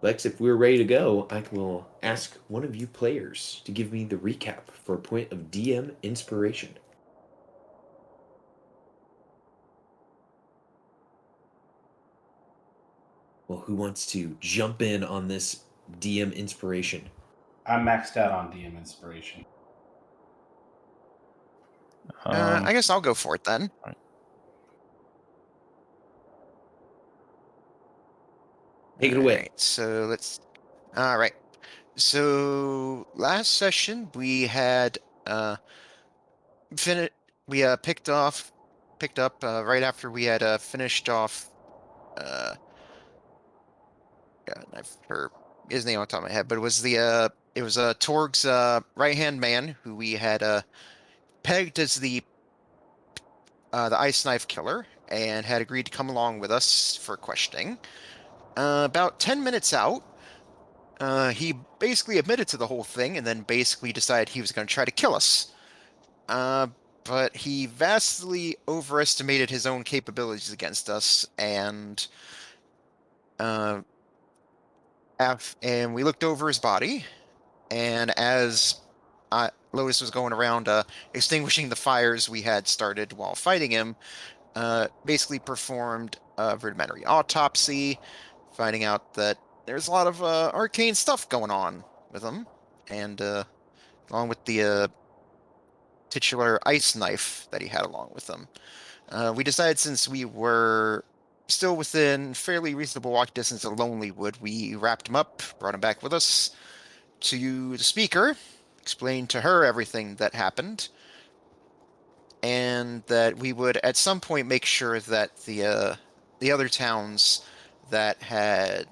Lex, if we're ready to go, I will ask one of you players to give me the recap for a point of DM inspiration. Well, who wants to jump in on this DM inspiration? I'm maxed out on DM inspiration. I guess I'll go for it then. Take it away. All right. So last session we had picked up right after we had finished off. God, I've heard his name on top of my head, but it was Torg's right hand man who we had pegged as the ice knife killer and had agreed to come along with us for questioning. About 10 minutes out, he basically admitted to the whole thing and then basically decided he was going to try to kill us. But he vastly overestimated his own capabilities against us, and we looked over his body, and as Lotus was going around extinguishing the fires we had started while fighting him, basically performed a rudimentary autopsy, finding out that there's a lot of arcane stuff going on with him, and along with the titular ice knife that he had along with him. We decided, since we were still within fairly reasonable walk distance of Lonelywood, we wrapped him up, brought him back with us to the speaker, explained to her everything that happened, and that we would at some point make sure that the other towns that had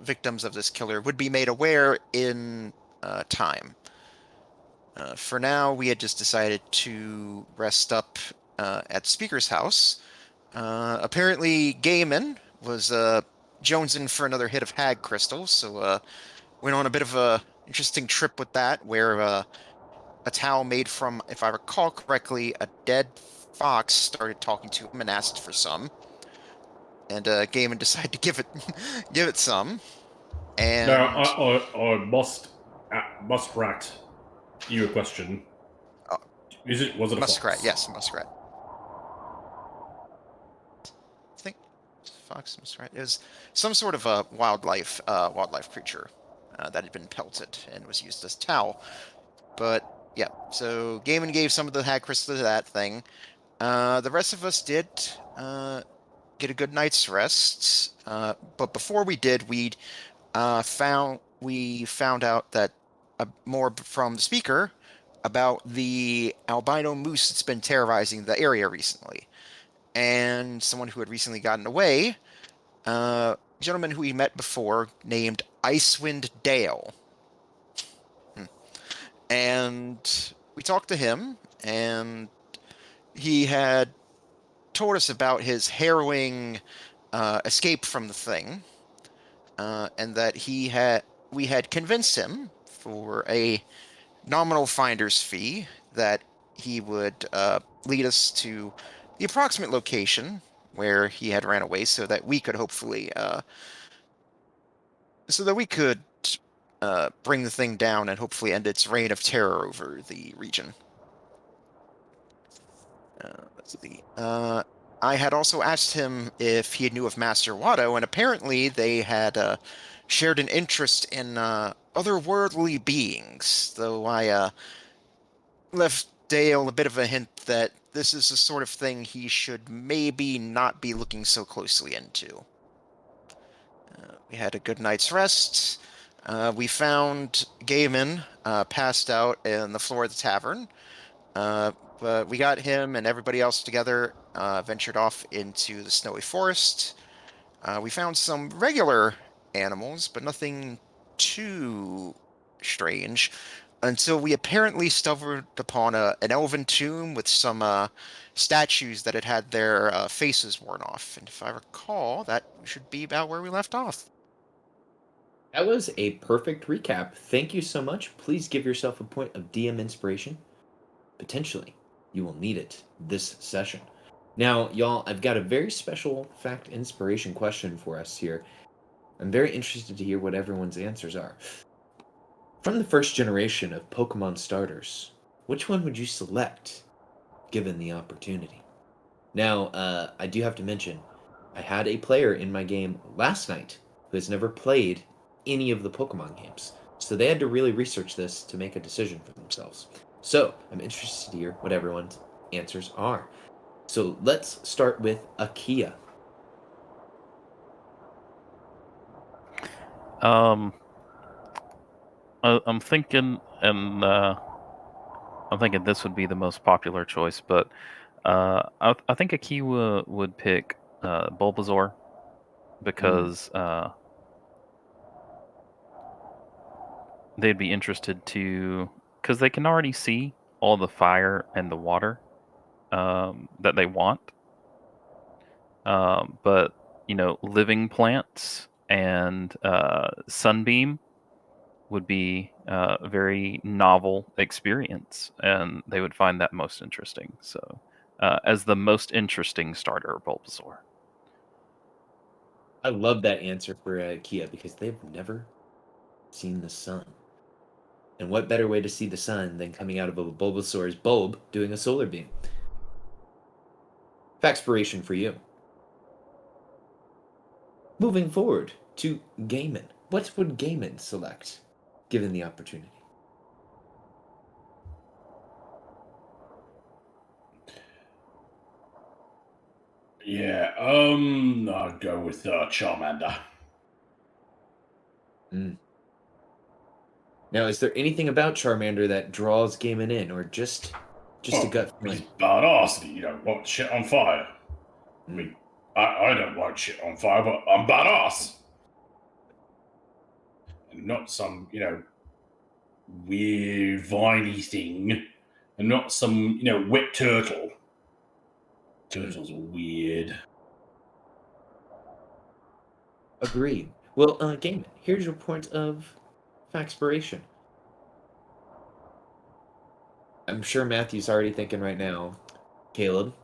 victims of this killer would be made aware in time. For now, we had just decided to rest up at the speaker's house. Apparently, Gaiman was jonesing for another hit of hag crystal, so went on a bit of a interesting trip with that, where a towel made from, if I recall correctly, a dead fox started talking to him and asked for some, and Gaiman decided to give it some. And Now, I must rat you a question. Was it a muskrat? fox? Yes, muskrat. I think fox, muskrat. It was some sort of a wildlife creature that had been pelted and was used as towel. But yeah, so Gaiman gave some of the hag crystal to that thing. The rest of us did get a good night's rest. But before we did, we found out that more from the speaker about the albino moose that's been terrorizing the area recently, and someone who had recently gotten away, a gentleman who we met before named Icewind Dale. And we talked to him, and he had told us about his harrowing escape from the thing, and that we had convinced him for a nominal finder's fee that he would lead us to the approximate location where he had ran away, so that we could hopefully bring the thing down and hopefully end its reign of terror over the region. Let's see. I had also asked him if he knew of Master Watto, and apparently they had shared an interest in otherworldly beings, though I left Dale a bit of a hint that this is the sort of thing he should maybe not be looking so closely into. We had a good night's rest. We found Gaiman passed out in the floor of the tavern. But we got him and everybody else together, ventured off into the snowy forest. We found some regular animals, but nothing too strange, until we apparently stumbled upon an elven tomb with some statues that had their faces worn off. And if I recall, that should be about where we left off. That was a perfect recap. Thank you so much. Please give yourself a point of DM inspiration. Potentially, you will need it this session. Now, y'all, I've got a very special fact inspiration question for us here. I'm very interested to hear what everyone's answers are. From the first generation of Pokemon starters, which one would you select given the opportunity? Now, I do have to mention, I had a player in my game last night who has never played any of the Pokemon games. So they had to really research this to make a decision for themselves. So I'm interested to hear what everyone's answers are. So let's start with Akia. I'm thinking, and I'm thinking this would be the most popular choice, but I think Akiwa would pick Bulbasaur because they'd be interested to, because they can already see all the fire and the water that they want. But living plants and sunbeam would be a very novel experience, and they would find that most interesting. So, as the most interesting starter, Bulbasaur. I love that answer for Akia because they've never seen the sun. And what better way to see the sun than coming out of a Bulbasaur's bulb doing a solar beam? Factspiration for you. Moving forward to Gaiman. What would Gaiman select given the opportunity? Yeah, I'll go with Charmander. Now, is there anything about Charmander that draws Gaiman in, or just a gut He's feeling? badass. You don't want shit on fire. I mean, I don't like shit on fire, but I'm badass. And not some, weird viney thing. And not some, wet turtle. Turtles are weird. Agreed. Well, Gaiman, here's your point of factspiration. I'm sure Matthew's already thinking right now, Caleb,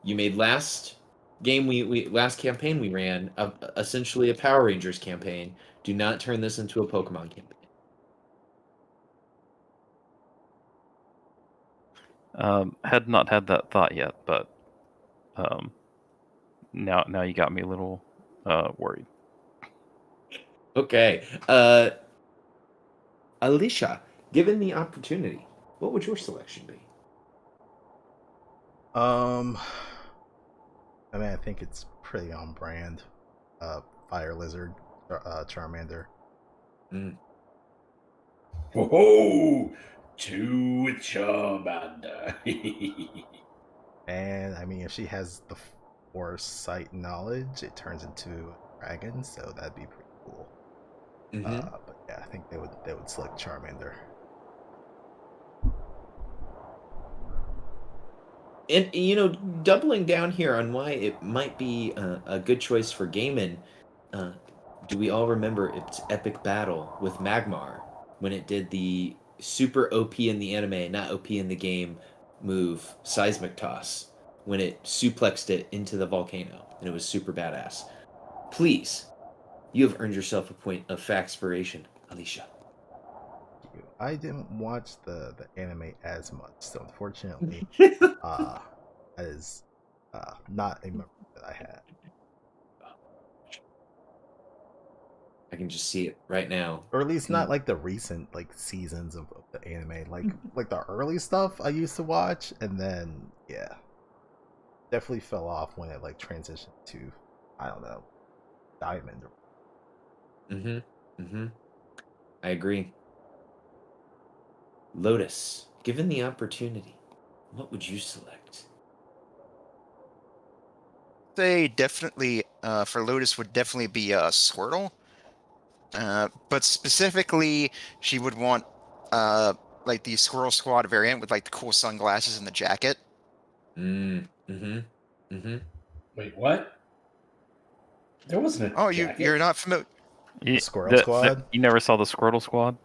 you made last campaign we ran essentially a Power Rangers campaign. Do not turn this into a Pokemon campaign. Had not had that thought yet, but now you got me a little worried. Okay. Alicia, given the opportunity, what would your selection be? I mean, I think it's pretty on brand. Fire Lizard, Charmander. Whoa! Two with Charmander. And I mean, if she has the foresight knowledge, it turns into a dragon, so that'd be pretty cool. But yeah, I think they would select Charmander. And doubling down here on why it might be a good choice for Gaiman, do we all remember its epic battle with Magmar when it did the super OP in the anime, not OP in the game move, Seismic Toss, when it suplexed it into the volcano, and it was super badass. Please, you have earned yourself a point of factspiration, Alicia. I didn't watch the anime as much, so unfortunately, that is not a memory that I had. I can just see it right now. Or at least not like the recent seasons of the anime. Like the early stuff I used to watch, and then yeah, definitely fell off when it transitioned to, I don't know, Diamond. I agree. Lotus, given the opportunity, what would you select? They definitely, for Lotus, would definitely be Squirtle. But specifically, she would want the Squirrel Squad variant with the cool sunglasses and the jacket. Wait, what? There wasn't a jacket. You're not familiar? The Squirrel Squad? You never saw the Squirtle Squad?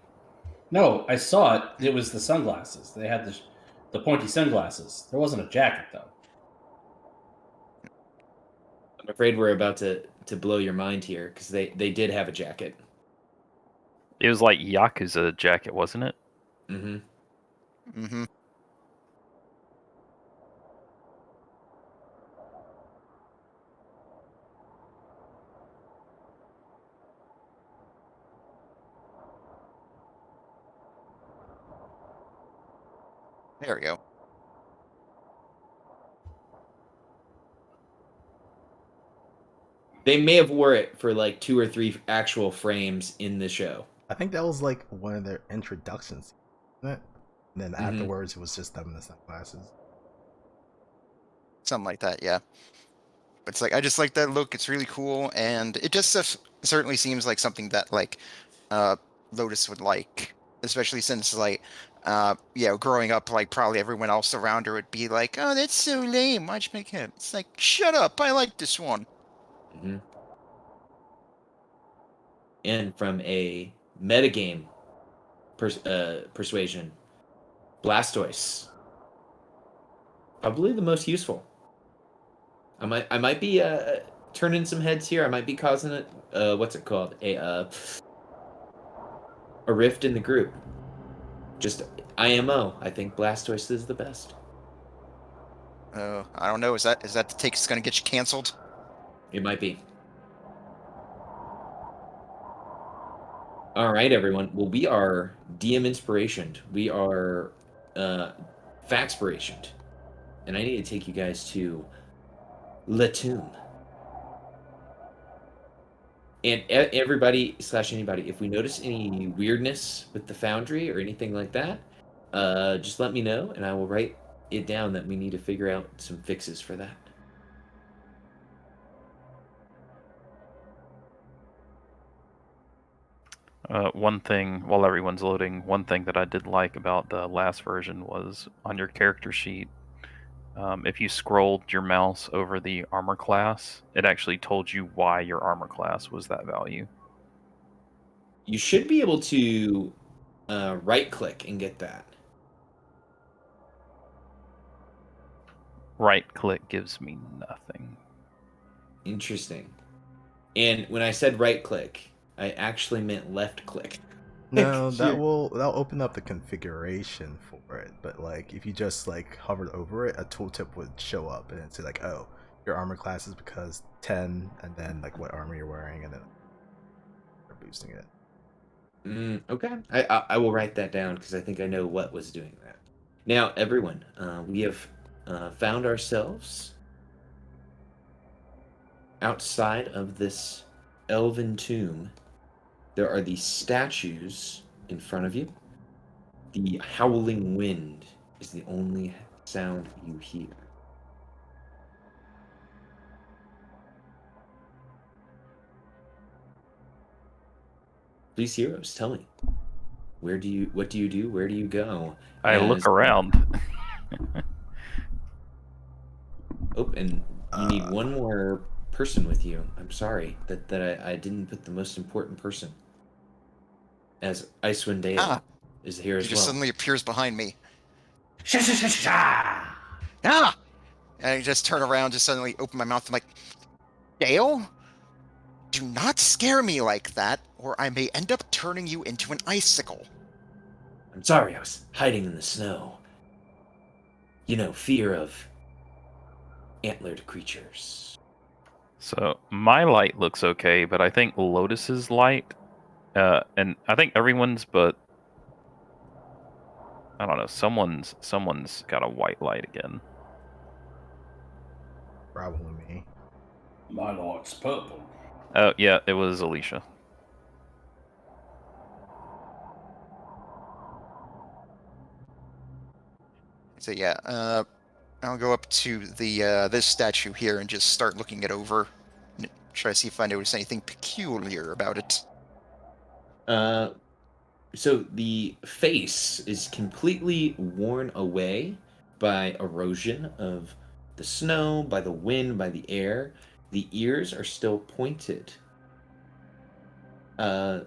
No, I saw it. It was the sunglasses. They had the pointy sunglasses. There wasn't a jacket though. I'm afraid we're about to blow your mind here, because they did have a jacket. It was like Yakuza jacket, wasn't it? Mm-hmm. Mm-hmm. There we go. They may have wore it for like 2 or 3 actual frames in the show. I think that was like one of their introductions, wasn't it? And then Mhm. afterwards, it was just them in the sunglasses. Something like that, yeah. It's like I just like that look. It's really cool, and it just certainly seems like something that like Lotus would like, especially since like growing up, like probably everyone else around her would be like, "Oh, that's so lame. Why'd you make him?" It's like, shut up. I like this one. Mm-hmm. And from a metagame persuasion, Blastoise, probably the most useful. I might be turning some heads here. I might be causing it. What's it called? A rift in the group. Just IMO. I think Blastoise is the best. I don't know. Is that the take that's gonna get you canceled? It might be. All right, everyone. Well, we are DM inspirationed. We are Faxpirationed. And I need to take you guys to La Tomb. And everybody / anybody, if we notice any weirdness with the Foundry or anything like that, just let me know, and I will write it down that we need to figure out some fixes for that. One thing, while everyone's loading, one thing that I did like about the last version was on your character sheet, if you scrolled your mouse over the armor class, it actually told you why your armor class was that value. You should be able to right-click and get that. Right click gives me nothing. Interesting. And when I said right-click, I actually meant left-click. No, Sure. that'll open up the configuration for it. But like, if you just like hovered over it, a tooltip would show up and it'd say like, "Oh, your armor class is because 10," and then like what armor you're wearing, and then they're boosting it. Okay. I will write that down because I think I know what was doing that. Now, everyone, we have found ourselves outside of this elven tomb. There are these statues in front of you. The howling wind is the only sound you hear. Please, heroes, tell me. What do you do? Where do you go? I look As around. Oh, and you need one more person with you. I'm sorry that I didn't put the most important person. As Icewind Dale Ah, is here he as just well. suddenly appears behind me. Sha sha sha sha. Ah! And I just turn around, just suddenly open my mouth. I'm like, Dale? Do not scare me like that, or I may end up turning you into an icicle. I'm sorry, I was hiding in the snow. You know, fear of antlered creatures. So my light looks okay, but I think Lotus's light, and I think everyone's, but I don't know. Someone's got a white light again. Probably me. My light's purple. Oh yeah, it was Alicia. So yeah, I'll go up to the this statue here and just start looking it over. Try to see if I notice anything peculiar about it. Uh, so the face is completely worn away by erosion of the snow, by the wind, by the air. The ears are still pointed. Uh,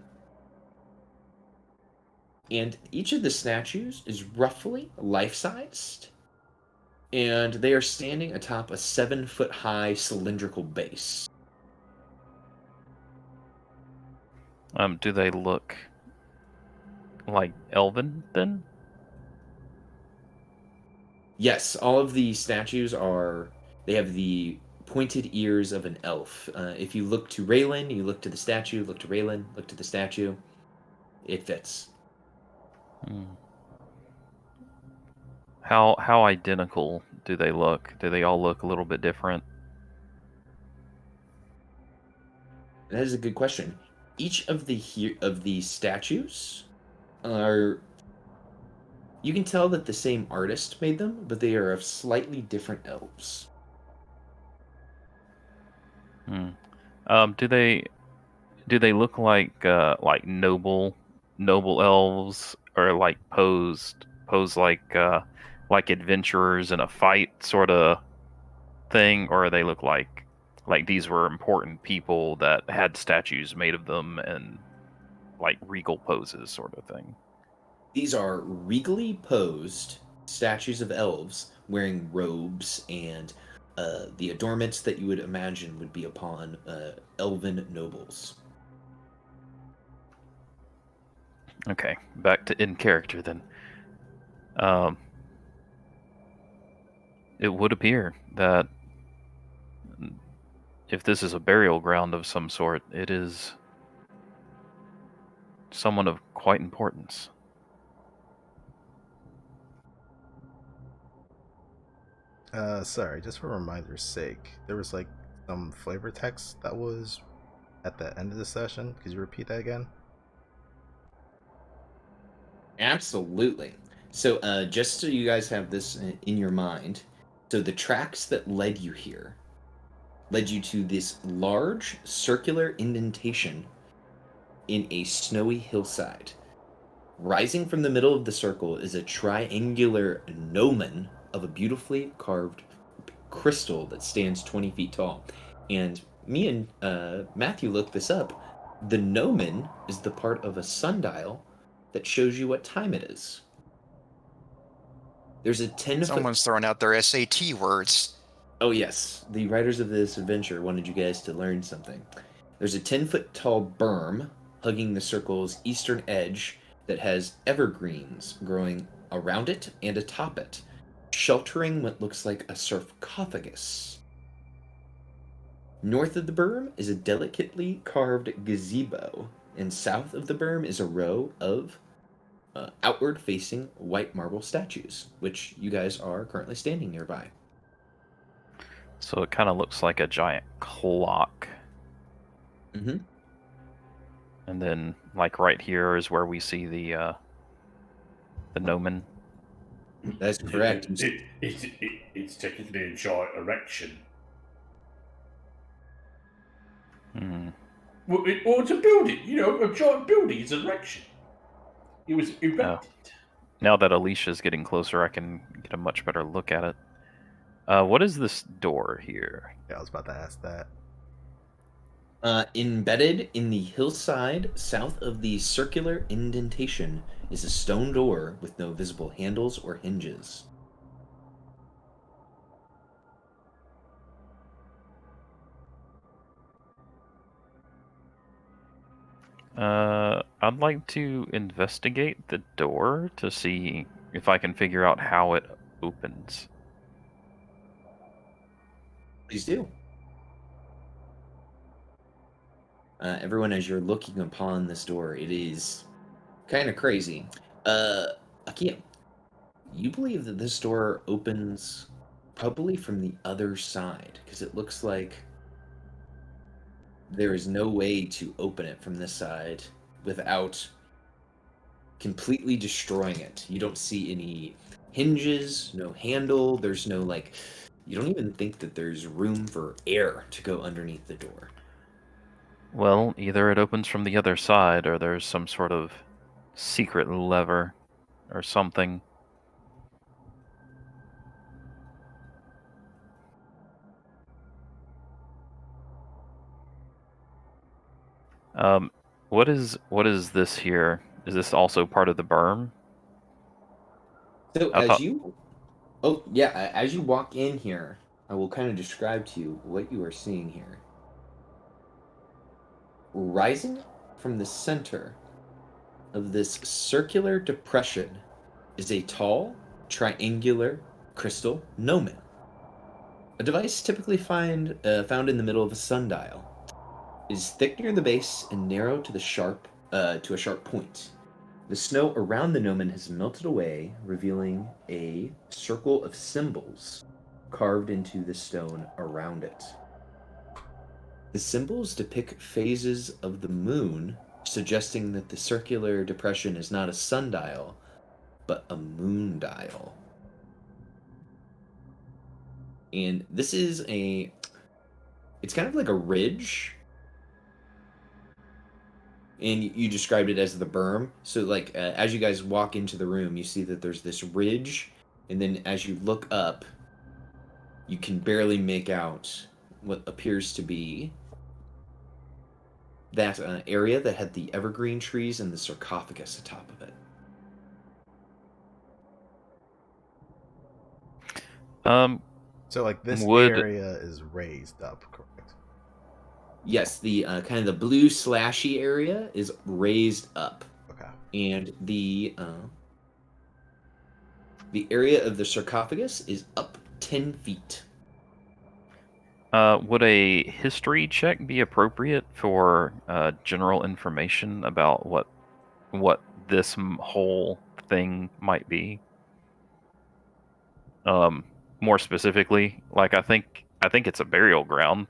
and each of the statues is roughly life-sized. And they are standing atop a 7-foot-high cylindrical base. Do they look like elven then? Yes, all of the statues are. They have the pointed ears of an elf. If you look to Raylan, you look to the statue, look to Raylan, look to the statue. It fits. Hmm. How identical do they look? Do they all look a little bit different? That is a good question. Each of the statues are. You can tell that the same artist made them, but they are of slightly different elves. Hmm. Do they look like noble elves, or like pose like adventurers in a fight sort of thing, or they look like these were important people that had statues made of them and like regal poses sort of thing? These are regally posed statues of elves wearing robes and the adornments that you would imagine would be upon elven nobles. Okay, back to in character then. Um, it would appear that if this is a burial ground of some sort, it is someone of quite importance. Sorry, just for reminder's sake, there was like some flavor text that was at the end of the session. Could you repeat that again? Absolutely. So, just so you guys have this in your mind, so the tracks that led you here led you to this large circular indentation in a snowy hillside. Rising from the middle of the circle is a triangular gnomon of a beautifully carved crystal that stands 20 feet tall. And me and Matthew looked this up. The gnomon is the part of a sundial that shows you what time it is. There's a 10-foot. Someone's throwing out their SAT words. Oh, yes. The writers of this adventure wanted you guys to learn something. There's a 10-foot tall berm hugging the circle's eastern edge that has evergreens growing around it and atop it, sheltering what looks like a sarcophagus. North of the berm is a delicately carved gazebo, and south of the berm is a row of outward-facing white marble statues, which you guys are currently standing nearby. So it kind of looks like a giant clock. Mm-hmm. And then, like right here is where we see the gnomon. That's correct. It's technically a giant erection. Hmm. Well, it's a building. You know, a giant building is an erection. It was erected. Now that Alicia's getting closer, I can get a much better look at it. What is this door here? Yeah, I was about to ask that. Embedded in the hillside south of the circular indentation is a stone door with no visible handles or hinges. I'd like to investigate the door to see if I can figure out how it opens. Please do. Everyone, as you're looking upon this door, it is kind of crazy. Akia, you believe that this door opens probably from the other side, because it looks like there is no way to open it from this side without completely destroying it. You don't see any hinges, no handle, there's no, like, you don't even think that there's room for air to go underneath the door. Well, either it opens from the other side, or there's some sort of secret lever or something. What is this here? Is this also part of the berm? So I as thought. you Oh, yeah, as you walk in here, I will kind of describe to you what you are seeing here. Rising from the center of this circular depression is a tall, triangular crystal gnomon. A device typically found in the middle of a sundial. It is thick near the base and narrow to a sharp point. The snow around the gnomon has melted away, revealing a circle of symbols carved into the stone around it. The symbols depict phases of the moon, suggesting that the circular depression is not a sundial, but a moon dial. And this is it's kind of like a ridge. And you described it as the berm. So, like, as you guys walk into the room, you see that there's this ridge. And then as you look up, you can barely make out what appears to be that area that had the evergreen trees and the sarcophagus atop of it. So like this Would area is raised up, correct? Yes, the kind of the blue slashy area is raised up, Okay. and the area of the sarcophagus is up 10 feet. would a history check be appropriate for general information about what this whole thing might be? More specifically, like I think it's a burial ground,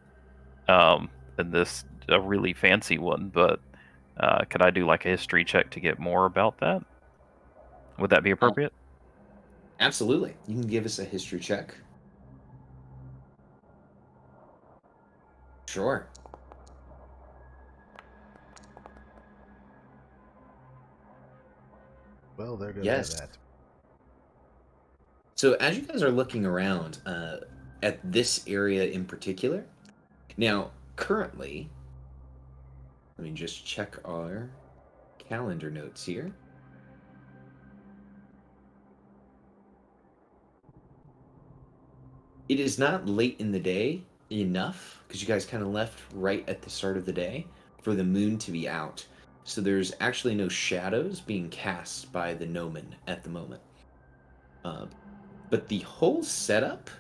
and this a really fancy one. But could I do like a history check to get more about that? Would that be appropriate? Absolutely. You can give us a history check. Sure. Well, there goes Yes. that. So as you guys are looking around at this area in particular, now currently, let me just check our calendar notes here. It is not late in the day enough, because you guys kind of left right at the start of the day, for the moon to be out. So there's actually no shadows being cast by the gnomon at the moment. But the whole setup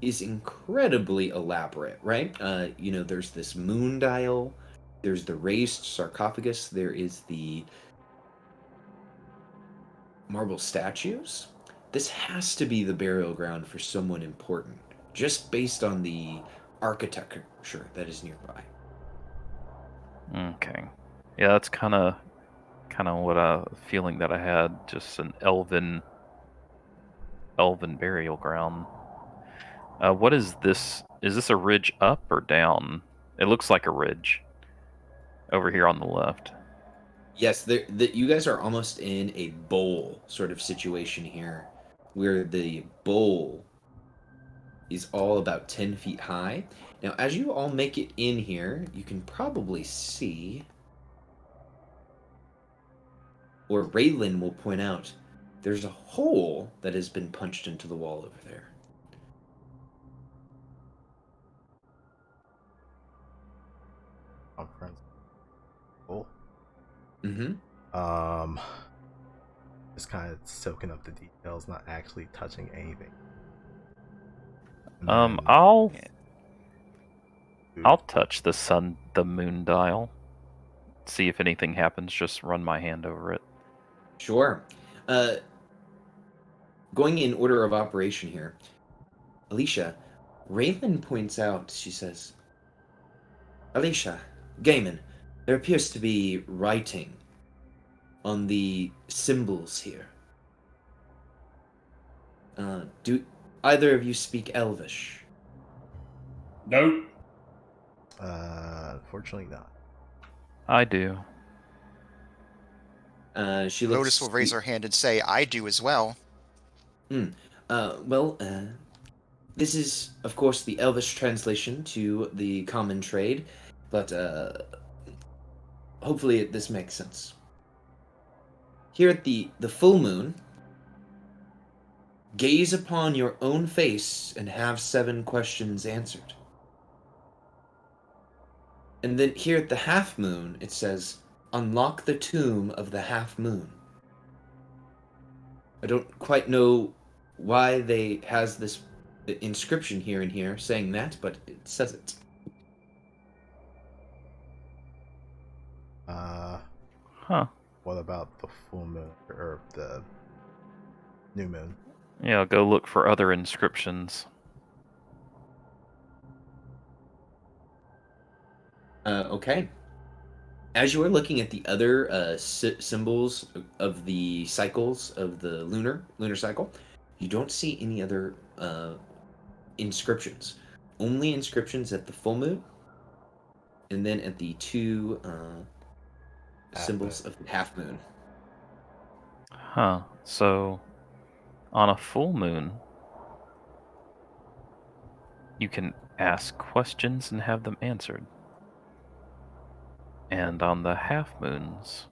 is incredibly elaborate, right? There's this moon dial, there's the raised sarcophagus, there is the marble statues. This has to be the burial ground for someone important, just based on the architecture that is nearby. Okay. Yeah, that's kind of what a feeling that I had. Just an elven burial ground. What is this? Is this a ridge up or down? It looks like a ridge over here on the left. Yes, you guys are almost in a bowl sort of situation here, where the bowl is all about 10 feet high. Now, as you all make it in here, you can probably see, or Raylan will point out, there's a hole that has been punched into the wall over there. Conference. Cool. Mm-hmm. Just kind of soaking up the details, not actually touching anything. And then- I'll Ooh. I'll touch the moon dial. See if anything happens. Just run my hand over it. Sure. Going in order of operation here, Alicia, Raylan points out, she says, Alicia, Gaiman, there appears to be writing on the symbols here. Do either of you speak Elvish? No. Unfortunately not. I do. She looks. Lotus will raise her hand and say, I do as well. This is, of course, the Elvish translation to the common trade, but hopefully this makes sense. Here at the full moon, Gaze upon your own face and have 7 questions answered. And then here at the half moon, it says, unlock the tomb of the half moon. I don't quite know why they has this inscription here and here saying that, but it says it. Huh. What about the full moon or the new moon? Yeah, I'll go look for other inscriptions. Okay. As you are looking at the other symbols of the cycles of the lunar cycle, you don't see any other inscriptions. Only inscriptions at the full moon, and then at the 2 symbols of the half moon. Huh. So, on a full moon, you can ask questions and have them answered. And on the half moons,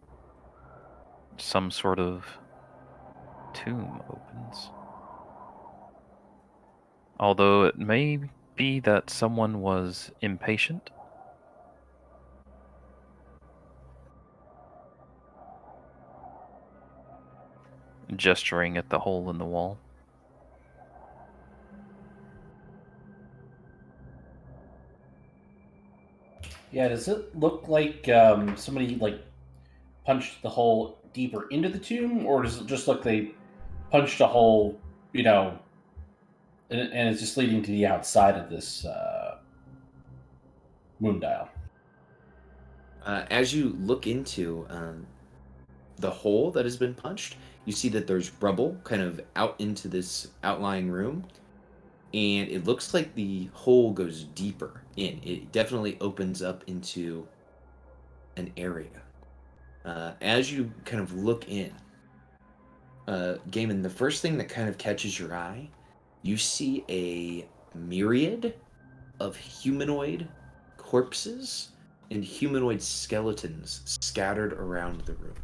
some sort of tomb opens. Although it may be that someone was impatient. Gesturing at the hole in the wall. Yeah, does it look like somebody like punched the hole deeper into the tomb, or does it just look they punched a hole, and it's just leading to the outside of this moon dial? As you look into the hole that has been punched, you see that there's rubble kind of out into this outlying room, and it looks like the hole goes deeper in. It definitely opens up into an area. As you kind of look in, Gaiman, the first thing that kind of catches your eye, you see a myriad of humanoid corpses and humanoid skeletons scattered around the room.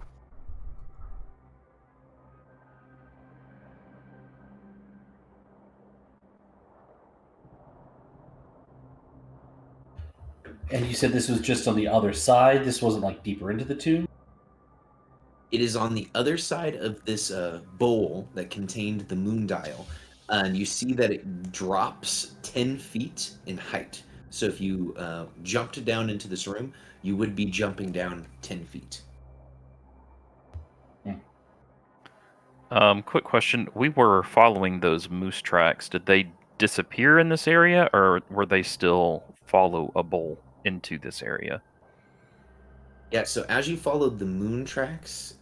And you said this was just on the other side? This wasn't like deeper into the tomb? It is on the other side of this bowl that contained the moon dial, and you see that it drops 10 feet in height. So if you jumped down into this room, you would be jumping down 10 feet. Quick question. We were following those moose tracks. Did they disappear in this area, or were they still follow a bowl into this area? Yeah, so as you followed the moose tracks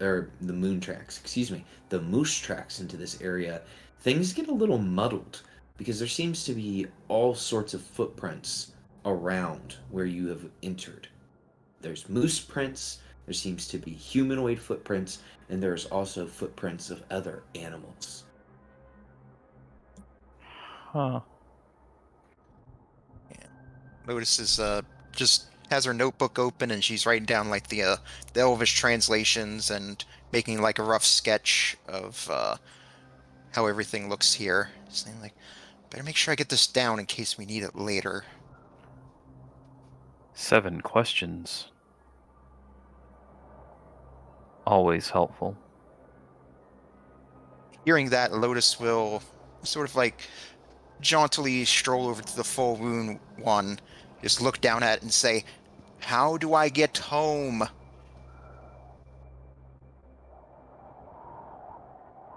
into this area, things get a little muddled because there seems to be all sorts of footprints around where you have entered. There's moose prints, there seems to be humanoid footprints, and there's also footprints of other animals. Huh. Lotus is just has her notebook open and she's writing down like the Elvish translations and making like a rough sketch of how everything looks here. Saying like, better make sure I get this down in case we need it later. 7 questions. Always helpful. Hearing that, Lotus will sort of like jauntily stroll over to the full moon one, just look down at it and say, "How do I get home?"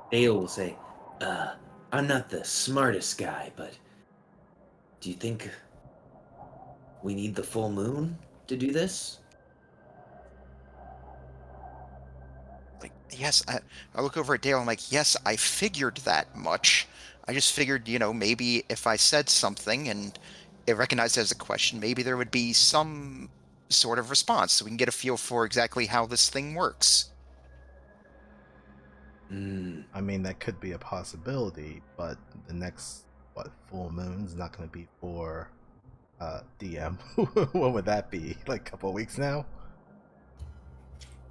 Dale will say, I'm not the smartest guy, but do you think we need the full moon to do this? Like, yes, I look over at Dale. I'm like, yes, I figured that much. I just figured, maybe if I said something and it recognized it as a question, maybe there would be some sort of response so we can get a feel for exactly how this thing works. I mean, that could be a possibility, but the next full moon's not going to be for DM. When would that be? Like a couple of weeks now?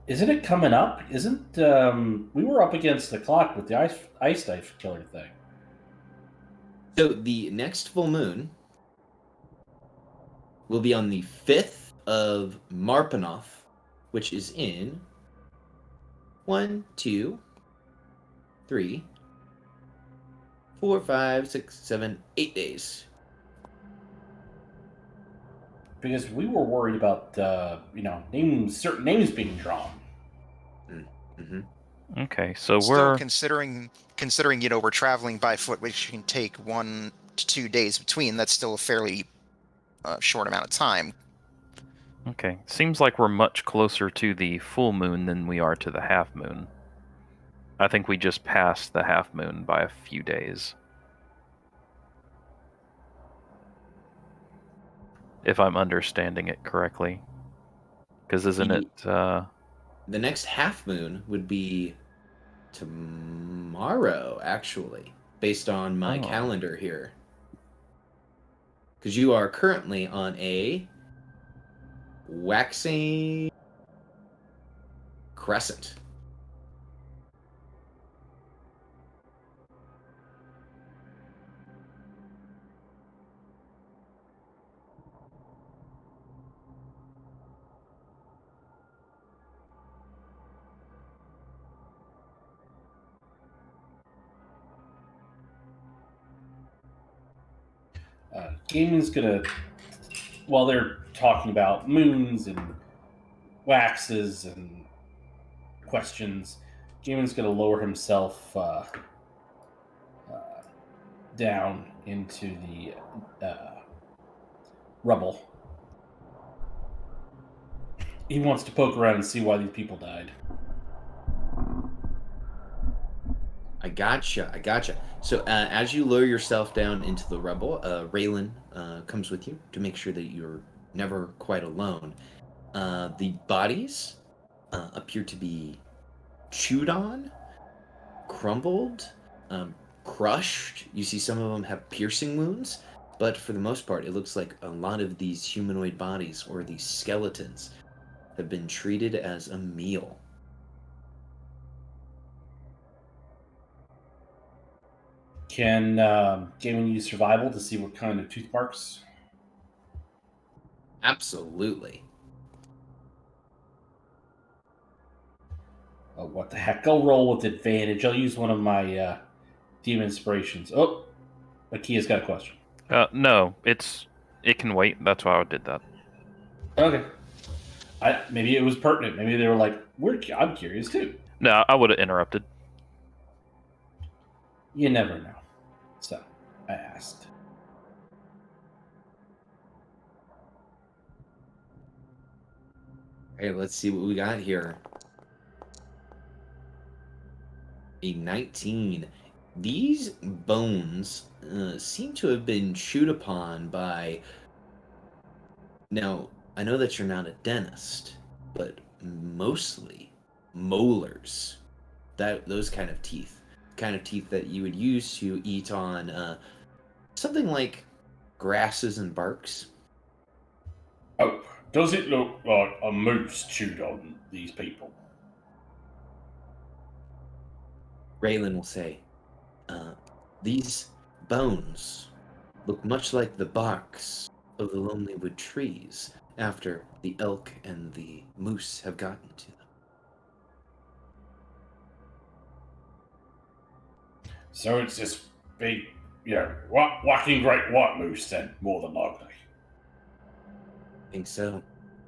Isn't it coming up? Isn't we were up against the clock with the ice knife killer thing? So the next full moon will be on the 5th of Marpanoth, which is in 1, 2, 3, 4, 5, 6, 7, 8 days. Because we were worried about certain names being drawn. Mm-hmm. Okay, so Still we're considering we're traveling by foot, which can take 1 to 2 days between. That's still a fairly short amount of time. okay. Seems like we're much closer to the full moon than we are to the half moon. I think we just passed the half moon by a few days. If I'm understanding it correctly. Because isn't it... The next half moon would be tomorrow, actually, based on my calendar here. Because you are currently on a waxing crescent. Gaming's gonna, while they're talking about moons and waxes and questions, Gaming's gonna lower himself down into the rubble. He wants to poke around and see why these people died. I gotcha. So as you lower yourself down into the rubble, Raylan comes with you to make sure that you're never quite alone. The bodies appear to be chewed on, crumbled, crushed. You see some of them have piercing wounds, but for the most part, it looks like a lot of these humanoid bodies or these skeletons have been treated as a meal. Can Gaming use survival to see what kind of tooth marks? Absolutely. Oh, what the heck? I'll roll with advantage. I'll use one of my demon inspirations. Oh, Akia's got a question. No, it can wait. That's why I did that. Okay. Maybe it was pertinent. Maybe they were like, I'm curious too. No, I would have interrupted. You never know. So, I asked. Okay, let's see what we got here. A 19. These bones seem to have been chewed upon by... Now, I know that you're not a dentist, but mostly molars. Those kind of teeth. Kind of teeth that you would use to eat on something like grasses and barks. Oh, does it look like a moose chewed on these people? Raylan will say, these bones look much like the barks of the lonely wood trees after the elk and the moose have gotten to them. So it's this big, whacking great white moose then, more than likely. I think so.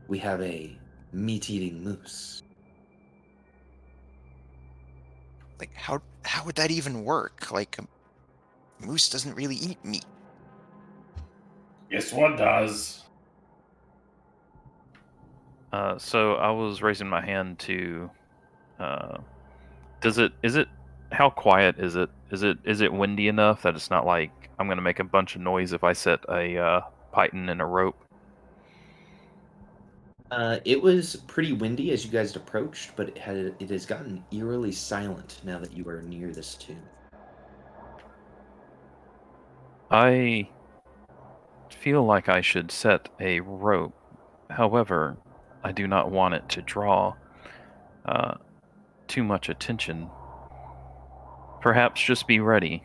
We have a meat-eating moose. Like, how would that even work? Like, a moose doesn't really eat meat. Yes, one does. So I was raising my hand to. Is it? How quiet is it? Is it windy enough that it's not like I'm gonna make a bunch of noise if I set a python in a rope? It was pretty windy as you guys approached, but it has gotten eerily silent now that you are near this tomb. I feel like I should set a rope. However, I do not want it to draw too much attention. Perhaps just be ready.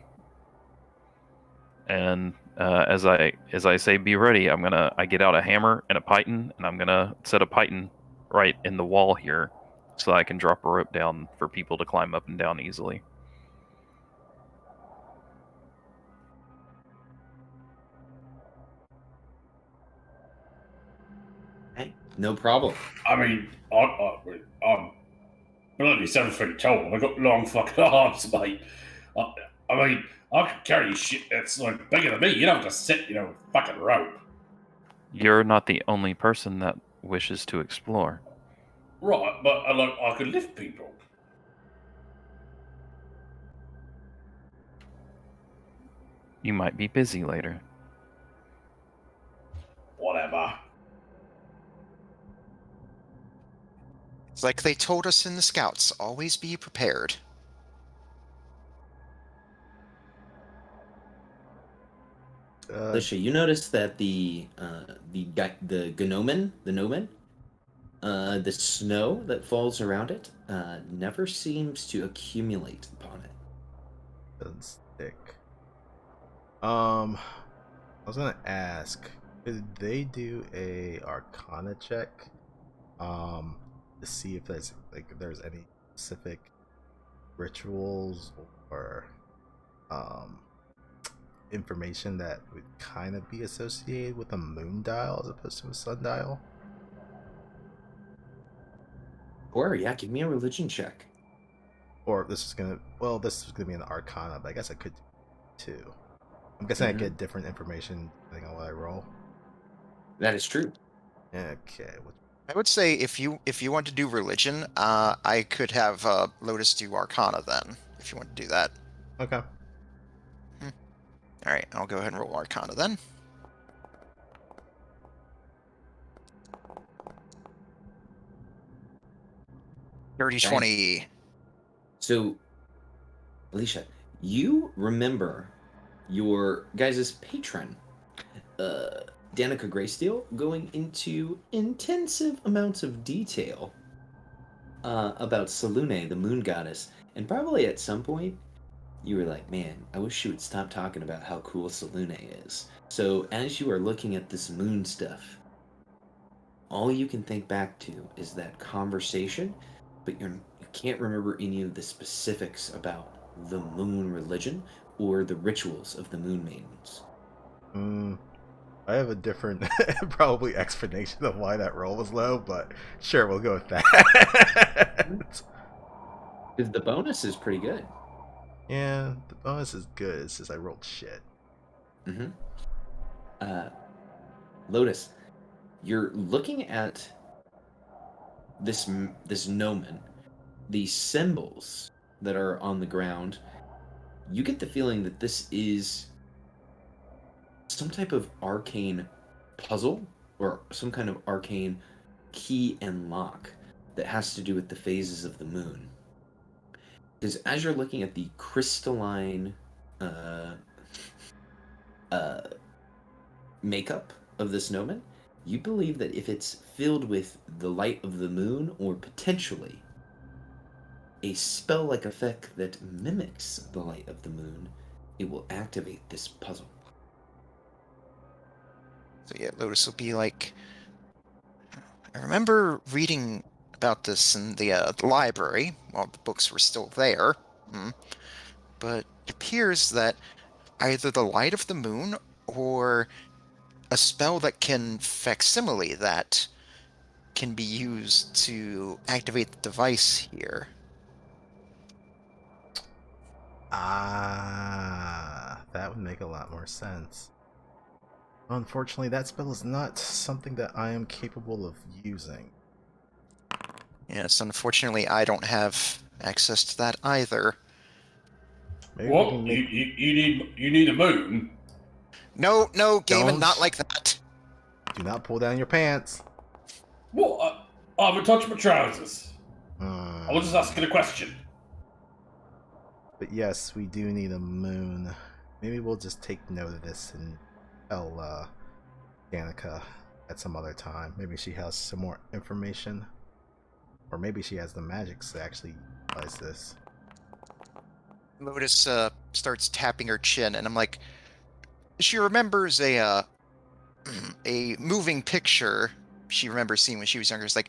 And as I say, be ready. I get out a hammer and a python, and I'm gonna set a python right in the wall here, so I can drop a rope down for people to climb up and down easily. Hey, no problem. I mean, I'm bloody 7 feet tall. I got long fucking arms, mate. I mean, I can carry shit that's like bigger than me. You don't have to sit, fucking rope. You're not the only person that wishes to explore. Right, but I could lift people. You might be busy later. Whatever. It's like they told us in the Scouts, always be prepared. Alicia, you notice that the gnomon, the snow that falls around it, never seems to accumulate upon it. Doesn't stick. I was gonna ask, could they do a Arcana check, to see if there's any specific rituals or information that would kind of be associated with a moon dial as opposed to a sundial? Or yeah, give me a religion check. Or this is gonna be an Arcana, but I guess I could do two. I'm guessing I get different information depending on what I roll. That is true. Okay. I would say if you want to do religion, I could have Lotus do Arcana then, if you want to do that. Okay. All right, I'll go ahead and roll Arcana then. Dirty 20. So, Alicia, you remember your guys' patron, Danica Greysteel, going into intensive amounts of detail about Selune, the moon goddess, and probably at some point you were like, man, I wish she would stop talking about how cool Selune is. So as you are looking at this moon stuff, all you can think back to is that conversation, but you can't remember any of the specifics about the moon religion or the rituals of the moon maidens. I have a different, probably explanation of why that roll was low, but sure, we'll go with that. Because the bonus is pretty good. Yeah, the bonus is good. It's just I rolled shit. Lotus, you're looking at this gnomon, the symbols that are on the ground. You get the feeling that this is some type of arcane puzzle or some kind of arcane key and lock that has to do with the phases of the moon. Because as you're looking at the crystalline makeup of this gnomon, you believe that if it's filled with the light of the moon or potentially a spell-like effect that mimics the light of the moon, it will activate this puzzle. So yeah, Lotus will be like, I remember reading about this in the library while the books were still there, but it appears that either the light of the moon or a spell that can facsimile that can be used to activate the device here. That would make a lot more sense. Unfortunately, that spell is not something that I am capable of using. Yes, unfortunately, I don't have access to that either. Maybe What? You need a moon? No, Gaiman, Don't. not like that. Do not pull down your pants. What? I haven't touched my trousers. I was just asking a question. But yes, we do need a moon. Maybe we'll just take note of this and tell Danica at some other time. Maybe she has some more information. Or maybe she has the magics to actually utilize this. Lotus starts tapping her chin, and I'm like, she remembers a a moving picture she remembers seeing when she was younger. It's like,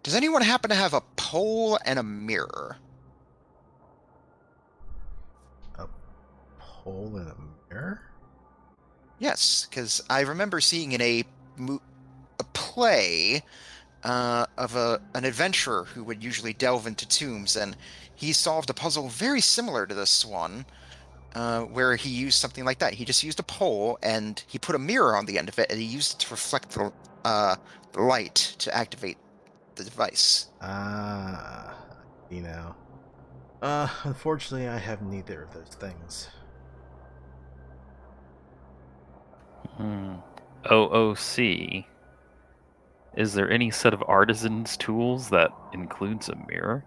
does anyone happen to have a pole and a mirror? A pole in a mirror? Yes, because I remember seeing in a play of an adventurer who would usually delve into tombs, and he solved a puzzle very similar to this one, where he used something like that. He just used a pole, and he put a mirror on the end of it, and he used it to reflect the light to activate the device. Ah, you know. Unfortunately, I have neither of those things. OOC. Is there any set of artisan's tools that includes a mirror?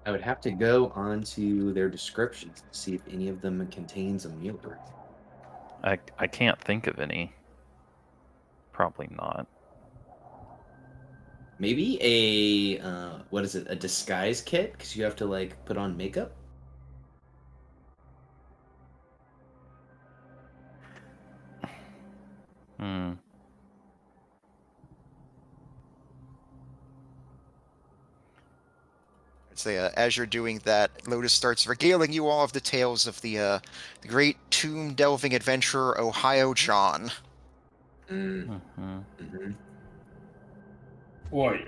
I would have to go onto their descriptions to see if any of them contains a mirror. I can't think of any. Probably not. Maybe a what is it? A disguise kit because you have to like put on makeup. Hmm. So, as you're doing that, Lotus starts regaling you all of the tales of the great tomb delving adventurer Ohio John. Mm. hmm hmm Wait,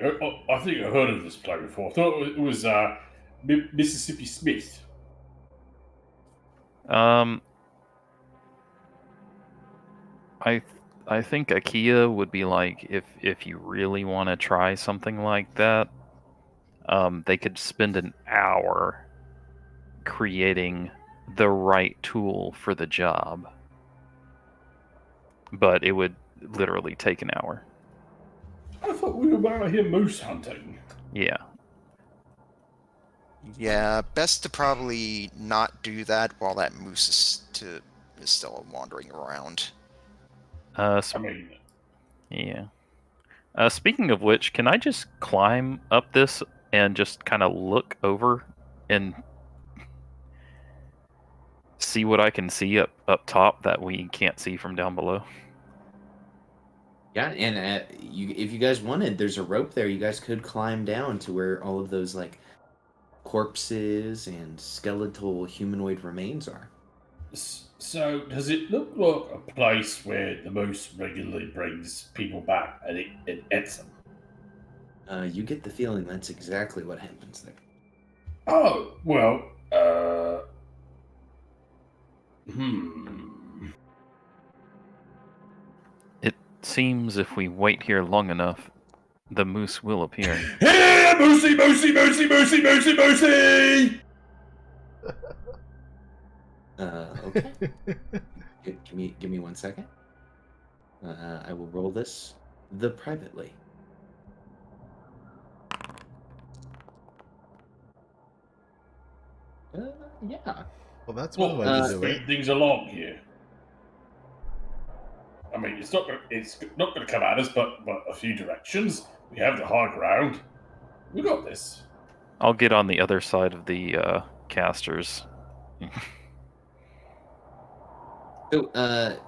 I think I heard of this play before. I thought it was Mississippi Smith. Um, I I think IKEA would be like if you really want to try something like that, they could spend an hour creating the right tool for the job, but it would literally take an hour. I thought we were out here moose hunting. Yeah. Yeah, best to probably not do that while that moose is still wandering around. Uh, I mean, yeah. Speaking of which, can I just climb up this and just kind of look over and see what I can see up top that we can't see from down below? Yeah, and if you guys wanted, there's a rope there. You guys could climb down to where all of those like corpses and skeletal humanoid remains are. so does it look like a place where the moose regularly brings people back and it eats them? You get the feeling that's exactly what happens there. Oh, well, hmm. It seems if we wait here long enough, the moose will appear. Hey, moosey, moosey, moosey, moosey, moosey, moosey! Okay. Give me 1 second. I will roll this privately. Yeah. Well, that's one Well, way let's to do it. speed things along here. I mean, it's not going to come at us, but a few directions. We have the high ground. We got this. I'll get on the other side of the casters. So,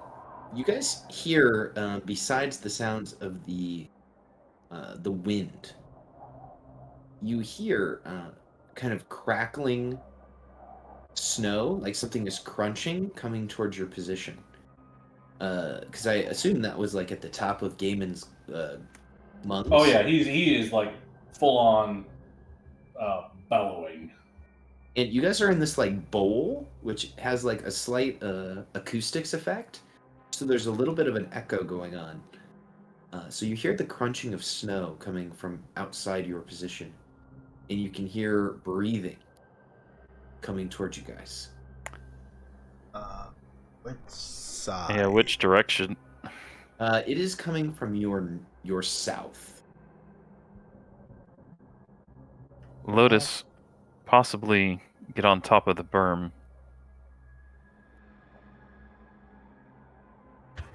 you guys hear, besides the sounds of the wind, you hear kind of crackling snow, like something is crunching coming towards your position. Because I assume that was like at the top of Gaiman's lungs. Oh yeah, he is like full on bellowing. And you guys are in this like bowl, which has like a slight acoustics effect. So there's a little bit of an echo going on. So you hear the crunching of snow coming from outside your position, and you can hear breathing coming towards you guys. Which side? Yeah, which direction? It is coming from your south. Lotus, possibly get on top of the berm.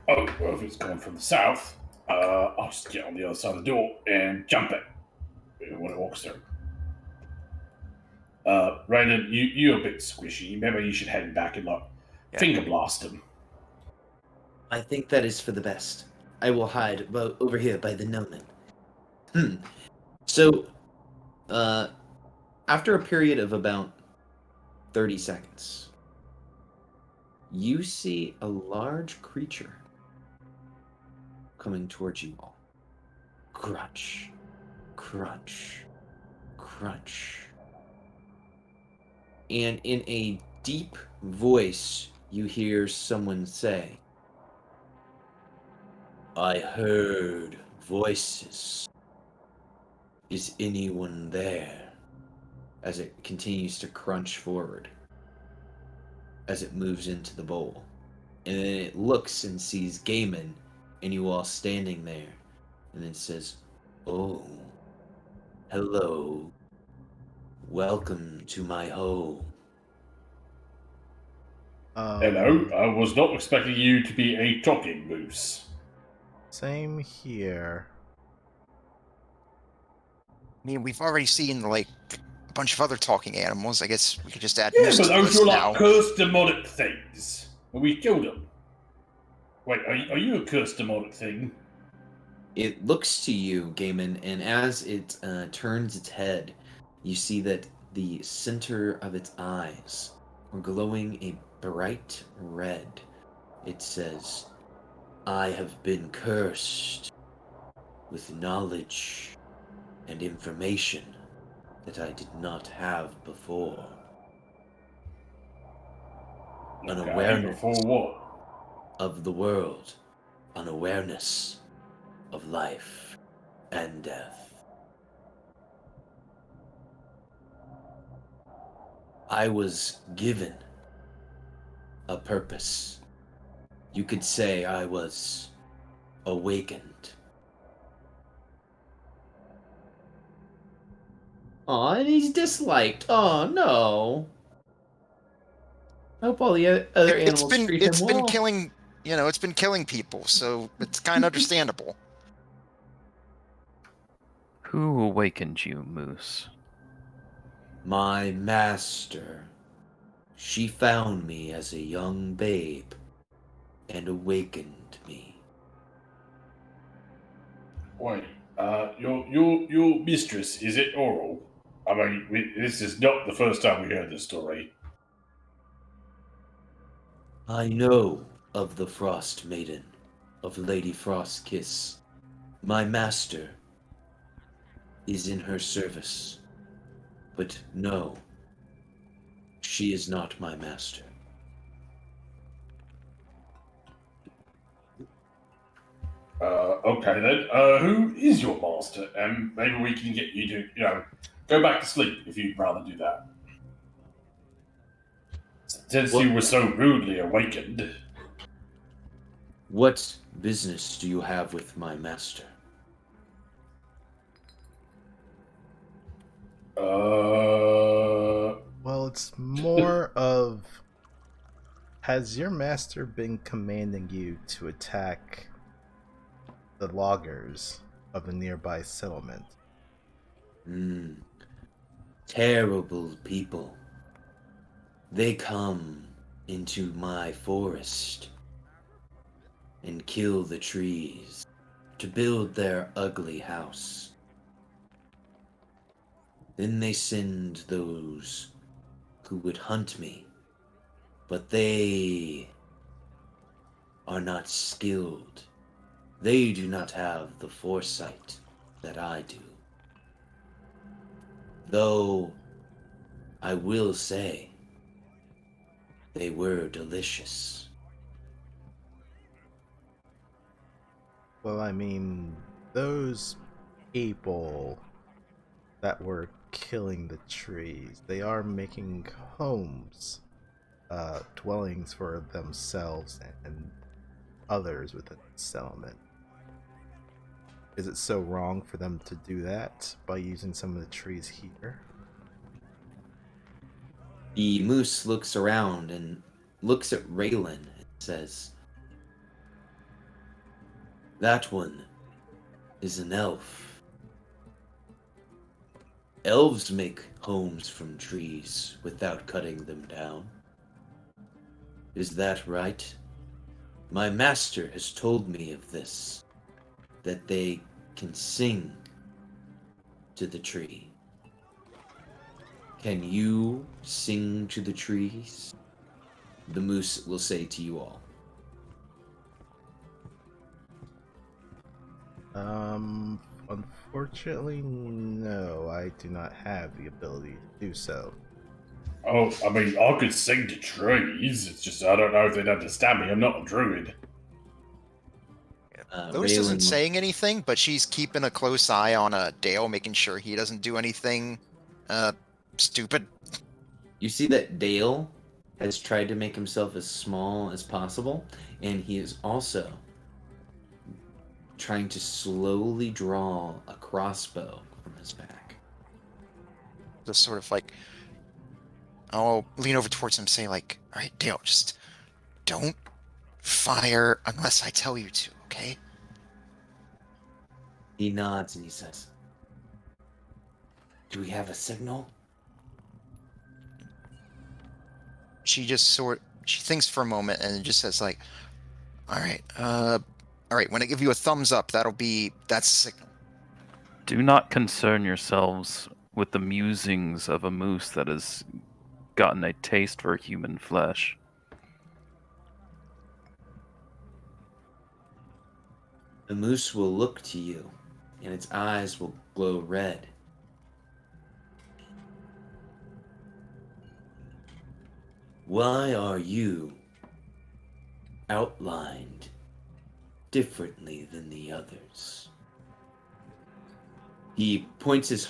Oh, well, if it's coming from the south, I'll just get on the other side of the door and jump it when it walks through. Raiden, you're a bit squishy. Maybe you should head back and like Yeah. finger blast him. I think that is for the best. I will hide over here by the gnomon. So, after a period of about 30 seconds, you see a large creature coming towards you all. Crunch, crunch, crunch. And in a deep voice, you hear someone say, I heard voices. Is anyone there? As it continues to crunch forward, as it moves into the bowl. And then it looks and sees Gaiman and you all standing there. And then says, oh, hello. Welcome to my home. Hello, I was not expecting you to be a talking moose. Same here. I mean, we've already seen like a bunch of other talking animals. I guess we could just add Yeah, moose but to the those list were now. like cursed demonic things. And we killed them. Wait, are you a cursed demonic thing? It looks to you, Gaiman, and as it turns its head, you see that the center of its eyes are glowing a bright red. It says, I have been cursed with knowledge and information that I did not have before. An Okay, awareness before what? of the world, an awareness of life and death. I was given a purpose. You could say I was awakened. Aw, and he's disliked. Oh no. I hope all the other animals treat him It's well. been killing, it's been killing people, so it's kind of understandable. Who awakened you, Moose? My master. She found me as a young babe and awakened me. Wait, your mistress, is it Auril? I mean, this is not the first time we heard this story. I know of the Frostmaiden, of Lady Frostkiss. My master is in her service. But no, she is not my master. Okay then. Who is your master? And maybe we can get you to, go back to sleep if you'd rather do that. Since you were so rudely awakened. What business do you have with my master? Well, it's more of, has your master been commanding you to attack the loggers of the nearby settlement? Terrible people. They come into my forest and kill the trees to build their ugly house. Then they send those who would hunt me, but they are not skilled. They do not have the foresight that I do. Though I will say they were delicious. Well, I mean, those people that were killing the trees, they are making homes, dwellings for themselves and others within the settlement. Is it so wrong for them to do that by using some of the trees here? The moose looks around and looks at Raylan and says, that one is an elf. elves make homes from trees without cutting them down. Is that right? My master has told me of this, that they can sing to the tree. Can you sing to the trees? The moose will say to you all. Unfortunately, no, I do not have the ability to do so. Oh, I mean, I could sing to trees. It's just I don't know if they'd understand me. I'm not a druid. Lotus isn't Raylan, saying anything, but she's keeping a close eye on Dale, making sure he doesn't do anything stupid. you see that Dale has tried to make himself as small as possible, and he is also trying to slowly draw a crossbow from his back. Just sort of like, I'll lean over towards him and say, like, all right, Dale, just don't fire unless I tell you to, okay? He nods and he says, "Do we have a signal?" She thinks for a moment and just says, like, all right, when I give you a thumbs up, that's the signal. Do not concern yourselves with the musings of a moose that has gotten a taste for human flesh. The moose will look to you, and its eyes will glow red. Why are you outlined differently than the others? He points his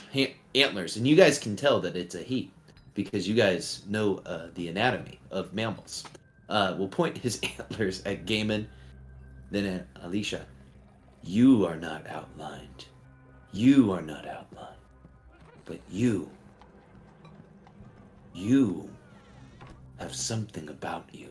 antlers, and you guys can tell that it's a he, because you guys know the anatomy of mammals. We'll point his antlers at Gaiman, then at Alicia. You are not outlined. You are not outlined. But you have something about you.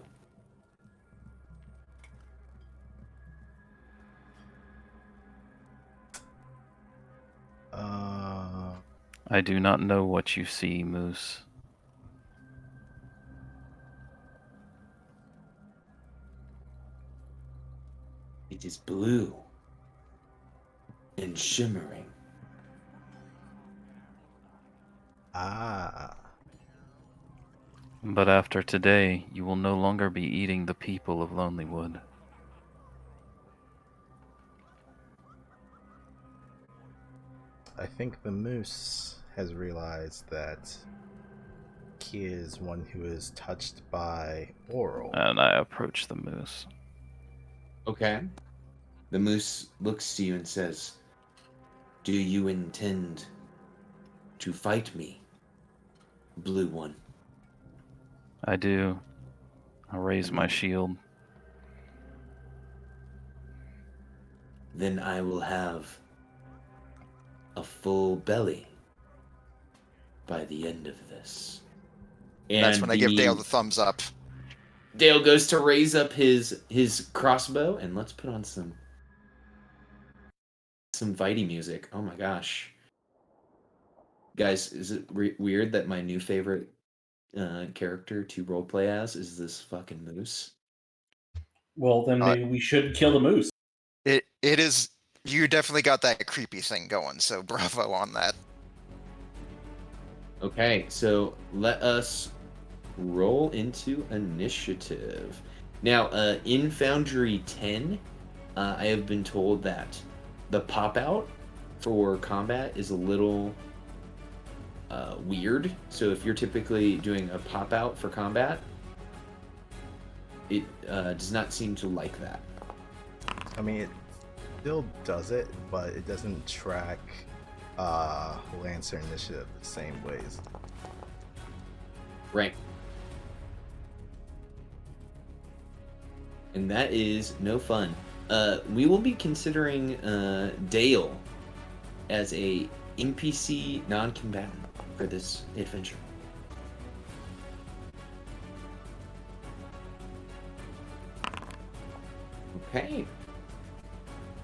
I do not know what you see, Moose. It is blue and shimmering. Ah. But after today, you will no longer be eating the people of Lonelywood. I think the moose has realized that he is one who is touched by Auril. And I approach the moose. Okay. The moose looks to you and says, "Do you intend to fight me, Blue One?" I do. I raise my shield. Then I will have a full belly by the end of this. And That's when I give Dale the thumbs up. Dale goes to raise up his crossbow, and let's put on some Vitae music. Oh my gosh. Guys, is it weird that my new favorite character to roleplay as is this fucking moose? Well, then maybe we should kill the moose. It is. You definitely got that creepy thing going, so bravo on that. Okay, so let us roll into initiative. Now, in Foundry 10, I have been told that the pop-out for combat is a little weird. So if you're typically doing a pop-out for combat, it does not seem to like that. I mean, it still does it, but it doesn't track Lancer initiative the same ways. Right. And that is no fun. We will be considering Dale as a NPC non-combatant for this adventure. Okay.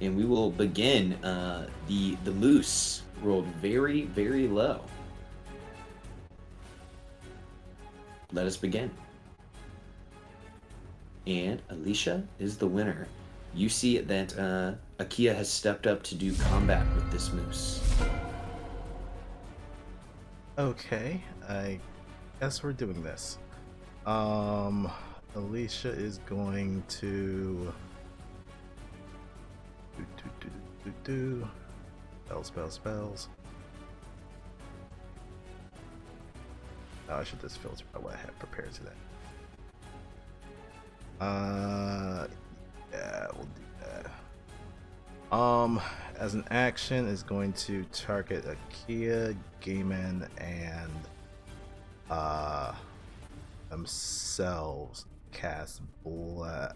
And we will begin. The moose rolled very, very low. let us begin. And Alicia is the winner. You see that Akia has stepped up to do combat with this moose. Okay, I guess we're doing this. Alicia is going to spells. Oh, I should just filter by what I have prepared today. Yeah, we'll do that. As an action, is going to target Akia, Gaiman, and themselves. Cast I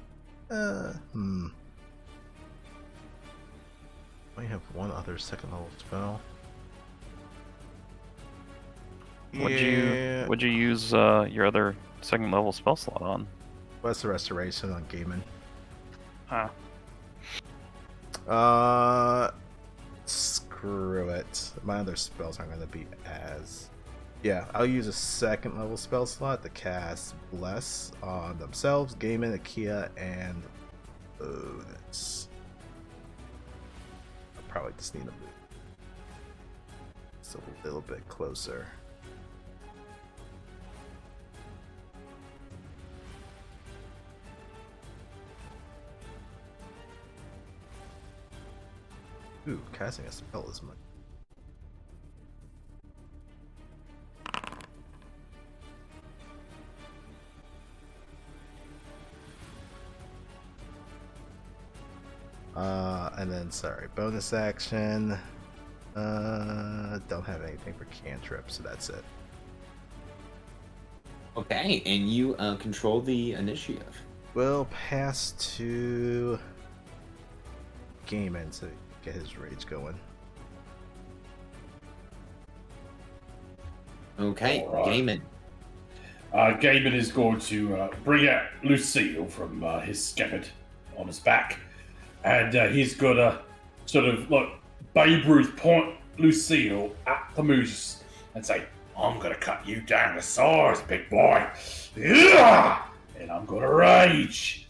have one other second level spell. Would you use your other second level spell slot on? What's the restoration on Gaiman? Ah. Screw it. My other spells aren't going to be as... Yeah, I'll use a second level spell slot to cast Bless on themselves, Gaiman, Akia, and Otis. I probably just need to move. It's a little bit closer. Ooh, casting a spell is much. And then, sorry, bonus action. Don't have anything for cantrip, so that's it. Okay, and you control the initiative. We'll pass to Gaiman to get his rage going. Okay, All right. Gaiman. Gaiman is going to bring out Lucille from his scabbard on his back, and he's gonna sort of like Babe Ruth point Lucille at the moose and say, "I'm gonna cut you down to size, big boy, yeah! And I'm gonna rage,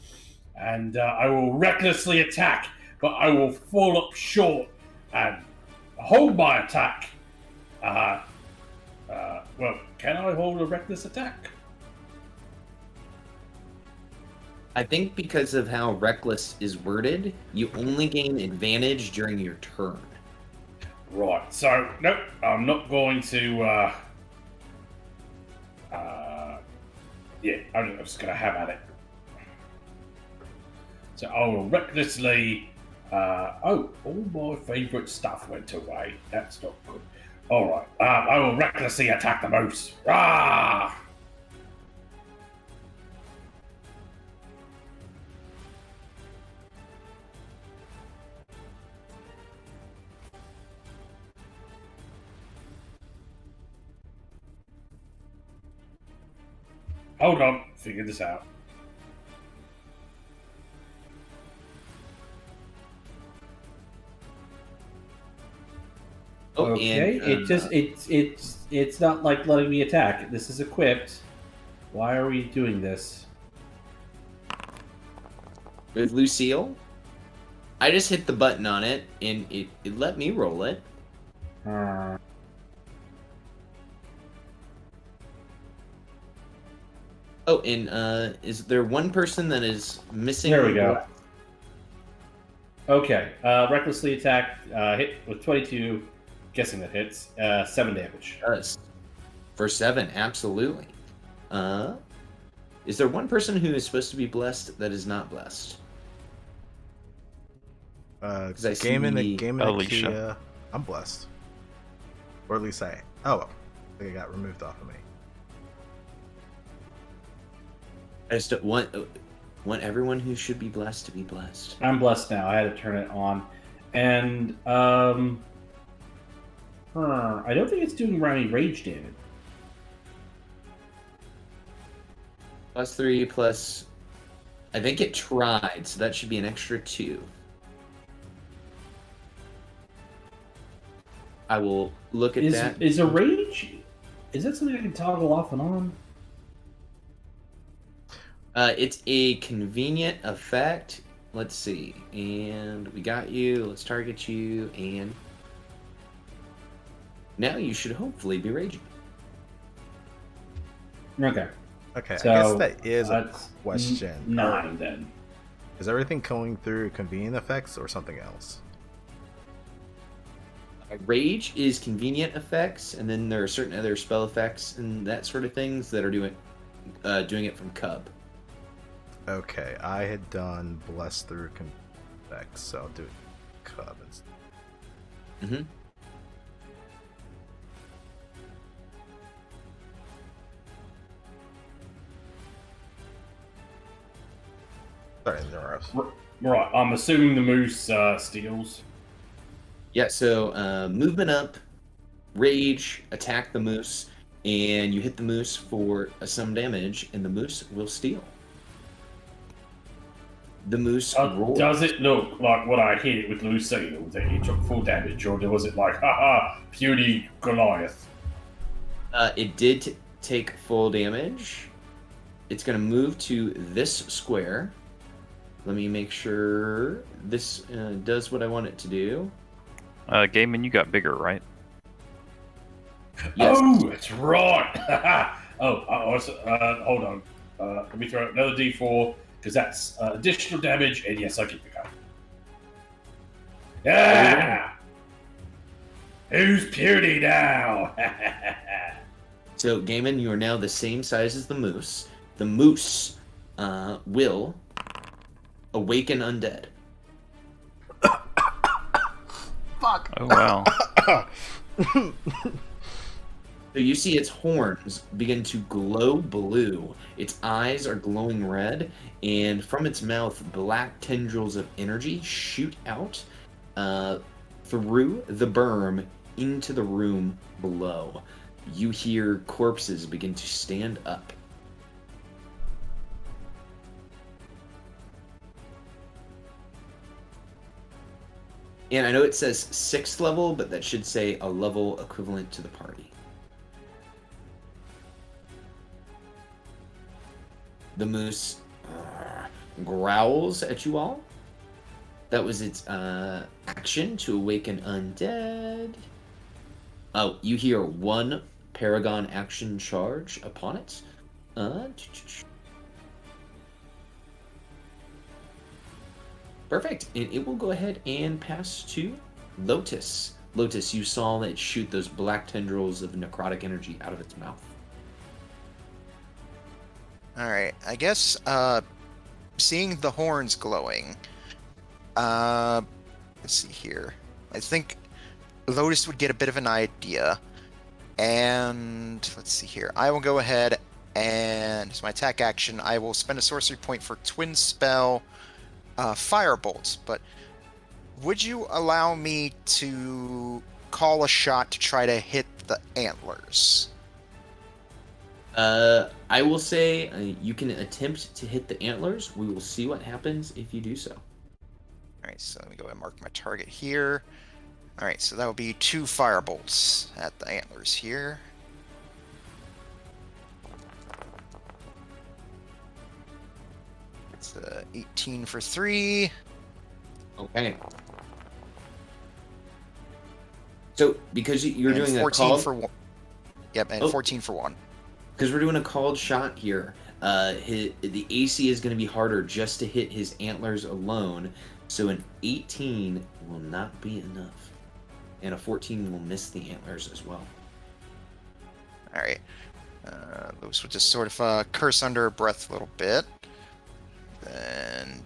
and I will recklessly attack, but I will fall up short and hold my attack." Well, can I hold a reckless attack? I think because of how reckless is worded, you only gain advantage during your turn. Right, so, nope, I'm not going to, yeah, I'm just going to have at it. So I will recklessly, all my favourite stuff went away. That's not good. Alright, I will recklessly attack the moose. Rah! Hold on, figure this out. Oh, Okay, and, it's not like letting me attack. This is equipped. Why are we doing this? with Lucille, I just hit the button on it, and it let me roll it. Oh, and is there one person that is missing? There we go. Okay, recklessly attack, hit with 22, guessing that hits, 7 damage. Does. For 7, absolutely. Is there one person who is supposed to be blessed that is not blessed? 'Cause I see Gaiman, Alicia. Akia. I'm blessed. Or at least I think it got removed off of me. I just don't want everyone who should be blessed to be blessed. I'm blessed now. I had to turn it on. And, I don't think it's doing any rage damage. +3 plus... I think it tried, so that should be an extra 2. I will look at that. Is a rage... Is that something I can toggle off and on? It's a convenient effect. Let's see. And we got you. Let's target you. And now you should hopefully be raging. Okay. Okay, So, I guess that is a that's question. 9 then. Is everything going through convenient effects or something else? Rage is convenient effects, and then there are certain other spell effects and that sort of things that are doing it from Cub. Okay, I had done bless through convenient effects, so I'll do it Cub instead. Mm-hmm. Sorry, there are. Right, I'm assuming the moose steals. Yeah, so movement up, rage, attack the moose, and you hit the moose for some damage, and the moose will steal. The moose roars. Does it look like what I hit with Lucille, that he took full damage, or was it like, haha, puny Goliath? It did take full damage. It's going to move to this square. Let me make sure this does what I want it to do. Gaiman, you got bigger, right? Yes. Oh, that's right. Hold on. Let me throw another D4, because that's additional damage, and yes, I get bigger. Yeah! Who's puny now? So, Gaiman, you are now the same size as the moose. The moose will awaken undead. Fuck! Oh, wow. So you see its horns begin to glow blue. Its eyes are glowing red, and from its mouth, black tendrils of energy shoot out through the berm into the room below. You hear corpses begin to stand up. And I know it says 6th level, but that should say a level equivalent to the party. The moose growls at you all. That was its action to awaken undead. Oh, you hear one Paragon action charge upon it. Perfect. And it will go ahead and pass to Lotus. Lotus, you saw it shoot those black tendrils of necrotic energy out of its mouth. Alright, I guess, seeing the horns glowing, let's see here. I think Lotus would get a bit of an idea, and let's see here. I will go ahead and, as my attack action, I will spend a sorcery point for Twin Spell Firebolt, but would you allow me to call a shot to try to hit the antlers? I will say you can attempt to hit the antlers. We will see what happens if you do so. Alright, so let me go ahead and mark my target here. Alright, so that will be 2 firebolts at the antlers here. It's 18 for 3. Okay. So, because you're and doing 14 a called... for 1. Yep, and 14 for 1. Because we're doing a called shot here, the AC is going to be harder just to hit his antlers alone, so an 18 will not be enough. And a 14 will miss the antlers as well. Alright. Those will just sort of curse under her breath a little bit. Then...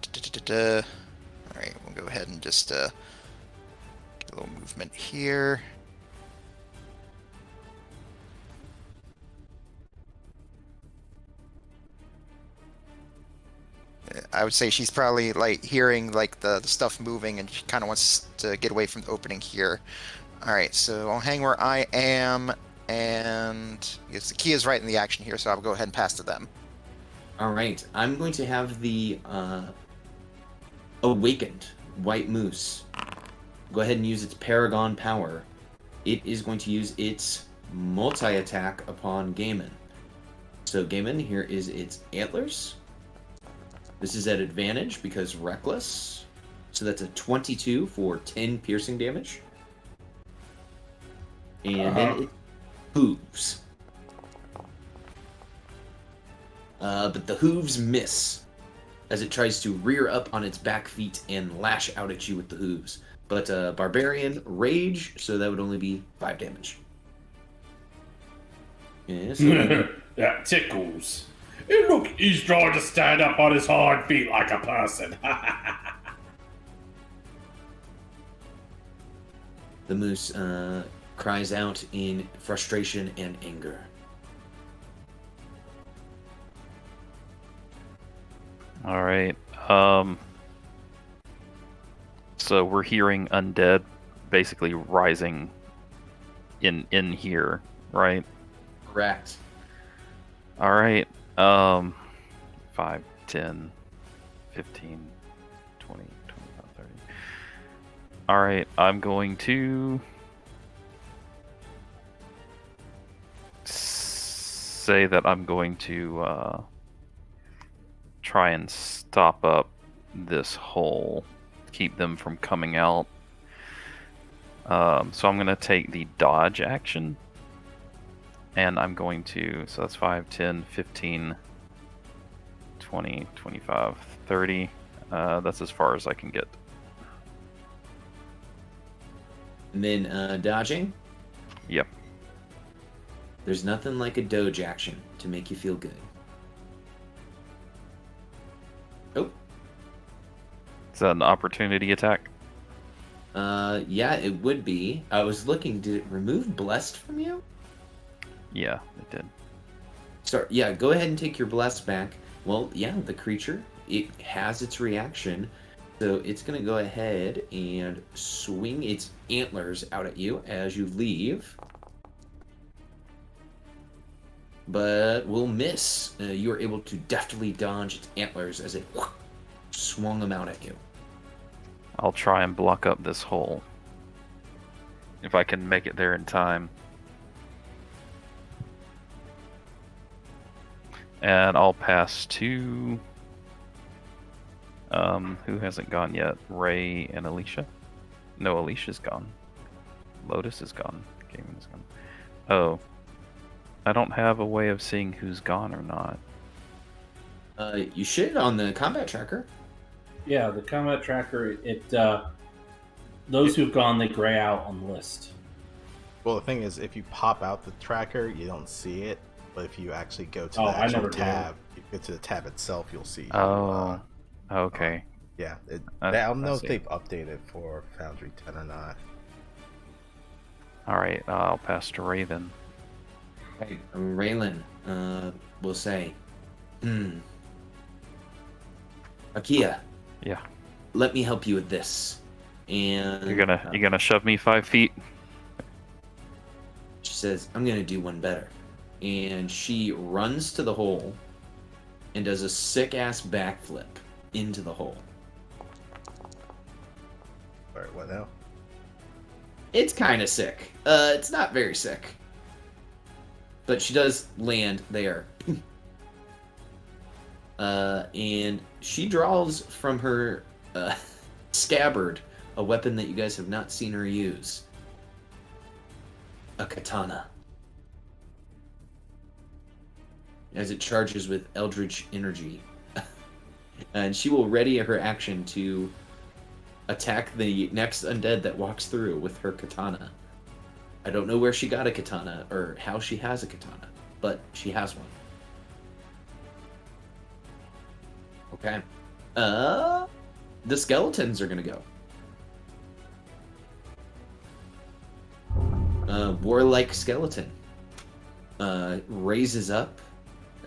Alright, we'll go ahead and just get a little movement here. I would say she's probably like hearing like the stuff moving, and she kind of wants to get away from the opening here. All right, so I'll hang where I am, and yes, the key is right in the action here, so I'll go ahead and pass to them. All right, I'm going to have the awakened white moose go ahead and use its Paragon power. It is going to use its multi-attack upon Gaiman. So Gaiman, here is its antlers. This is at advantage because reckless. So that's a 22 for 10 piercing damage. And then it hooves. But the hooves miss as it tries to rear up on its back feet and lash out at you with the hooves. But Barbarian Rage, so that would only be 5 damage. Yeah, so That tickles. And look, he's trying to stand up on his hind feet like a person. the moose cries out in frustration and anger. All right. So we're hearing undead basically rising in here, right? Correct. All right. 5, 10, 15, 20, 25, 30. All right. I'm going to say that I'm going to try and stop up this hole, keep them from coming out. So I'm going to take the dodge action, and I'm going to, so that's 5, 10, 15, 20, 25, 30. That's as far as I can get. And then dodging. Yep. There's nothing like a doge action to make you feel good. Oh. Is that an opportunity attack? Yeah, it would be. I was looking, did it remove Blessed from you? Yeah, it did. Sorry, yeah, go ahead and take your Blessed back. Well, yeah, the creature, it has its reaction. So it's going to go ahead and swing its antlers out at you as you leave. But will miss. You are able to deftly dodge its antlers as it swung them out at you. I'll try and block up this hole. If I can make it there in time. And I'll pass to... who hasn't gone yet? Ray and Alicia? No, Alicia's gone. Lotus is gone. Gaming is gone. Oh. I don't have a way of seeing who's gone or not. You should on the combat tracker. Yeah, the combat tracker, those who've gone, they gray out on the list. Well, the thing is, if you pop out the tracker, you don't see it. But if you actually go to Oh, the I actual never do. tab, you go to the tab itself, you'll see. Oh. Okay. Yeah. I I don't know if see. they've updated for Foundry 10 or not. Alright, I'll pass to Ray then. Right, Raylan will say, Akia, Yeah. let me help you with this. And You're gonna shove me 5 feet? she says, I'm gonna do one better. And she runs to the hole and does a sick-ass backflip into the hole. Alright, what now? It's kind of sick. It's not very sick. But she does land there. And she draws from her scabbard a weapon that you guys have not seen her use. A katana. As it charges with eldritch energy. And she will ready her action to attack the next undead that walks through with her katana. I don't know where she got a katana or how she has a katana, but she has one. Okay. The skeletons are gonna go. Warlike skeleton raises up.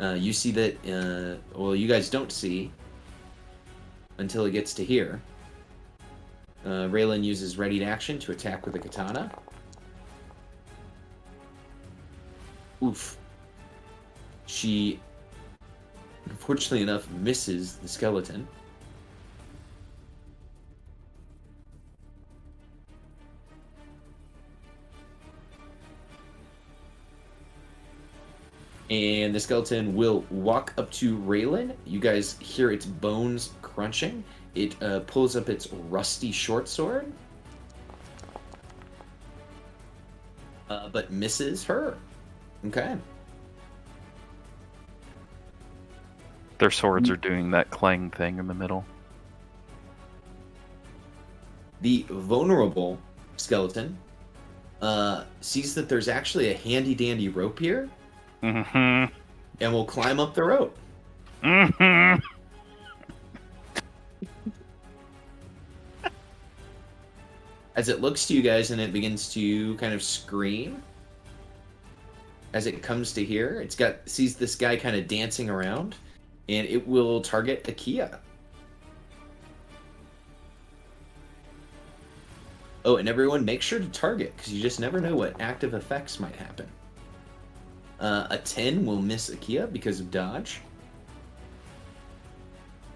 You see that, well, you guys don't see until it gets to here. Raylan uses readied action to attack with a katana. Oof. She, unfortunately enough, misses the skeleton. And the skeleton will walk up to Raylan. You guys hear its bones crunching. It pulls up its rusty short sword, but misses her. Okay. Their swords are doing that clang thing in the middle. The vulnerable skeleton sees that there's actually a handy-dandy rope here, Mm-hmm. and will climb up the rope. Mm-hmm. As it looks to you guys and it begins to kind of scream. As it comes to here, sees this guy kind of dancing around, and it will target Akia. Oh, and everyone, make sure to target, because you just never know what active effects might happen. A 10 will miss Akia because of dodge.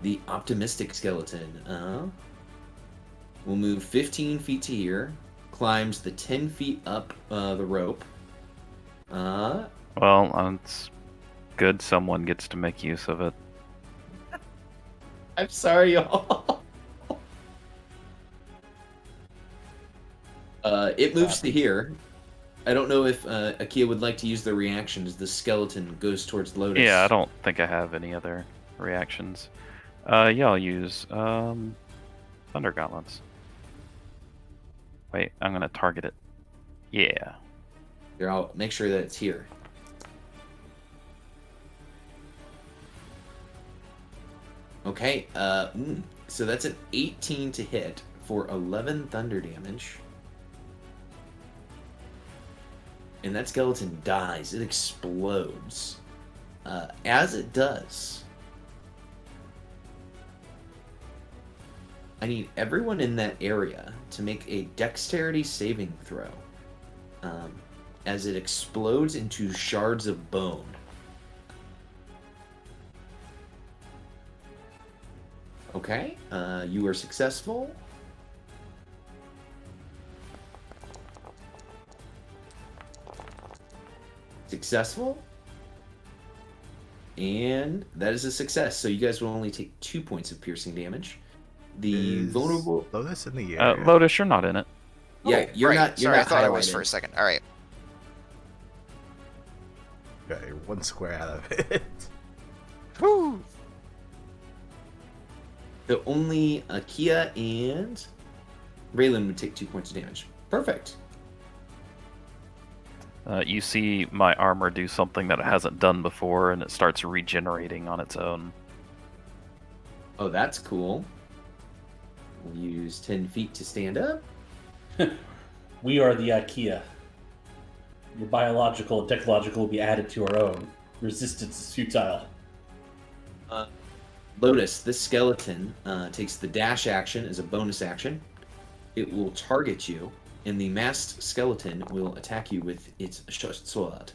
The optimistic skeleton will move 15 feet to here, climbs the 10 feet up the rope. Well, it's good someone gets to make use of it. I'm sorry, y'all. It moves to here. I don't know if Akia would like to use the reaction as the skeleton goes towards Lotus. Yeah, I don't think I have any other reactions. Yeah, I'll use Thunder Gauntlets. Wait, I'm gonna target it. Yeah. Here, I'll make sure that it's here. Okay, so that's an 18 to hit for 11 thunder damage. And that skeleton dies. It explodes. As it does, I need everyone in that area to make a dexterity saving throw. As it explodes into shards of bone. Okay, you are successful. Successful. And that is a success. So you guys will only take 2 points of piercing damage. The vulnerable Lotus in the area. Lotus, you're not in it. Yeah, Oh, you're right. not. You're Sorry, not I thought I was highlighted. for a second. All right. Okay, one square out of it. Woo! So only Akia and Raylan would take 2 points of damage. Perfect. You see my armor do something that it hasn't done before, and it starts regenerating on its own. Oh, that's cool. We'll use 10 feet to stand up. We are the IKEA. Your biological and technological will be added to our own. Resistance is futile. Lotus, this skeleton takes the dash action as a bonus action. It will target you, and the masked skeleton will attack you with its short sword.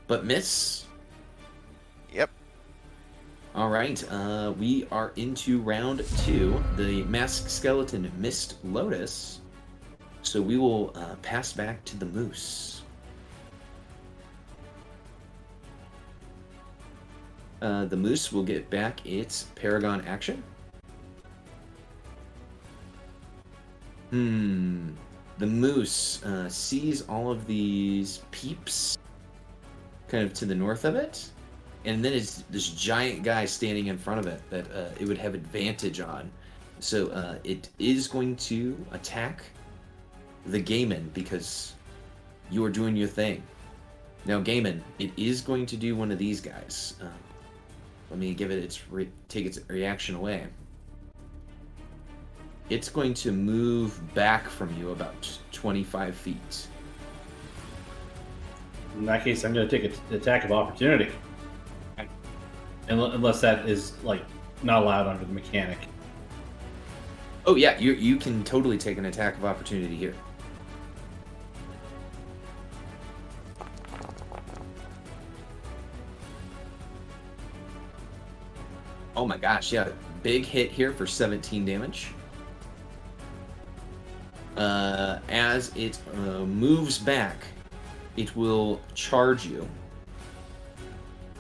But miss. Yep. All right, we are into round 2. The masked skeleton missed Lotus, so we will pass back to the moose. The moose will get back its Paragon action. The moose sees all of these peeps kind of to the north of it, and then it's this giant guy standing in front of it that it would have advantage on. So it is going to attack the Gaiman because you are doing your thing. Now, Gaiman, it is going to do one of these guys. Let me give it take its reaction away. It's going to move back from you about 25 feet. In that case, I'm going to take an attack of opportunity. Unless that is, like, not allowed under the mechanic. Oh yeah, you can totally take an attack of opportunity here. Oh my gosh, yeah. Big hit here for 17 damage. As it moves back, it will charge you.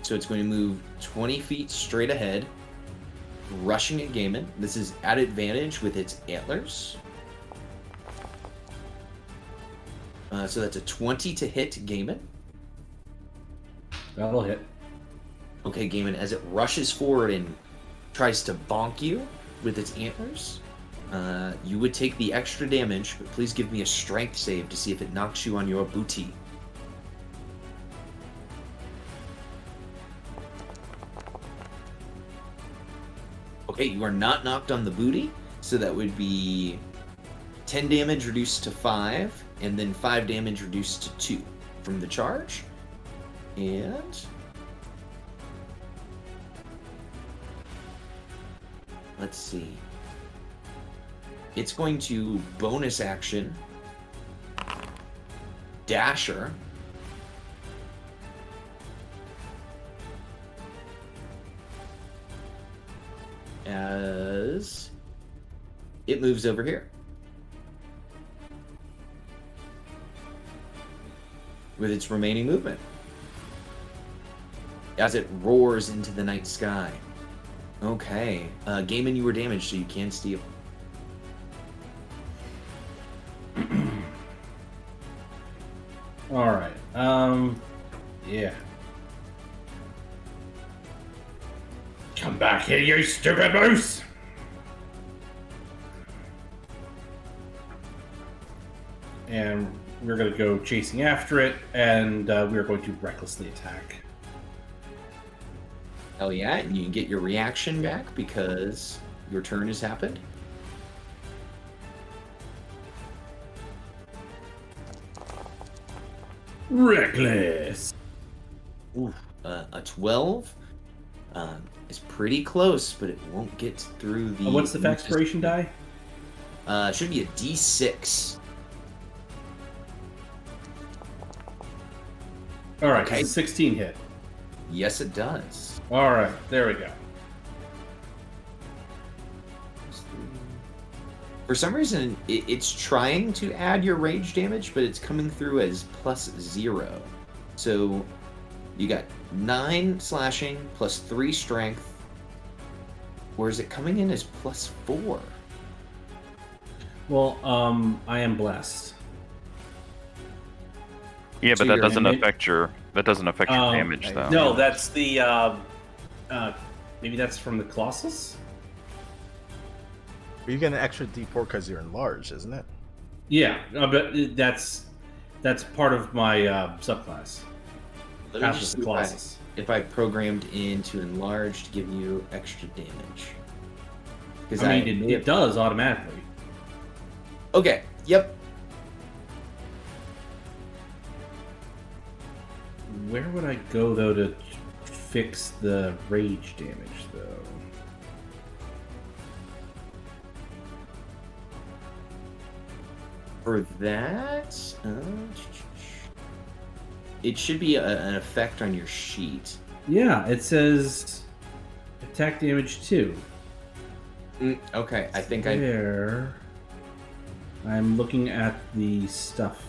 So it's going to move 20 feet straight ahead, rushing at Gaiman. This is at advantage with its antlers. So that's a 20 to hit Gaiman. That'll hit. Okay, Gaiman, as it rushes forward and tries to bonk you with its antlers, you would take the extra damage, but please give me a strength save to see if it knocks you on your booty. Okay, you are not knocked on the booty, so that would be 10 damage reduced to 5, and then 5 damage reduced to 2 from the charge. And let's see. It's going to bonus action Dasher. As it moves over here. With its remaining movement. As it roars into the night sky. Okay. Gaiman, you were damaged, so you can steal. Alright. Yeah. Come back here, you stupid moose! And we're going to go chasing after it, and we're going to recklessly attack. Hell yeah, and you get your reaction back because your turn has happened. Reckless! Ooh, a 12 is pretty close, but it won't get through the... What's the expiration die? Should be a D6. Alright, Okay. it's a 16 hit. Yes, it does. Alright, there we go. For some reason, it's trying to add your rage damage, but it's coming through as +0. So you got 9 slashing plus 3 strength. Or is it coming in as +4? Well, I am blessed. Yeah, So but that your doesn't damage- affect your damage though. No, that's the maybe that's from the Colossus? You get an extra D4 because you're enlarged, isn't it? Yeah, but that's part of my subclass. Let me After just the see Colossus. if I programmed in to enlarge to give you extra damage. Because I mean, it does automatically. Okay, yep. Where would I go, though, to fix the rage damage, though? For that, it should be an effect on your sheet. Yeah, it says attack damage 2. Okay, I think There. I'm looking at the stuff.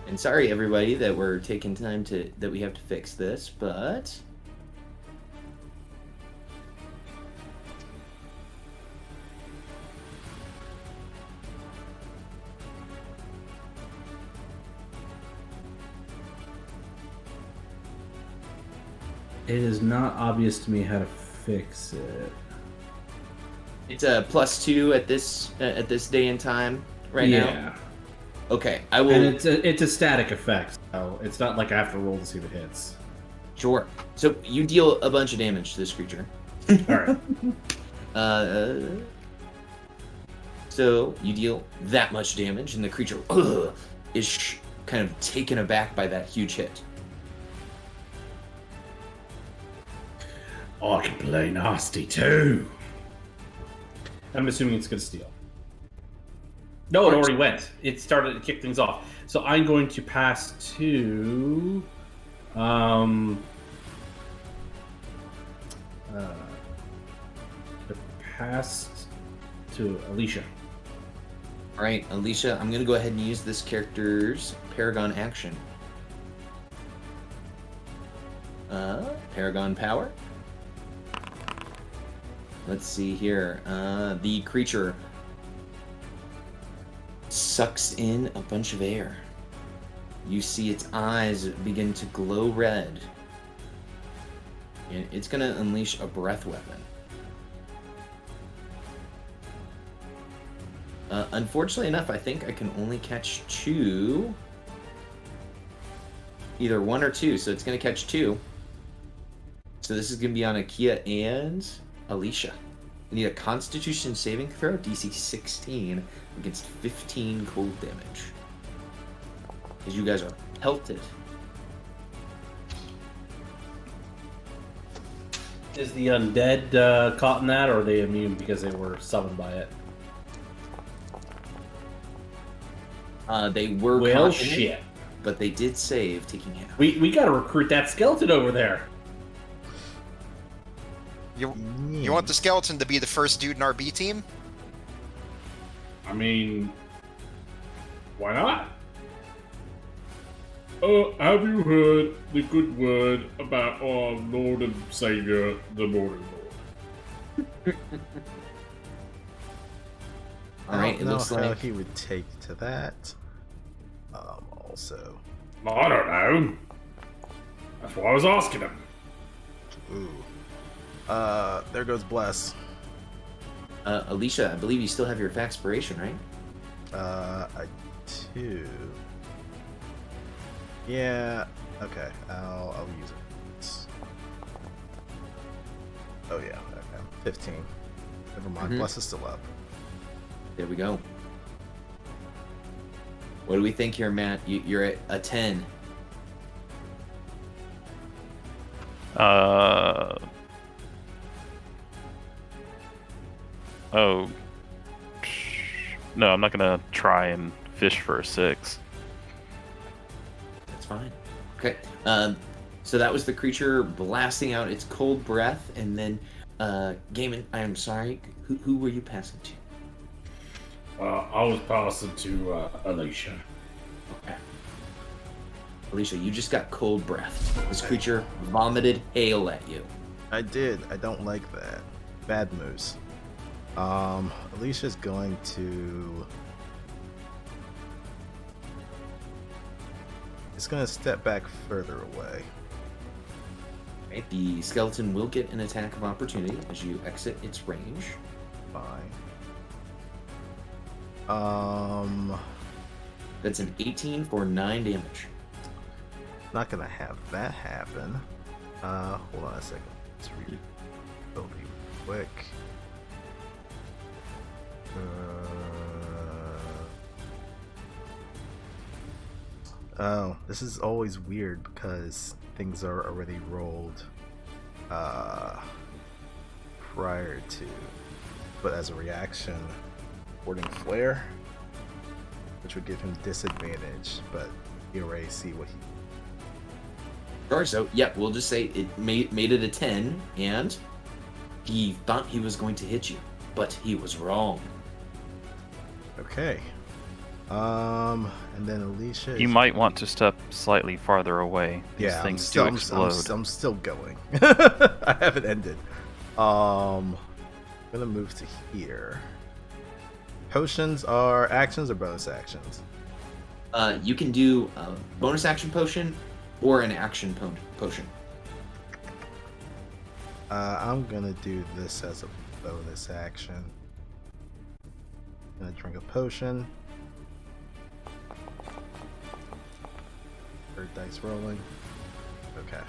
And sorry, everybody, that we're taking time that we have to fix this, but It is not obvious to me how to fix it. it's a +2 at this day and time right now. Yeah. Okay, I will. And it's a static effect, so it's not like I have to roll to see if it hits. Sure. So you deal a bunch of damage to this creature. Alright. So you deal that much damage, and the creature is kind of taken aback by that huge hit. I can play nasty too. I'm assuming it's going to steal. No, it already went. It started to kick things off. So I'm going to pass to... pass to Alicia. All right, Alicia, I'm going to go ahead and use this character's Paragon action. Paragon power. Let's see here. The creature sucks in a bunch of air. You see its eyes begin to glow red. And it's going to unleash a breath weapon. Unfortunately enough, I think I can only catch 2. Either 1 or 2, so it's going to catch 2. So this is going to be on Akia and Alicia. You need a Constitution saving throw, DC 16, against 15 cold damage. Because you guys are pelted. Is the undead caught in that, or are they immune because they were summoned by it? They were Well, caught in it, shit. but they did save, taking half. We gotta recruit that skeleton over there. You want the skeleton to be the first dude in our B team? I mean, why not? Have you heard the good word about our Lord and Savior, the Morning Lord? All right, I it don't know looks how like he would take to that. Also, I don't know. That's why I was asking him. ooh. There goes Bless. Alicia, I believe you still have your Faxpiration, right? I do. Yeah. Okay. I'll use it. Oh yeah. Okay. 15. Never mind. Mhm. Bless is still up. There we go. What do we think here, Matt? You're at a 10. Oh. No, I'm not gonna try and fish for a 6. That's fine. Okay. So that was the creature blasting out its cold breath, and then, Gaiman, I'm sorry. Who were you passing to? I was passing to Alicia. Okay. Alicia, you just got cold breath. This creature vomited hail at you. I did. I don't like that. Bad moose. Alicia's going to. It's gonna step back further away. Right? The skeleton will get an attack of opportunity as you exit its range. Fine. That's an 18 for 9 damage. Not gonna have that happen. Hold on a second. Let's read it really quick. Oh, this is always weird because things are already rolled prior to, but as a reaction, warding flare, which would give him disadvantage, but you already see what he. Sure, so, yeah, we'll just say it made it a 10, and he thought he was going to hit you, but he was wrong. Okay. And then Alicia. You might want to step slightly farther away. These Yeah, things do explode. I'm still going. I haven't ended. I'm gonna move to here. Potions are actions or bonus actions? You can do a bonus action potion or an action potion. I'm gonna do this as a bonus action. Gonna drink a potion. Third dice rolling. Okay.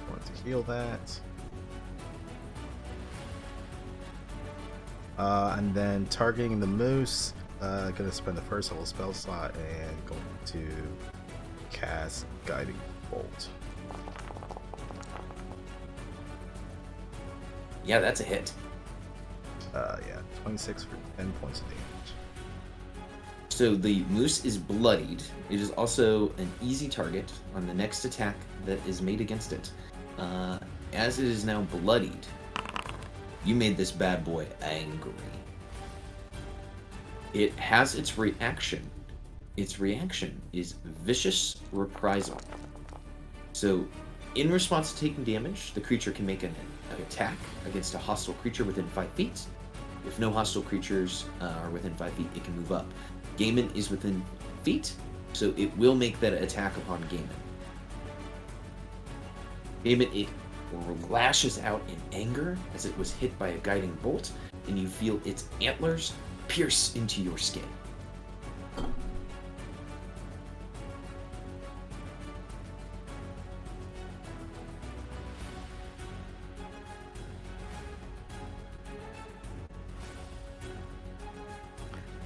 Want to heal that. And then targeting the moose, gonna spend the first level spell slot and going to cast Guiding Bolt. Yeah, that's a hit. Yeah, 26 for 10 points of damage. So the moose is bloodied. It is also an easy target on the next attack that is made against it. As it is now bloodied, You made this bad boy angry. It has its reaction. Its reaction is vicious reprisal. So, in response to taking damage, the creature can make an attack against a hostile creature within 5 feet. If no hostile creatures are within 5 feet, it can move up. Gaiman is within feet, so it will make that attack upon Gaiman. Gaiman, it lashes out in anger as it was hit by a guiding bolt, and you feel its antlers pierce into your skin.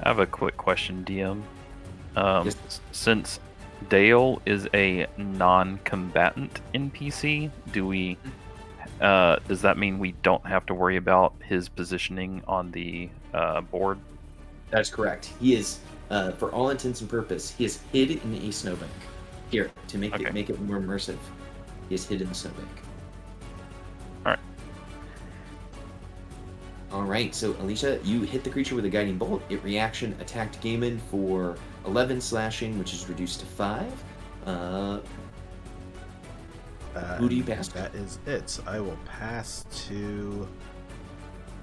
I have a quick question, DM. Yes. Since Dale is a non-combatant NPC, does that mean we don't have to worry about his positioning on the board? That's correct. He is, for all intents and purposes, he is hid in a snowbank. Here, to make Okay. it more immersive, he is hid in the snowbank. Alright. Alright, so Alicia, you hit the creature with a guiding bolt. It reaction attacked Gaiman for 11 slashing, which is reduced to 5. Who do you pass to? That is it. So I will pass to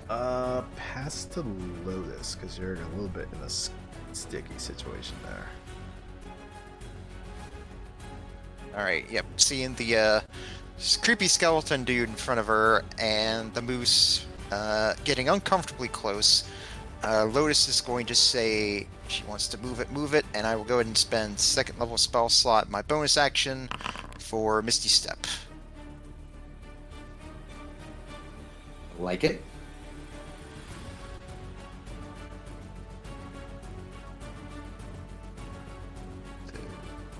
Lotus, because you're a little bit in a sticky situation there. All right. Yep. Seeing the creepy skeleton dude in front of her and the moose getting uncomfortably close, Lotus is going to say she wants to move it, and I will go ahead and spend 2nd level spell slot, my bonus action, for Misty Step. Like it?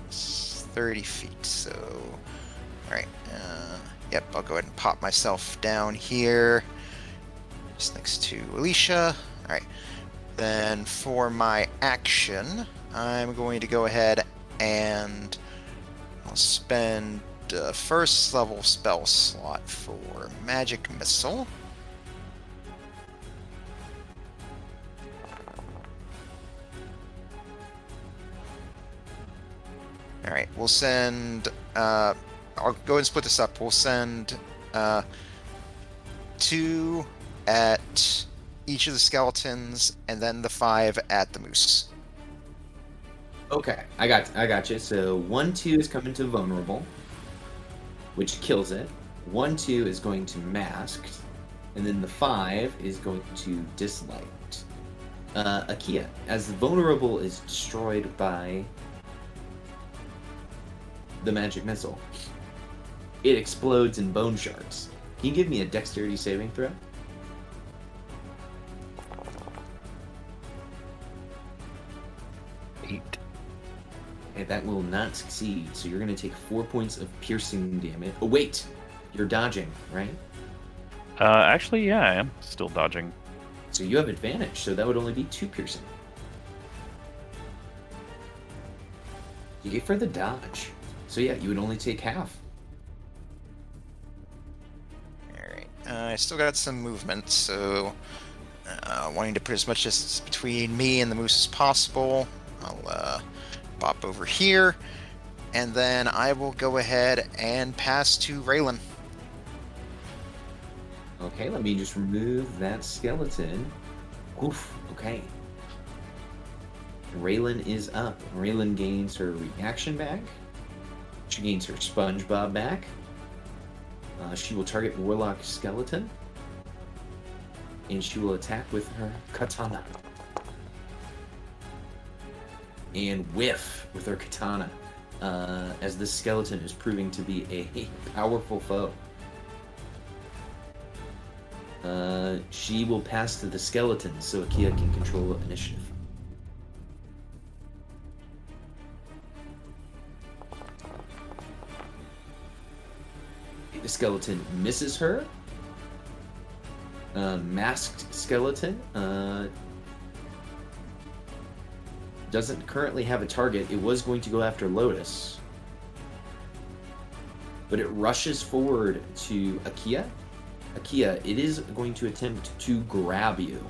It's 30 feet, so... Alright, yep, I'll go ahead and pop myself down here, just next to Alicia. Alright, then for my action, I'm going to go ahead and I'll spend a 1st level spell slot for Magic Missile. Alright, we'll send, I'll go ahead and split this up. We'll send 2 at each of the skeletons, and then the 5 at the moose. Okay, I got you. So 1/2 is coming to vulnerable, which kills it. 1/2 is going to masked, and then the 5 is going to disliked. Akia, as the vulnerable is destroyed by the magic missile, it explodes in bone shards. Can you give me a dexterity saving throw? Okay, that will not succeed, so you're going to take 4 points of piercing damage. Oh, wait! You're dodging, right? Actually, yeah, I am still dodging. So you have advantage, so that would only be 2 piercing. You get for the dodge. So yeah, you would only take half. Alright, I still got some movement, so wanting to put as much distance between me and the moose as possible, I'll pop over here, and then I will go ahead and pass to Raylan. Okay, let me just remove that skeleton. Oof, okay. Raylan is up. Raylan gains her reaction back. She gains her SpongeBob back. She will target Warlock Skeleton. And she will attack with her katana. And whiff with her katana. As this skeleton is proving to be a powerful foe. She will pass to the skeleton so Akia can control initiative. The skeleton misses her. Masked skeleton doesn't currently have a target. It was going to go after Lotus, but it rushes forward to Akia Akia, it is going to attempt to grab you.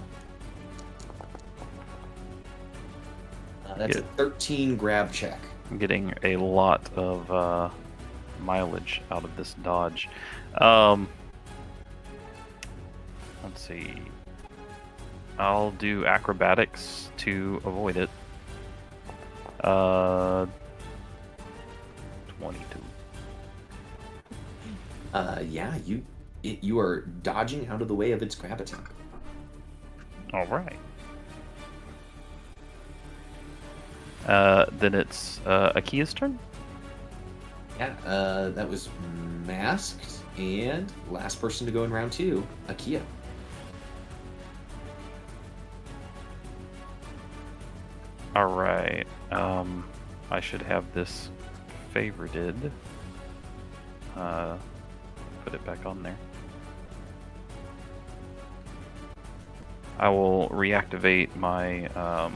That's a 13 grab check. I'm getting a lot of mileage out of this dodge. Let's see. I'll do acrobatics to avoid it. 22. Yeah, you are dodging out of the way of its grab attack. All right. Then it's Akia's turn. Yeah, that was masked, and last person to go in round 2, Akia. All right. I should have this favorited. Put it back on there. I will reactivate my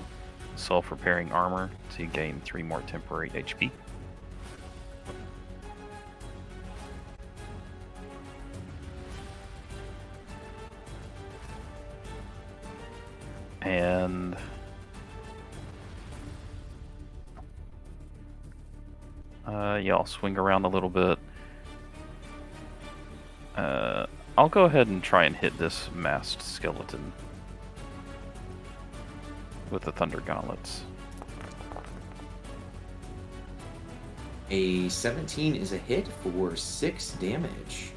self-repairing armor to gain 3 more temporary HP. And yeah, I'll swing around a little bit. I'll go ahead and try and hit this masked skeleton with the Thunder Gauntlets. A 17 is a hit for 6 damage.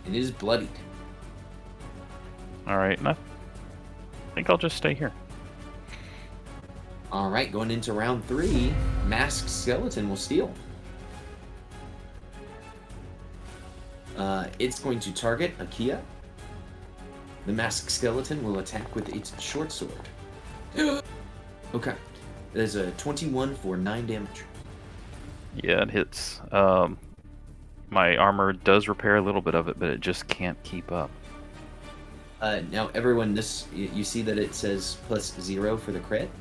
It is bloodied. Alright, and I think I'll just stay here. Alright, going into round 3, Masked Skeleton will steal. It's going to target Akia. The Masked Skeleton will attack with its short sword. Okay. That is a 21 for 9 damage. Yeah, it hits. My armor does repair a little bit of it, but it just can't keep up. Now, everyone, you see that it says +0 for the crit.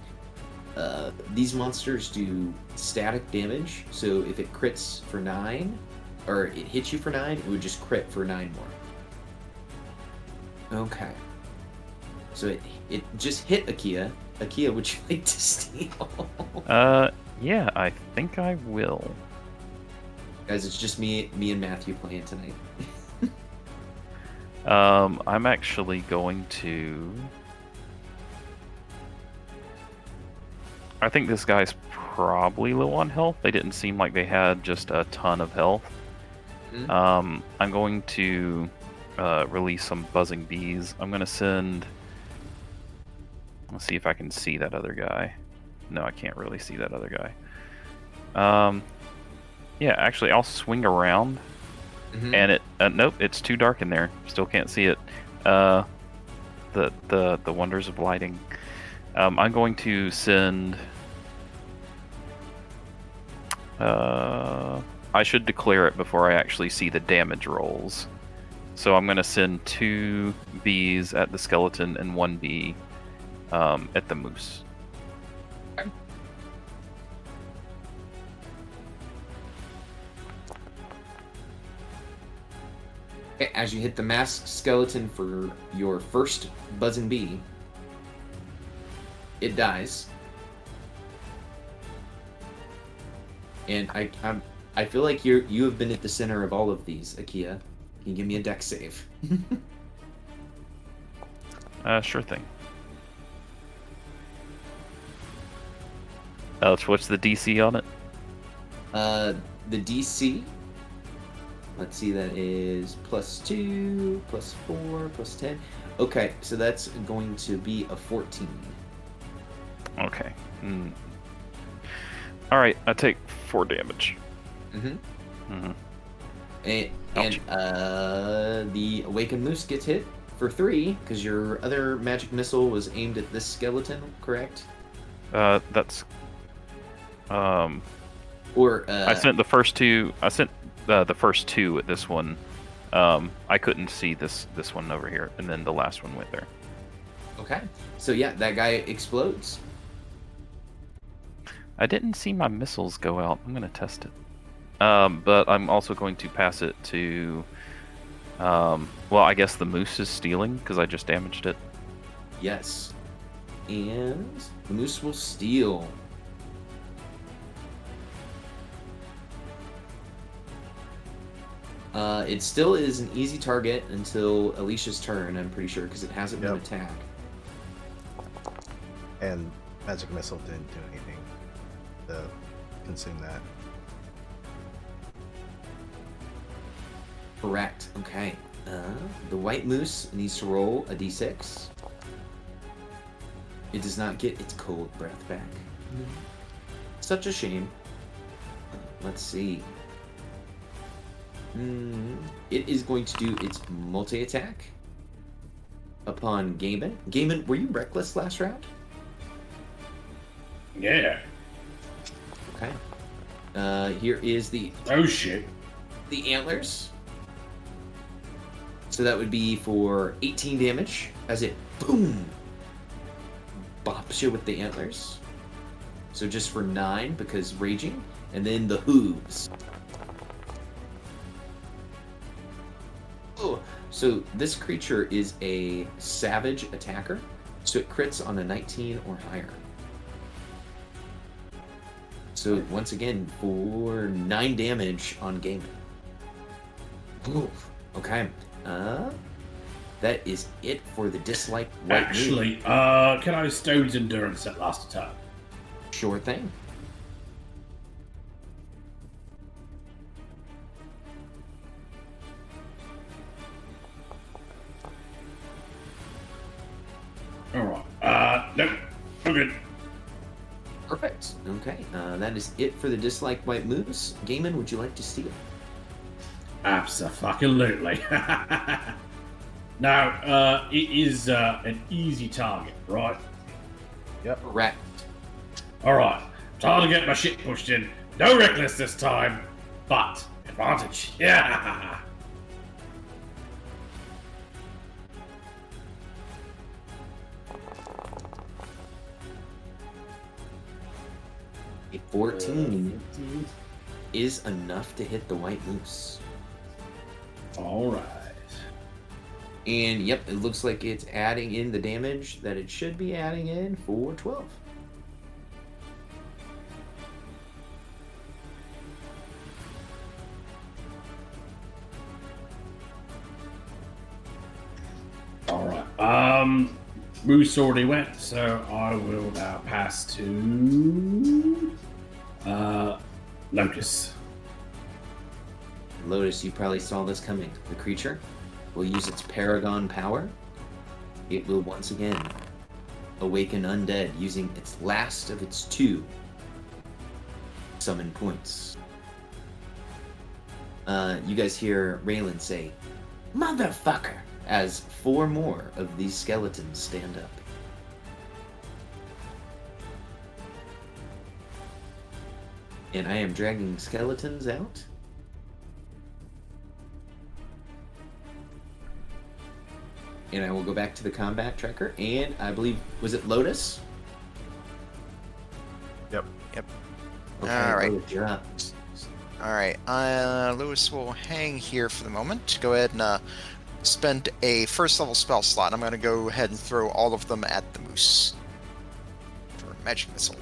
These monsters do static damage, so if it crits for 9, or it hits you for 9, it would just crit for 9 more. Okay. So it just hit Akia. Akia, would you like to steal? Yeah, I think I will. Guys, it's just me and Matthew playing tonight. I'm actually going to... I think this guy's probably low on health. They didn't seem like they had just a ton of health. Mm-hmm. I'm going to release some buzzing bees. I'm going to send... Let's see if I can see that other guy. No, I can't really see that other guy. Yeah, actually, I'll swing around. Mm-hmm. And it... nope, it's too dark in there. Still can't see it. The wonders of lighting. I'm going to send... I should declare it before I actually see the damage rolls. So I'm going to send 2 bees at the skeleton and 1 bee at the moose. Okay, as you hit the masked skeleton for your first buzzing bee, it dies. And I feel like you have been at the center of all of these, Akia. Can you give me a dex save? Sure thing. What's the DC on it? The DC, let's see, that is +2, +4, +10. Okay, so that's going to be a 14. Okay. Alright, I take 4 damage. And the Awakened Moose gets hit for 3, because your other magic missile was aimed at this skeleton, correct? That's... Or, I sent the first 2... I sent the first 2 at this one. I couldn't see this one over here, and then the last one went there. Okay. So yeah, that guy explodes. I didn't see my missiles go out. I'm going to test it. But I'm also going to pass it to... well, I guess the moose is stealing because I just damaged it. Yes. And the moose will steal. It still is an easy target until Alicia's turn, I'm pretty sure, because it hasn't been attacked. And magic missile didn't do anything to consume that. Correct. Okay. The white moose needs to roll a d6. It does not get its cold breath back. Such a shame. Let's see. It is going to do its multi-attack upon Gaiman. Gaiman, were you reckless last round? Yeah. Okay. Here is the Oh shit. antlers. So that would be for 18 damage as it boom bops you with the antlers. So just for 9 because raging, and then the hooves. Oh, so this creature is a savage attacker, so it crits on a 19 or higher. So once again for 9 damage on Gaiman. Oof. Okay. That is it for the dislike white moon. Actually, can I stow his endurance that last attack? Sure thing. Alright. Nope. I'm good. Perfect. Okay. That is it for the dislike white moose. Gaiman, would you like to steal? Abso-fucking-lutely. Now, it is an easy target, right? Correct. Alright. Time to get my shit pushed in. No reckless this time, but advantage. Yeah. A 14 is enough to hit the white moose. Alright. And yep, it looks like it's adding in the damage that it should be adding in for 12. Alright. Moose already went, so I will now pass to Lotus. Lotus, you probably saw this coming. The creature will use its Paragon power. It will once again awaken undead using its last of its 2 summon points. You guys hear Raylan say, "Motherfucker!" as 4 more of these skeletons stand up. And I am dragging skeletons out. And I will go back to the combat tracker, and I believe, was it Lotus? Yep. Okay, All right. Lotus, you're up. Alright, Lewis will hang here for the moment. Go ahead and spend a first level spell slot. I'm going to go ahead and throw all of them at the moose for magic missile.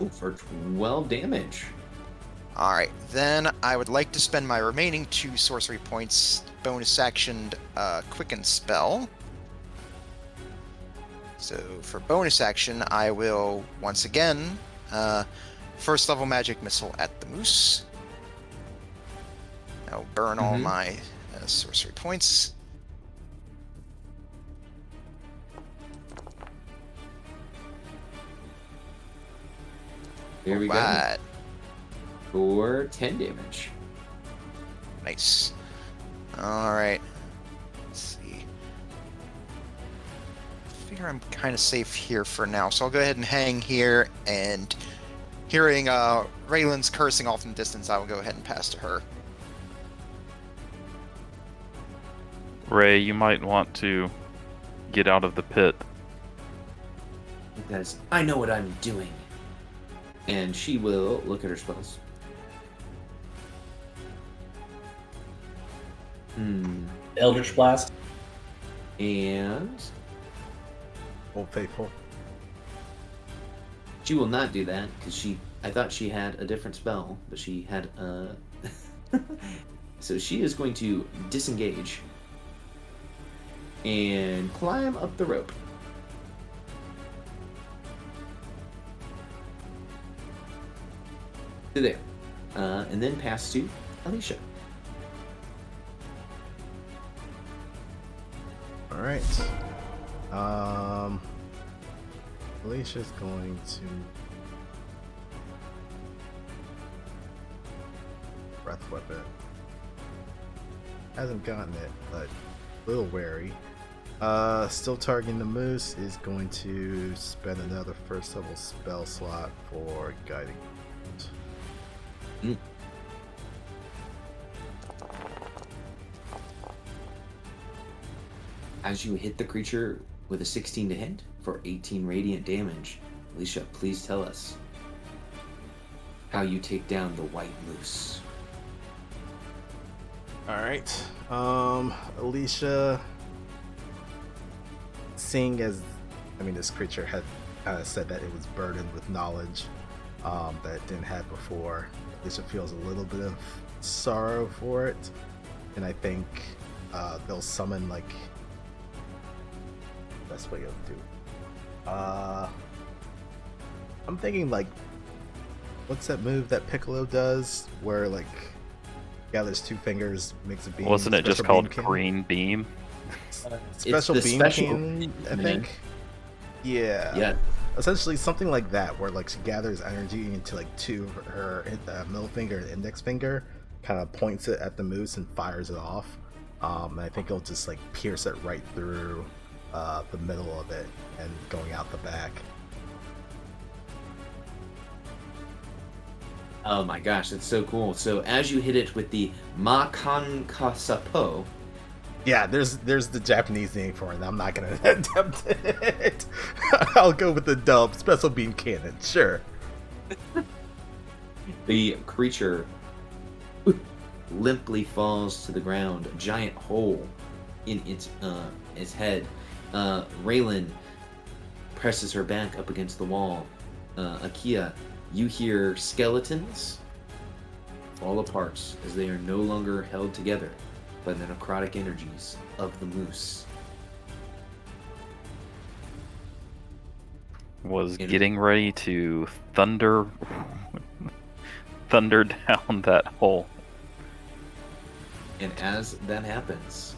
Ooh, for 12 damage. Alright, then I would like to spend my remaining 2 sorcery points bonus actioned quicken spell. So for bonus action, I will once again first level magic missile at the moose. I'll burn all my sorcery points. Here we go. Right. For 10 damage. Nice. Alright. Let's see. I figure I'm kind of safe here for now, so I'll go ahead and hang here, and hearing Raylan's cursing off in the distance, I will go ahead and pass to her. Ray, you might want to get out of the pit. Because I know what I'm doing. And she will look at her spells. Eldritch Blast. And Old Faithful. she will not do that because I thought she had a different spell, but she had so she is going to disengage and climb up the rope. To there. And then pass to Alicia. All right. Alicia's going to breath weapon. Hasn't gotten it, but a little wary. Still targeting the moose, is going to spend another first level spell slot for guiding. As you hit the creature with a 16 to hit for 18 radiant damage, Alicia, please tell us how you take down the white moose. All right. Alicia, seeing as, this creature had said that it was burdened with knowledge that it didn't have before. Alicia feels a little bit of sorrow for it, and I think they'll summon best way of do. I'm thinking what's that move that Piccolo does where gathers two fingers, makes a beam. Wasn't it just special called beam Green Beam? Special the beam special cannon, I think. Yeah. Yeah. Essentially something like that, where she gathers energy into two of her middle finger and index finger, kind of points it at the moose and fires it off. And I think it'll just pierce it right through the middle of it and going out the back. Oh my gosh, that's so cool. So as you hit it with the Makankasapo, Yeah, there's the Japanese name for it. I'm not gonna attempt it. I'll go with the dub special beam cannon. Sure. the creature limply falls to the ground, a giant hole in its head. Raylan presses her back up against the wall. Akia, you hear skeletons fall apart as they are no longer held together by the necrotic energies of the moose. Was getting ready to thunder down that hole. And as that happens,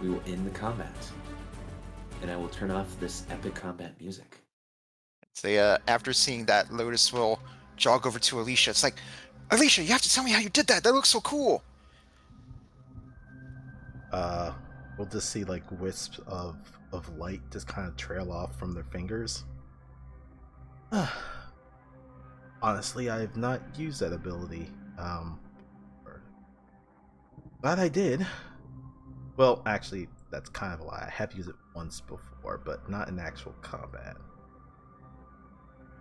we will end the combat. And I will turn off this epic combat music. After seeing that, Lotus will jog over to Alicia. It's like, Alicia, you have to tell me how you did that. That looks so cool. We'll just see wisps of light just kind of trail off from their fingers. Honestly, I have not used that ability. Glad I did. Well, actually, that's kind of a lie. I have used it once before, but not in actual combat.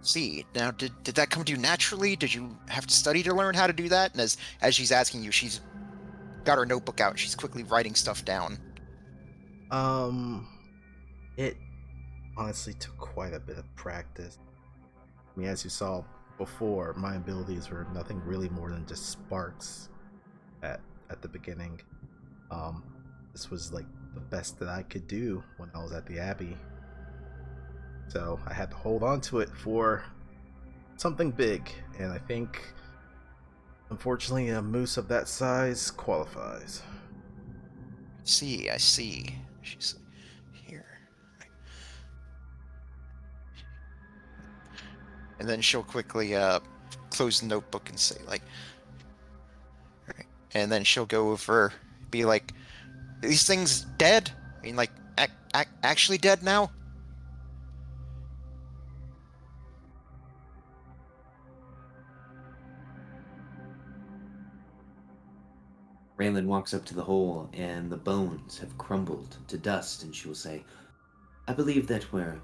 See, now did that come to you naturally? Did you have to study to learn how to do that? And as she's asking you, she's got her notebook out and she's quickly writing stuff down. It honestly took quite a bit of practice. As you saw before, my abilities were nothing really more than just sparks at the beginning. This was the best that I could do when I was at the Abbey. So I had to hold on to it for something big, and I think, unfortunately, a moose of that size qualifies. I see. She's here. And then she'll quickly close the notebook and say, alright. And then she'll go over, be like, are these things dead? I mean, actually dead now? Raylan walks up to the hole, and the bones have crumbled to dust, and she will say, I believe that we're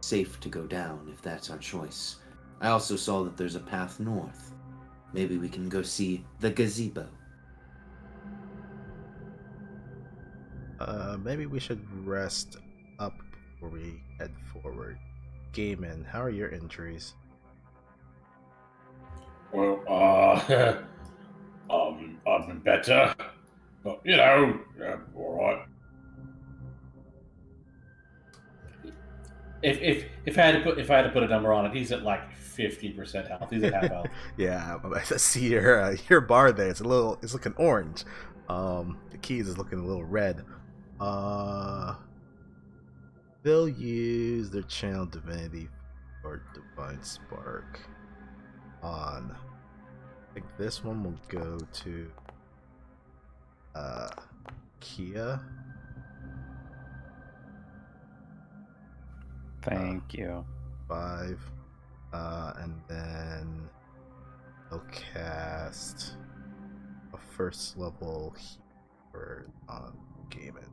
safe to go down if that's our choice. I also saw that there's a path north. Maybe we can go see the gazebo. Maybe we should rest up before we head forward. Gaiman, how are your injuries? Well, I've been better, but all right. If I had to put a number on it, he's at like 50% health. He's at half health. Yeah, I see your bar there. It's looking orange. The keys is looking a little red. They'll use their channel divinity or divine spark on. I think this one will go to Kia. Thank you. 5. And then they'll cast a first level healer on Gaiman.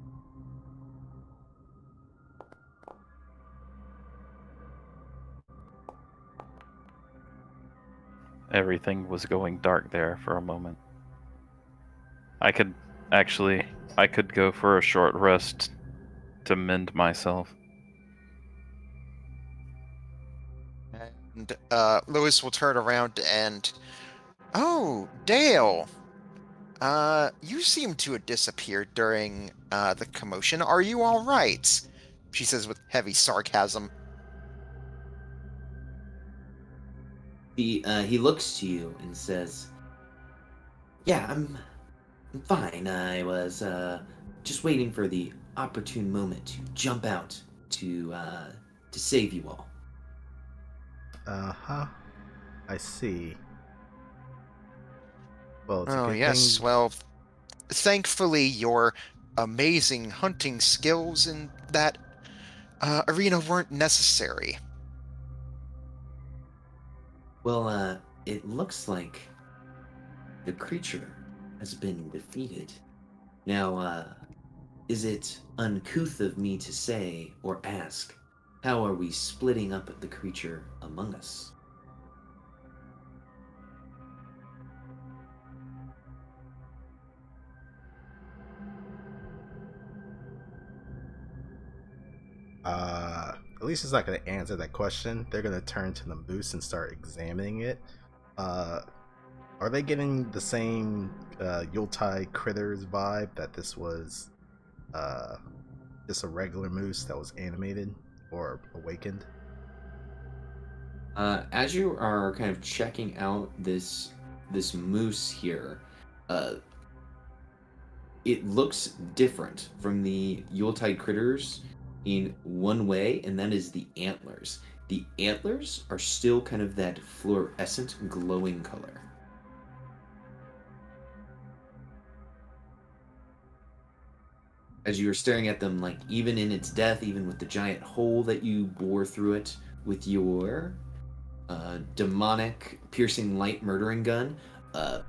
Everything was going dark there for a moment. I could go for a short rest to mend myself. And Lewis will turn around and, oh, Dale. You seem to have disappeared during the commotion. Are you all right? She says with heavy sarcasm. He looks to you and says, "Yeah, I'm fine. I was just waiting for the opportune moment to jump out to save you all." Uh-huh. I see. Well, it's a Oh, good yes. thing. Well, thankfully, your amazing hunting skills in that arena weren't necessary. Well, it looks like the creature has been defeated. Now, is it uncouth of me to say or ask, how are we splitting up the creature among us? At least it's not going to answer that question. They're going to turn to the moose and start examining it. Are they getting the same Yuletide critters vibe that this was just a regular moose that was animated or awakened? As you are kind of checking out this moose here, uh, it looks different from the Yuletide critters in one way, and that is the antlers. The antlers are still kind of that fluorescent glowing color. As you are staring at them, like even in its death, even with the giant hole that you bore through it with your demonic piercing light murdering gun, uh,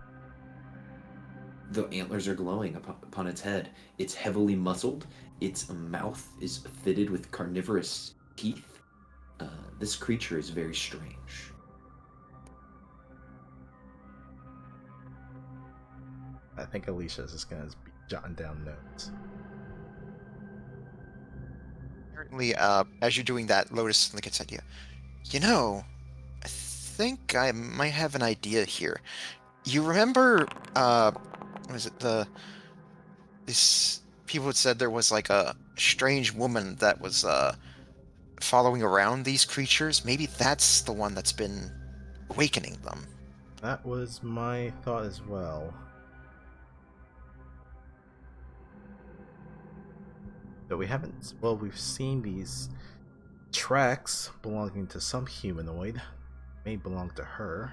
the antlers are glowing upon its head. It's heavily muscled. Its mouth is fitted with carnivorous teeth. This creature is very strange. I think Alicia's just going to be jotting down notes. Apparently, as you're doing that, Lotus gets idea. I think I might have an idea here. You remember, what is it, this people had said there was like a strange woman that was following around these creatures? Maybe that's the one that's been awakening them. That was my thought as well. But we've seen these tracks belonging to some humanoid. May belong to her.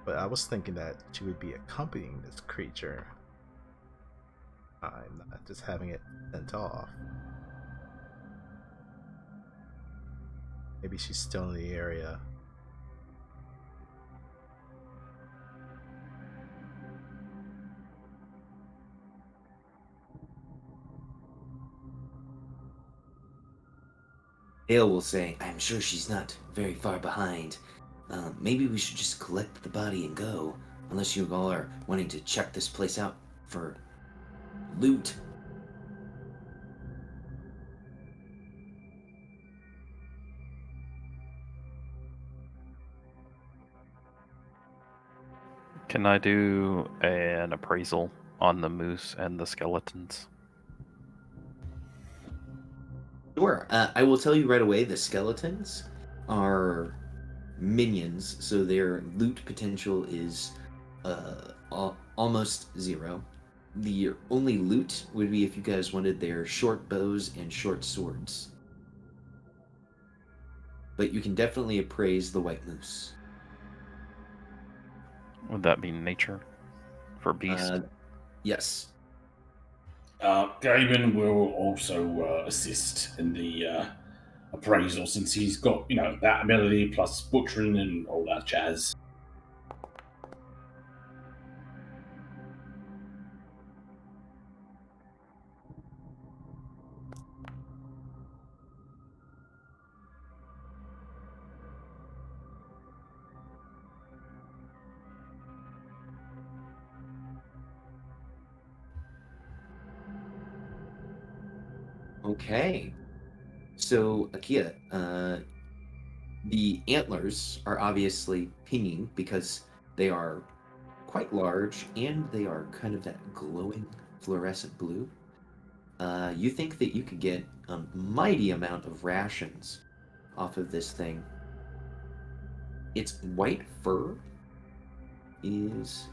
But I was thinking that she would be accompanying this creature. I'm not just having it sent off. Maybe she's still in the area. Dale will say, I'm sure she's not very far behind. Maybe we should just collect the body and go, unless you all are wanting to check this place out for loot. Can I do an appraisal on the moose and the skeletons? Sure. I will tell you right away, the skeletons are minions, so their loot potential is almost zero. The only loot would be if you guys wanted their short bows and short swords. But you can definitely appraise the white moose. Would that be nature for beast? Yes. Gaiman will also assist in the appraisal since he's got, that ability plus butchering and all that jazz. Okay. So, Akia, the antlers are obviously pinging because they are quite large and they are kind of that glowing fluorescent blue. You think that you could get a mighty amount of rations off of this thing. Its white fur is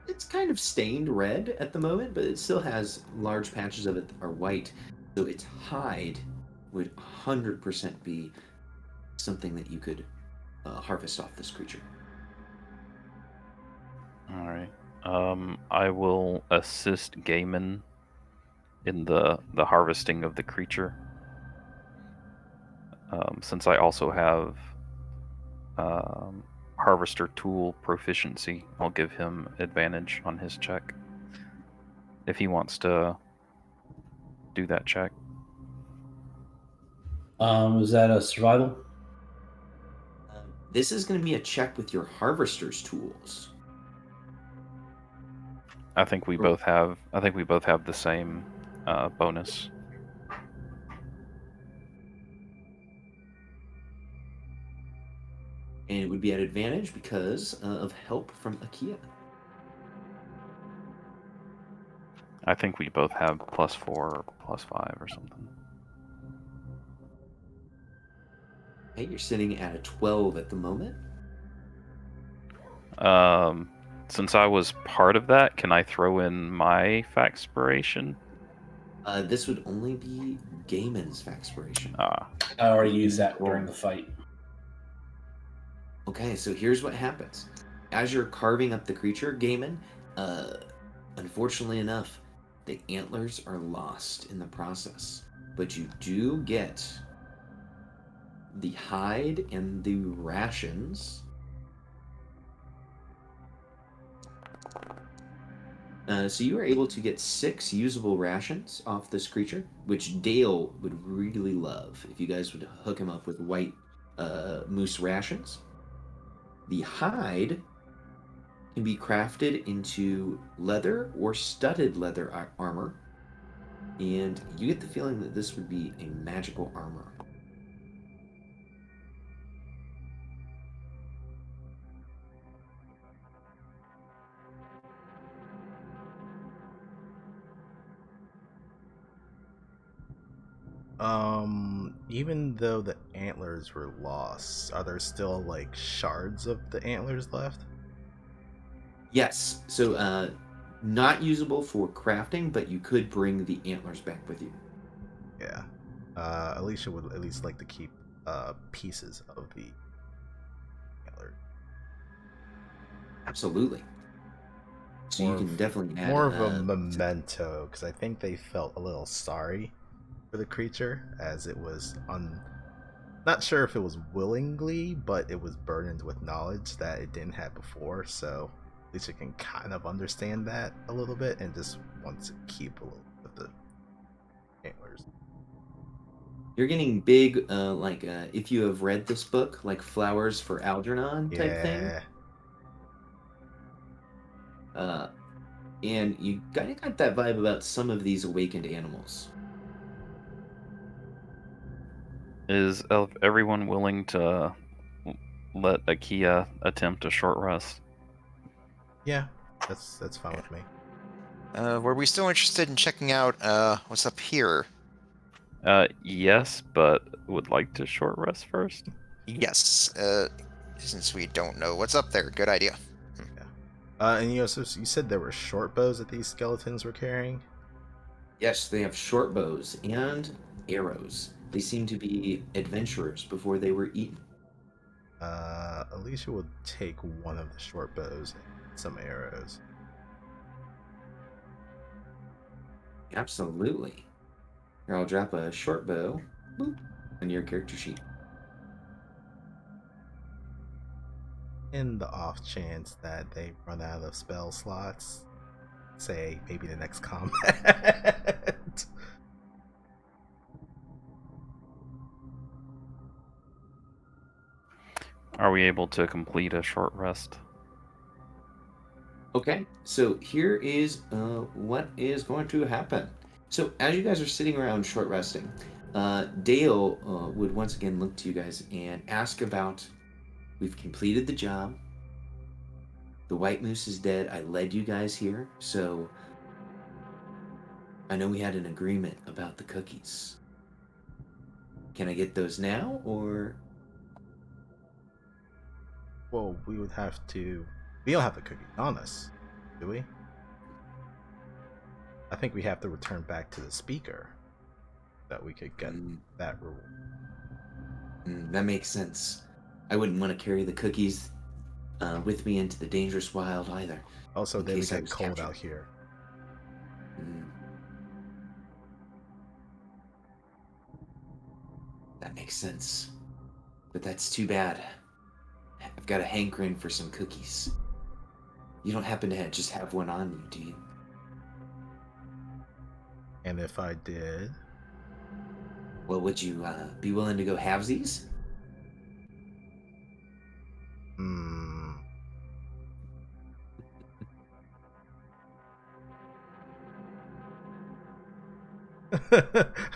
it's kind of stained red at the moment, but it still has large patches of it that are white. So its hide would 100% be something that you could harvest off this creature. All right. I will assist Gaiman in the harvesting of the creature. Since I also have harvester tool proficiency, I'll give him advantage on his check if he wants to do that check. Is that a survival? This is going to be a check with your harvester's tools. I think we both have. I think we both have the same bonus. And it would be at advantage because of help from Akia. I think we both have +4 or +5 or something. Hey, you're sitting at a 12 at the moment. Since I was part of that, can I throw in my Faxpiration? This would only be Gaiman's Faxpiration. Ah, I already used that during the fight. Okay, so here's what happens. As you're carving up the creature, Gaiman, unfortunately enough, the antlers are lost in the process. But you do get the hide and the rations. So you are able to get 6 usable rations off this creature, which Dale would really love if you guys would hook him up with white moose rations. The hide can be crafted into leather or studded leather armor, and you get the feeling that this would be a magical armor. Even though the antlers were lost, are there still like shards of the antlers left? Yes, so not usable for crafting, but you could bring the antlers back with you. Yeah. Alicia would at least like to keep pieces of the antler. Absolutely. So you can definitely add more of a memento, because I think they felt a little sorry for the creature, as it was not sure if it was willingly, but it was burdened with knowledge that it didn't have before, so at least it can kind of understand that a little bit and just wants to keep a little of the antlers. You're getting big, if you have read this book, like Flowers for Algernon type thing. Yeah. Uh, and you kind of got that vibe about some of these awakened animals. Is everyone willing to let Akia attempt a short rest? Yeah. That's fine with me. Were we still interested in checking out what's up here? Yes, but would like to short rest first. Yes. Since we don't know what's up there, good idea. And you said there were short bows that these skeletons were carrying? Yes, they have short bows and arrows. They seem to be adventurers before they were eaten. Alicia will take one of the short bows and some arrows. Absolutely. Here, I'll drop a short bow boop, on your character sheet. In the off chance that they run out of spell slots, say maybe the next combat. Are we able to complete a short rest? Okay, so here is what is going to happen. So as you guys are sitting around short resting, Dale would once again look to you guys and ask about, we've completed the job. The White Moose is dead. I led you guys here, so I know we had an agreement about the cookies. Can I get those now, or? Well, we would have to. We don't have the cookies on us, do we? I think we have to return back to the speaker that we could get that reward. That makes sense. I wouldn't want to carry the cookies with me into the dangerous wild either. Also, in then we case I get was cold captured. out here. That makes sense. But that's too bad. I've got a hankering for some cookies. You don't happen to just have one on you, do you? And if I did, Well, would you be willing to go halvesies?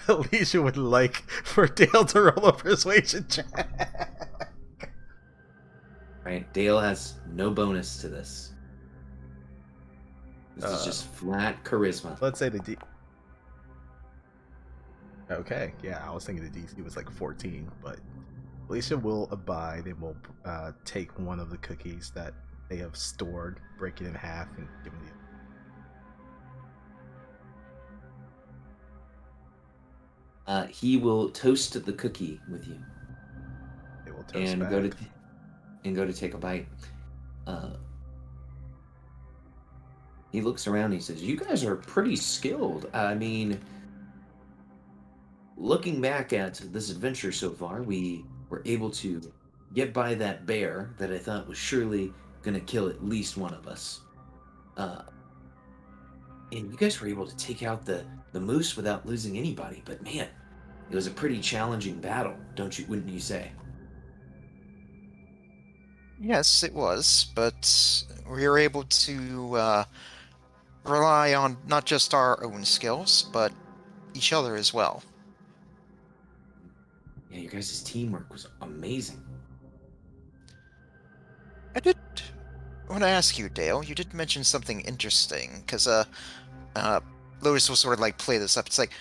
Alicia would like for Dale to roll a persuasion check. Right, Dale has no bonus to this. This is just flat charisma. Let's say the D. Okay, yeah, I was thinking the DC was like 14, but Alicia will abide and will take one of the cookies that they have stored, break it in half, and give them He will toast the cookie with you. They will toast and back. go to take a bite. He looks around and he says, "You guys are pretty skilled. I mean, looking back at this adventure so far, we were able to get by that bear that I thought was surely gonna kill at least one of us. And you guys were able to take out the moose without losing anybody. But man, it was a pretty challenging battle, wouldn't you say?" Yes, it was, but we were able to rely on not just our own skills, but each other as well. Yeah, you guys' teamwork was amazing. I did want to ask you, Dale, you did mention something interesting, because Lotus will sort of like play this up. It's like,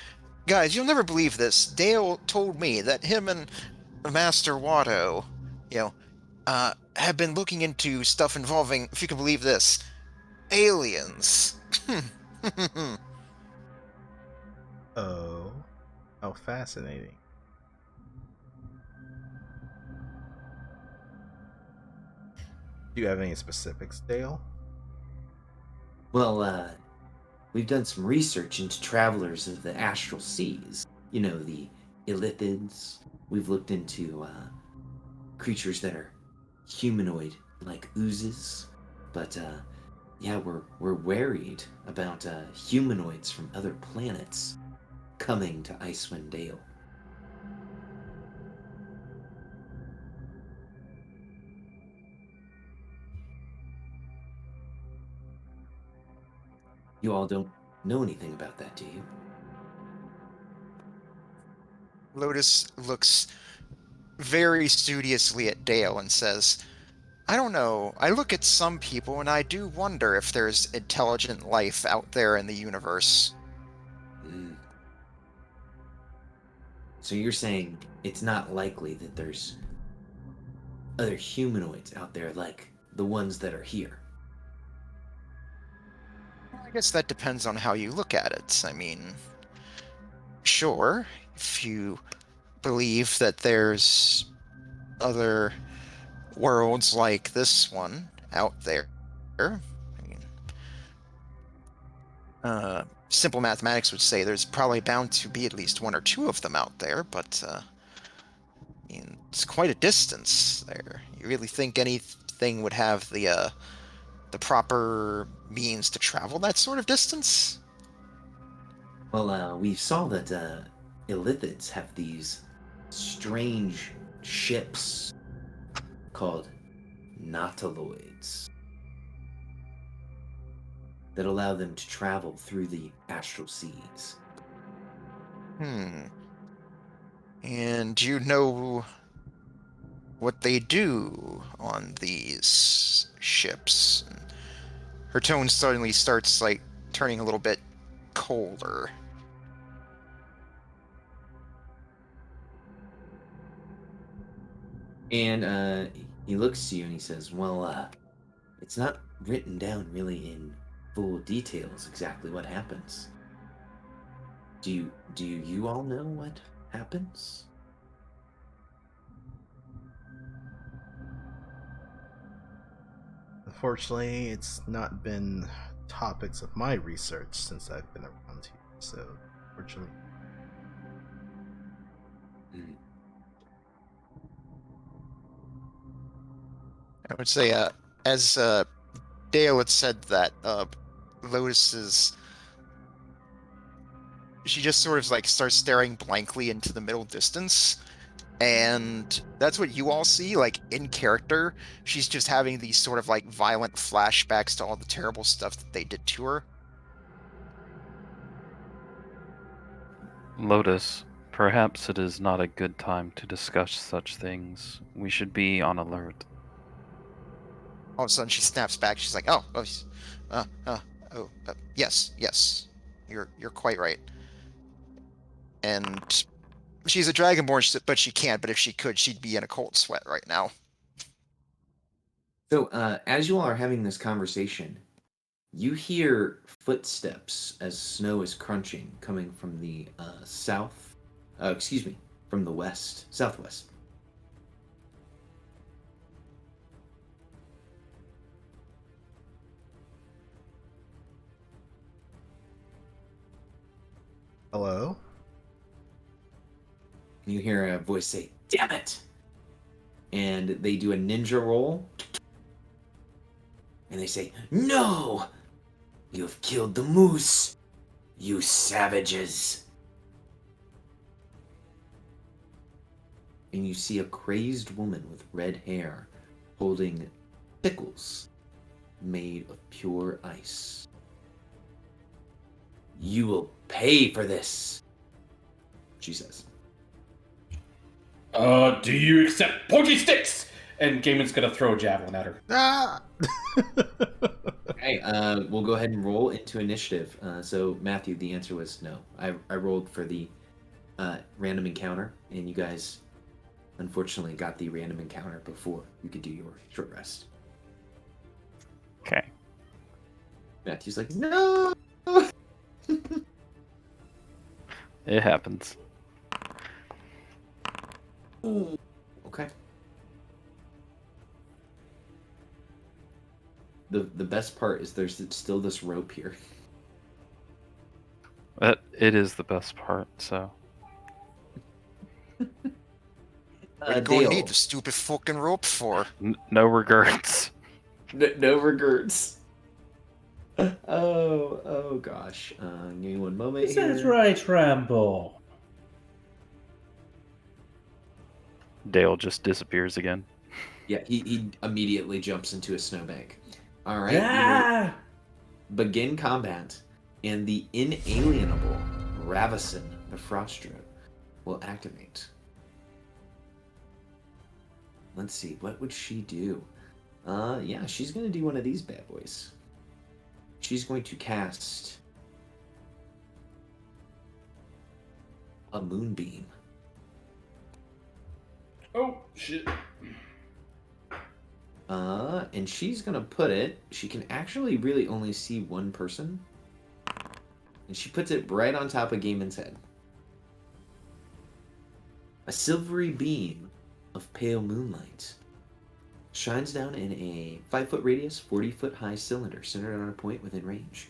guys, you'll never believe this. Dale told me that him and Master Watto, have been looking into stuff involving, if you can believe this, aliens. Oh, how fascinating. Do you have any specifics, Dale? Well, we've done some research into travelers of the astral seas. You know, the illithids. We've looked into creatures that are humanoid, like oozes. But yeah, we're worried about humanoids from other planets coming to Icewind Dale. You all don't know anything about that, do you? Lotus looks very studiously at Dale and says, I don't know. I look at some people and I do wonder if there's intelligent life out there in the universe. Mm. So you're saying it's not likely that there's other humanoids out there like the ones that are here? I guess that depends on how you look at it. I mean, sure, if you believe that there's other worlds like this one out there, I mean, simple mathematics would say there's probably bound to be at least one or two of them out there, but I mean, it's quite a distance there. You really think anything would have the proper means to travel that sort of distance? Well, we saw that Illithids have these strange ships called nautiloids that allow them to travel through the astral seas. And do you know what they do on these ships? And her tone suddenly starts, like, turning a little bit colder. And he looks to you and he says, well, it's not written down really in full details exactly what happens. Do you all know what happens? Unfortunately, it's not been topics of my research since I've been around here, so fortunately. I would say, as Dale had said that, Lotus is... She just sort of, like, starts staring blankly into the middle distance, and that's what you all see, like, in character. She's just having these sort of, like, violent flashbacks to all the terrible stuff that they did to her. Lotus, perhaps it is not a good time to discuss such things. We should be on alert. All of a sudden, she snaps back. She's like, yes, you're quite right. And she's a dragonborn, but she can't. But if she could, she'd be in a cold sweat right now. So, as you all are having this conversation, you hear footsteps as snow is crunching coming from the from the west, southwest. Hello? You hear a voice say, "Damn it!" And they do a ninja roll. And they say, "No! You have killed the moose! You savages!" And you see a crazed woman with red hair holding pickles made of pure ice. "You will pay for this," she says. Do you accept pointy sticks? And Gaiman's gonna throw a javelin at her. Ah! Okay, we'll go ahead and roll into initiative. So, Matthew, the answer was no. I rolled for the random encounter, and you guys unfortunately got the random encounter before you could do your short rest. Okay. Matthew's like, "No!" It happens. Ooh, okay. The best part is there's still this rope here. It is the best part, so. What are you going to Dale, need the stupid fucking rope for? No regrets. no regrets. Oh gosh. Give me one moment Is here. that right, Rambo? Dale just disappears again. Yeah, he immediately jumps into a snowbank. All right. Yeah. Begin combat. and the inalienable Ravison, the Frost Druid, will activate. Let's see, what would she do? Yeah, she's going to do one of these bad boys. She's going to cast a Moonbeam. Oh, shit. And she's going to put it... She can actually really only see one person. And she puts it right on top of Gaiman's head. A silvery beam of pale moonlight shines down in a 5-foot radius, 40-foot high cylinder centered on a point within range.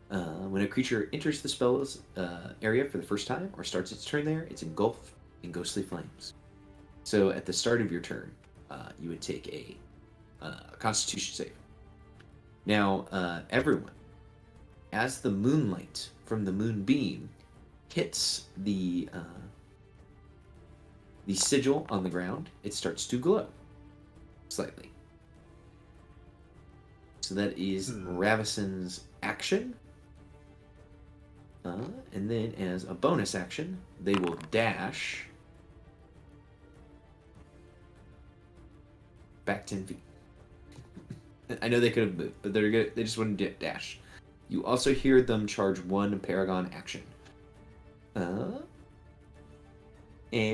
When a creature enters the spell's area for the first time or starts its turn there, it's engulfed in ghostly flames. So at the start of your turn, you would take a Constitution save. Now, everyone, as the moonlight from the moonbeam hits the sigil on the ground, it starts to glow slightly. So that is Ravison's action. And then as a bonus action, they will dash back 10 feet. I know they could have moved, but they just wouldn't dash. You also hear them charge one Paragon action. And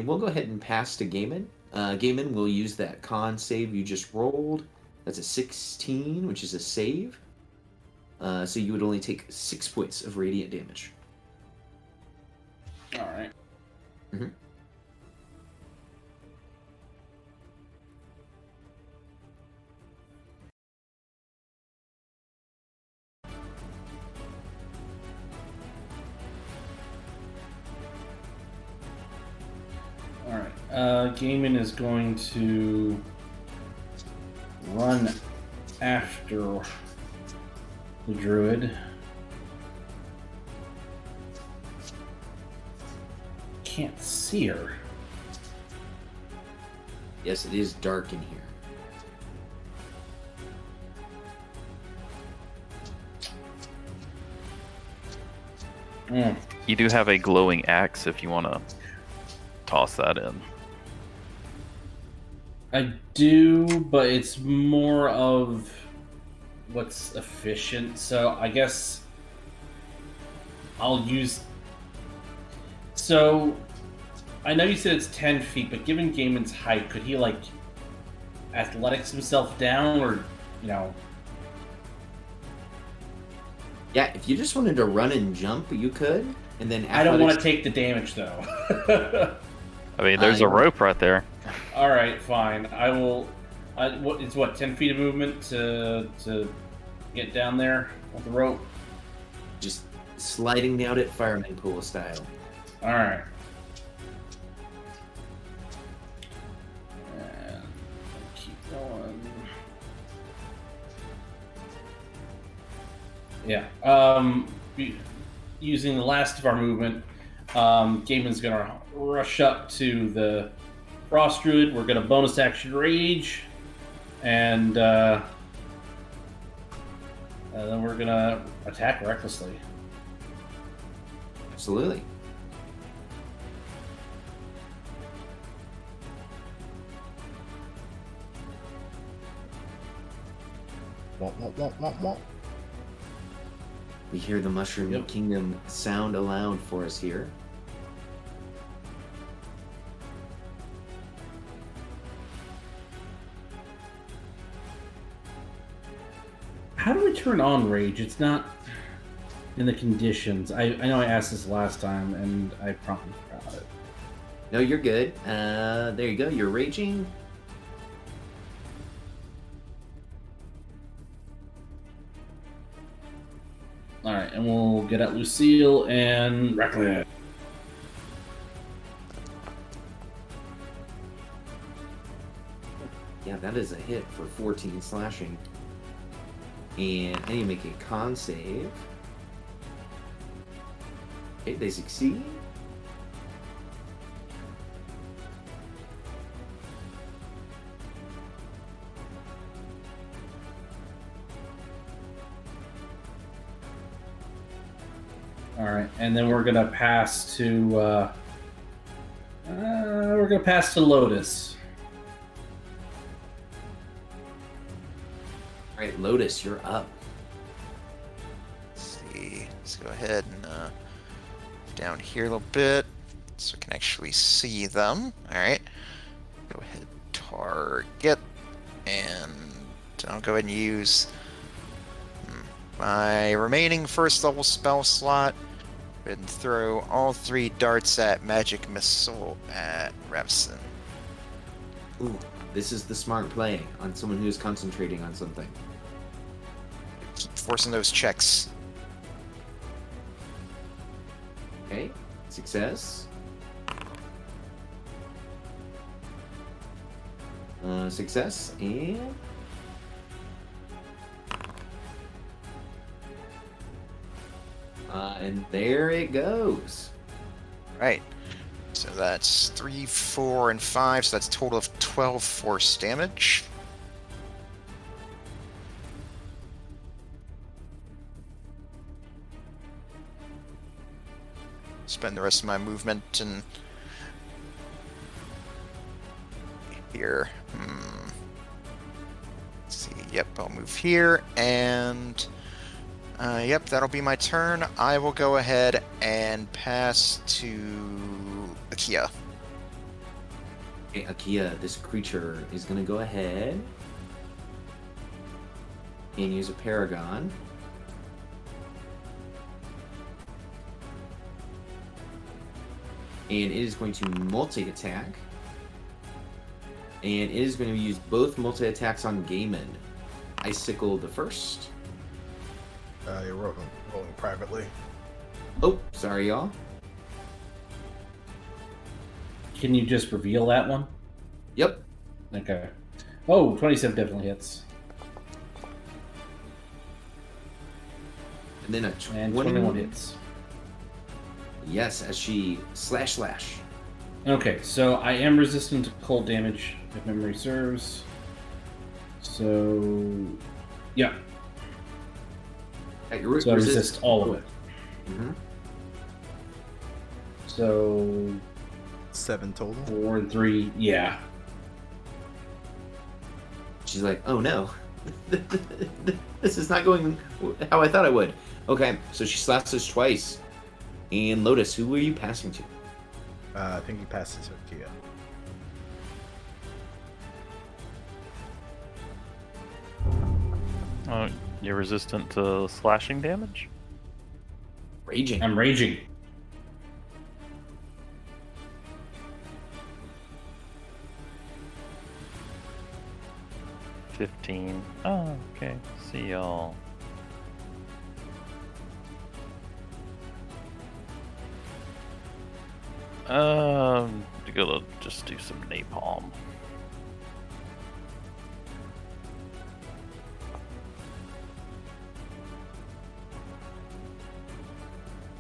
we'll go ahead and pass to Gaiman. Gaiman will use that con save you just rolled. That's a 16, which is a save. So you would only take 6 points of radiant damage. All right. Mm-hmm. All right. Gaiman is going to run after the druid. Can't see her. Yes, it is dark in here. You do have a glowing axe if you want to toss that in. I do, but it's more of what's efficient. So I guess I'll use... So I know you said it's 10 feet, but given Gaiman's height, could he, like, athletics himself down, or, you know... Yeah, if you just wanted to run and jump, you could, and then I don't want to athletics- take the damage, though. I mean, there's a rope right there. All right, fine. I will... it's what, 10 feet of movement to get down there with the rope? just sliding down it fireman pool style. All right. And keep going. Yeah. Using the last of our movement, Gaiman's gonna rush up to the Frost Druid. We're gonna bonus action Rage, and then we're gonna attack recklessly. Absolutely. Womp. We hear the Mushroom Yep. Kingdom sound aloud for us here. How do we turn on Rage? It's not in the conditions. I know I asked this last time, and I promptly forgot it. No, you're good. There you go. You're raging. All right, and we'll get at Lucille and Reckless. Yeah, that is a hit for 14 slashing. And I need to make a con save. Okay, they succeed. All right, and then we're gonna pass to Lotus. All right, Lotus, you're up. Let's see. Let's go ahead and down here a little bit so I can actually see them. All right. Go ahead, target, and I'll go ahead and use my remaining first level spell slot and throw all 3 darts at Magic Missile at Revson. Ooh, this is the smart play on someone who is concentrating on something. Keep forcing those checks. Okay, success. Success, and... and there it goes. Right. So that's 3, 4, and 5, so that's a total of 12 force damage. Spend the rest of my movement and here. Let's see. Yep, I'll move here, and yep, that'll be my turn. I will go ahead and pass to Akia. Okay, Akia, this creature is going to go ahead and use a Paragon. And it is going to multi-attack. And it is going to use both multi-attacks on Gaiman. Icicle the first. You're rolling privately. Oh, sorry, y'all. Can you just reveal that one? Yep. Okay. Oh, 27 definitely hits. And then a And 21 hits. Yes, as she slash. Okay, so I am resistant to cold damage, if memory serves. So, yeah. At your So I resist all of it. Mm-hmm. So 7 total. 4 and 3, yeah. She's like, oh no. This is not going how I thought it would. Okay, so she slashes twice. And Lotus, who are you passing to? I think he passes to Kia. Oh, you're resistant to slashing damage? Raging. I'm raging. $15. Oh, okay. See y'all. Gonna just do some napalm.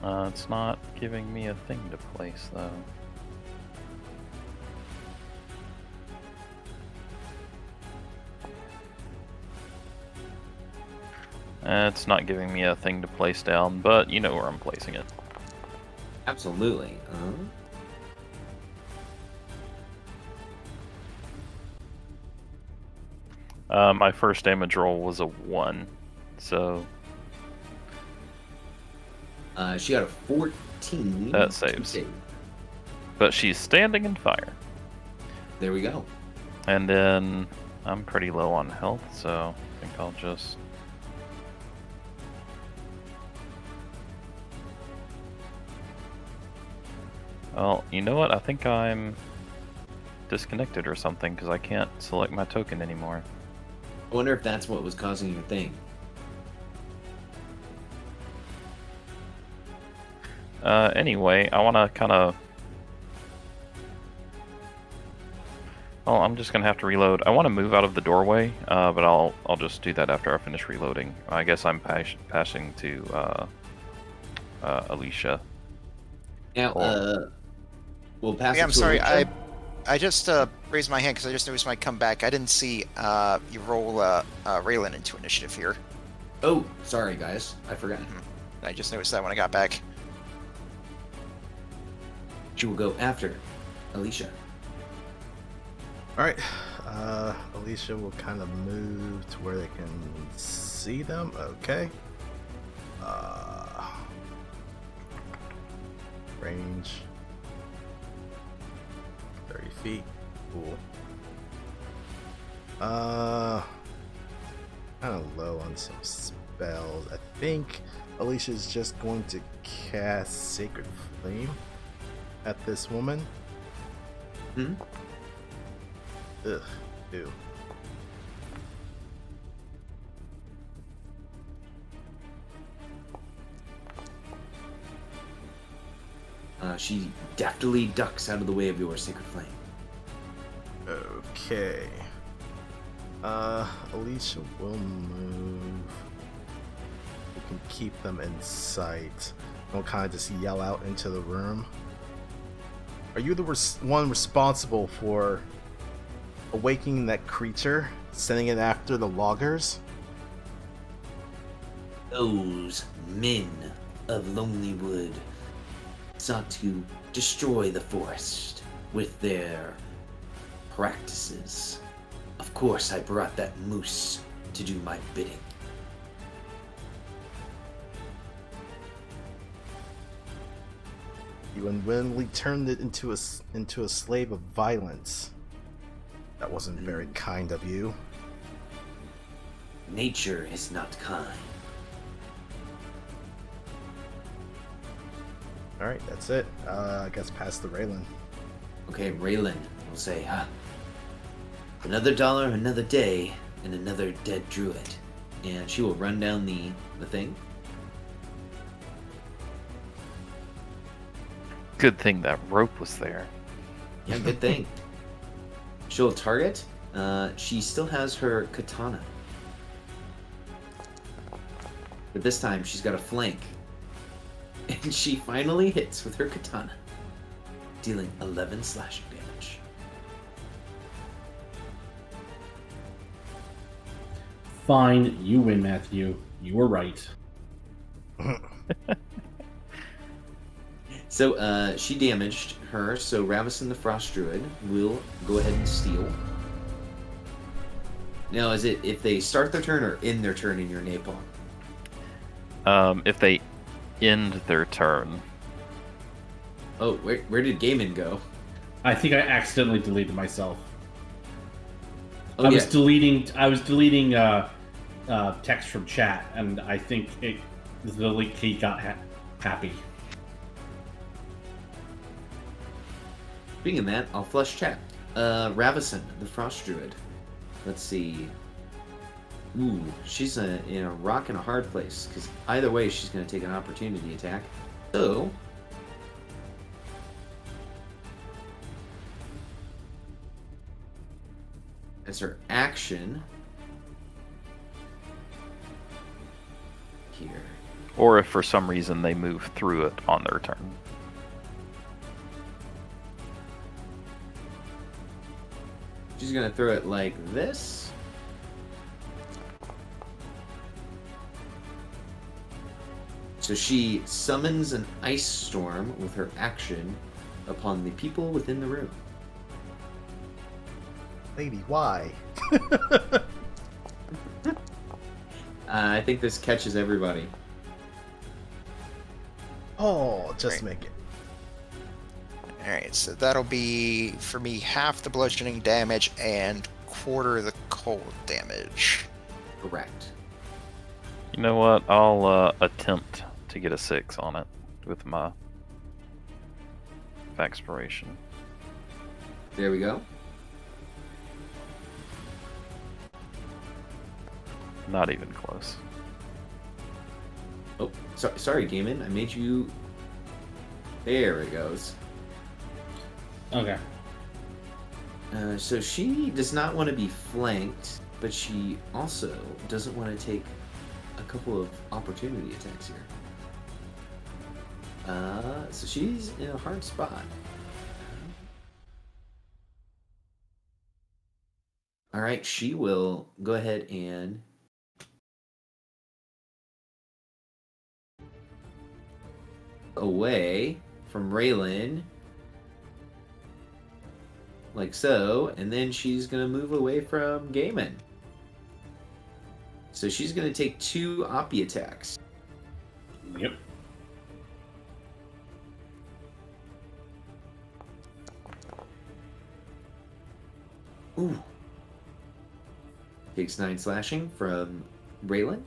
It's not giving me a thing to place though. It's not giving me a thing to place down, but you know where I'm placing it. Absolutely. My first damage roll was a 1, so She got a 14. That saves. But she's standing in fire. There we go. And then I'm pretty low on health, so I think I'll just... Well, you know what? I think I'm disconnected or something because I can't select my token anymore. I wonder if that's what was causing your thing. Anyway, I want to kind of... Well, I'm just gonna have to reload. I want to move out of the doorway, but I'll just do that after I finish reloading. I guess I'm passing to Alicia. Now, we'll pass. Yeah, it I'm to sorry. Alicia. I just raised my hand because I just noticed my come back. I didn't see you roll Raylan into initiative here. Oh, sorry, guys. I forgot. I just noticed that when I got back. She will go after Alicia. All right. Alicia will kind of move to where they can see them. Okay. Range 30 feet. Cool. Kind of low on some spells. I think Alicia's just going to cast Sacred Flame at this woman. Hmm? Ugh. Ew. She deftly ducks out of the way of your Sacred Flame. Okay. Alicia will move. We can keep them in sight. We'll kind of just yell out into the room. Are you the one responsible for awakening that creature, sending it after the loggers? Those men of Lonely Wood sought to destroy the forest with their practices. Of course, I brought that moose to do my bidding. You unwillingly turned it into a slave of violence. That wasn't very kind of you. Nature is not kind. Alright, that's it. I guess pass the Raylan. Okay, Raylan will say, another dollar, another day, and another dead druid. And she will run down the thing. Good thing that rope was there. Yeah, good thing. She'll target. She still has her katana. But this time she's got a flank. And she finally hits with her katana, dealing 11 slashing damage. Fine, you win, Matthew. You were right. So she damaged her, so Ravison the Frost Druid will go ahead and steal. Now, is it if they start their turn or in their turn in your napalm? If they end their turn. Oh, where did Gaiman go? I think I accidentally deleted myself. Oh, I yeah. was deleting text from chat, and I think the link key got happy. Speaking of that, I'll flush chat. Ravison, the Frost Druid. Let's see. Ooh, she's in a rock and a hard place, because either way she's going to take an opportunity attack. So, as her action here. Or if for some reason they move through it on their turn. She's going to throw it like this. So she summons an ice storm with her action upon the people within the room. Lady, why? I think this catches everybody. Oh, just Right. make it. Alright, so that'll be, for me, half the bludgeoning damage and quarter the cold damage. Correct. You know what? I'll attempt to get a 6 on it with my Vaxpiration. There we go. Not even close. Oh, sorry, Gaiman. I made you... There it goes. Okay. So she does not want to be flanked, but she also doesn't want to take a couple of opportunity attacks here. So she's in a hard spot. All right, she will go ahead and away from Raylan like so, and then she's going to move away from Gaiman. So she's going to take 2 Oppie attacks. Yep. Ooh. Takes 9 slashing from Raylan.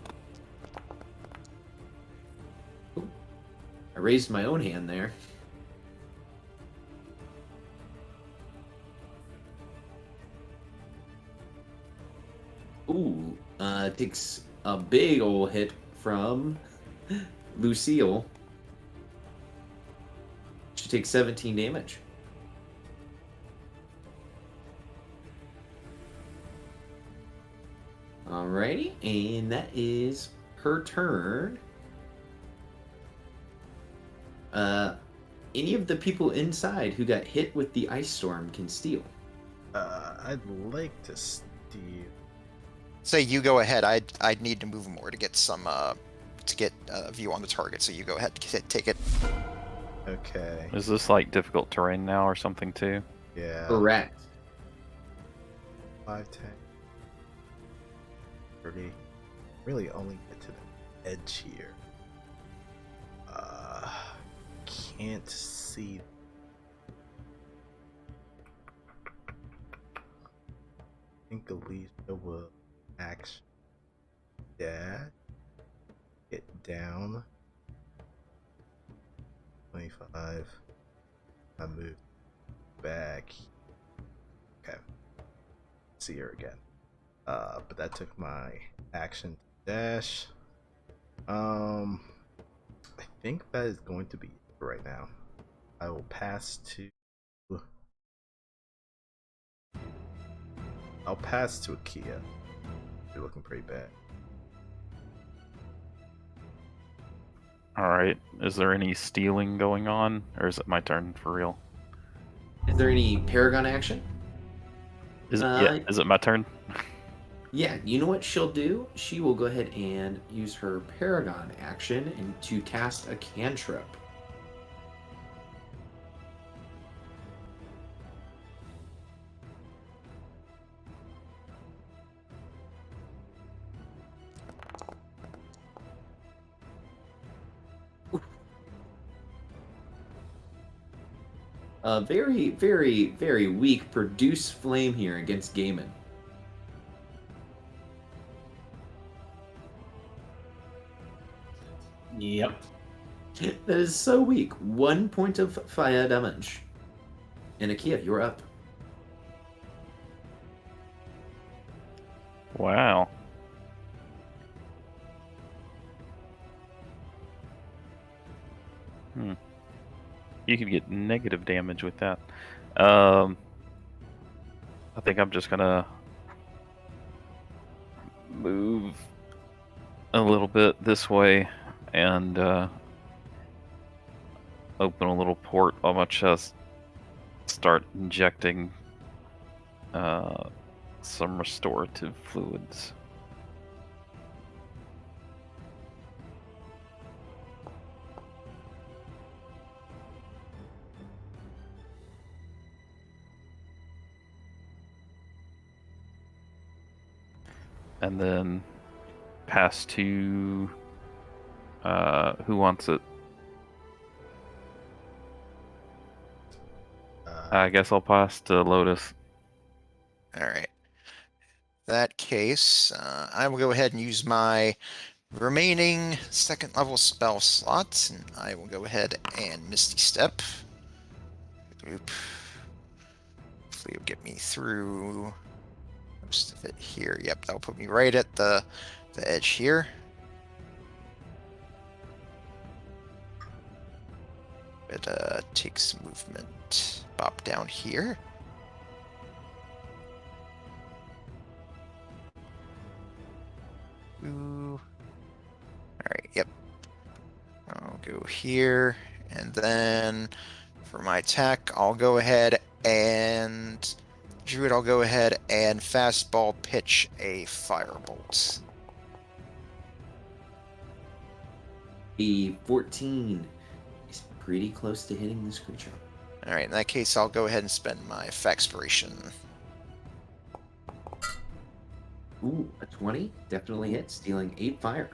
Ooh. I raised my own hand there. Ooh. Takes a big ol' hit from Lucille. She takes 17 damage. Alrighty, and that is her turn. Any of the people inside who got hit with the ice storm can steal. I'd like to steal. Say you go ahead. I'd need to move more to get some to get a view on the target. So you go ahead, take it. Okay. Is this like difficult terrain now or something too? Yeah. Correct. 5, 10, 30. Really only get to the edge here. Can't see. I think Alicia will action dash. Get down. 25. I move back. Okay. See her again. But that took my action to dash. I think that is going to be it for right now. I will pass to. I'll pass to Akia. You're looking pretty bad. Alright. Is there any stealing going on? Or is it my turn for real? Is there any Paragon action? Is it my turn? Yeah, you know what she'll do? She will go ahead and use her Paragon action and to cast a cantrip. A very, very, very weak produce flame here against Gaiman. Yep. That is so weak. 1 point of fire damage. And Akia, you're up. Wow. You could get negative damage with that. I think I'm just gonna move a little bit this way and open a little port on my chest. Start injecting some restorative fluids. And then pass to who wants it? I guess I'll pass to Lotus. All right. That case, I will go ahead and use my remaining 2nd level spell slots, and I will go ahead and Misty Step. Oop. Hopefully it'll get me through most of it here. Yep, that'll put me right at the edge here. It takes movement. Bop down here. Ooh. Alright, yep. I'll go here, and then for my attack, I'll go ahead and Druid, I'll go ahead and fastball pitch a firebolt. The 14 is pretty close to hitting this creature. All right, in that case, I'll go ahead and spend my Faxpiration. Ooh, a 20 definitely hits, dealing 8 fire.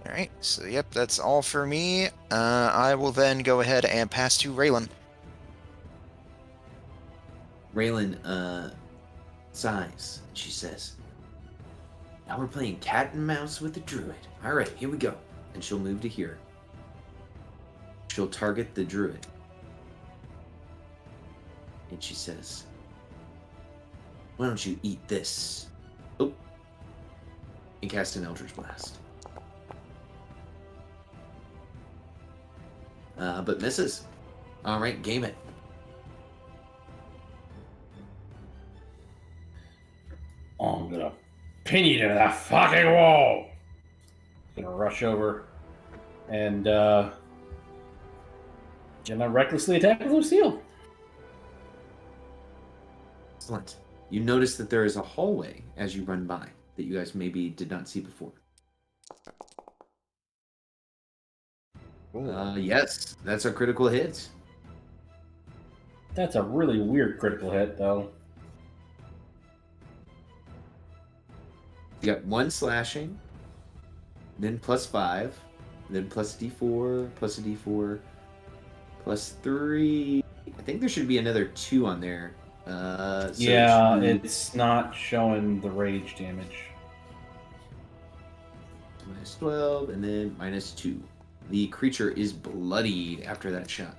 All right, so yep, that's all for me. I will then go ahead and pass to Raylan. Raylan sighs, and she says, "Now we're playing cat and mouse with the druid. All right, here we go." And she'll move to here. She'll target the druid. And she says, "Why don't you eat this?" Oh. And cast an Eldritch Blast. But misses. All right, game it. Oh, I'm gonna pin you to that fucking wall. Gonna rush over and gonna recklessly attack with Lucille. Excellent. You notice that there is a hallway as you run by that you guys maybe did not see before. Yes, that's a critical hit. That's a really weird critical hit, though. You got 1 slashing, then +5, then plus D4, plus a D4, plus 3. I think there should be another 2 on there. So Yeah, it should be it's not showing the rage damage. -12, and then -2. The creature is bloodied after that shot.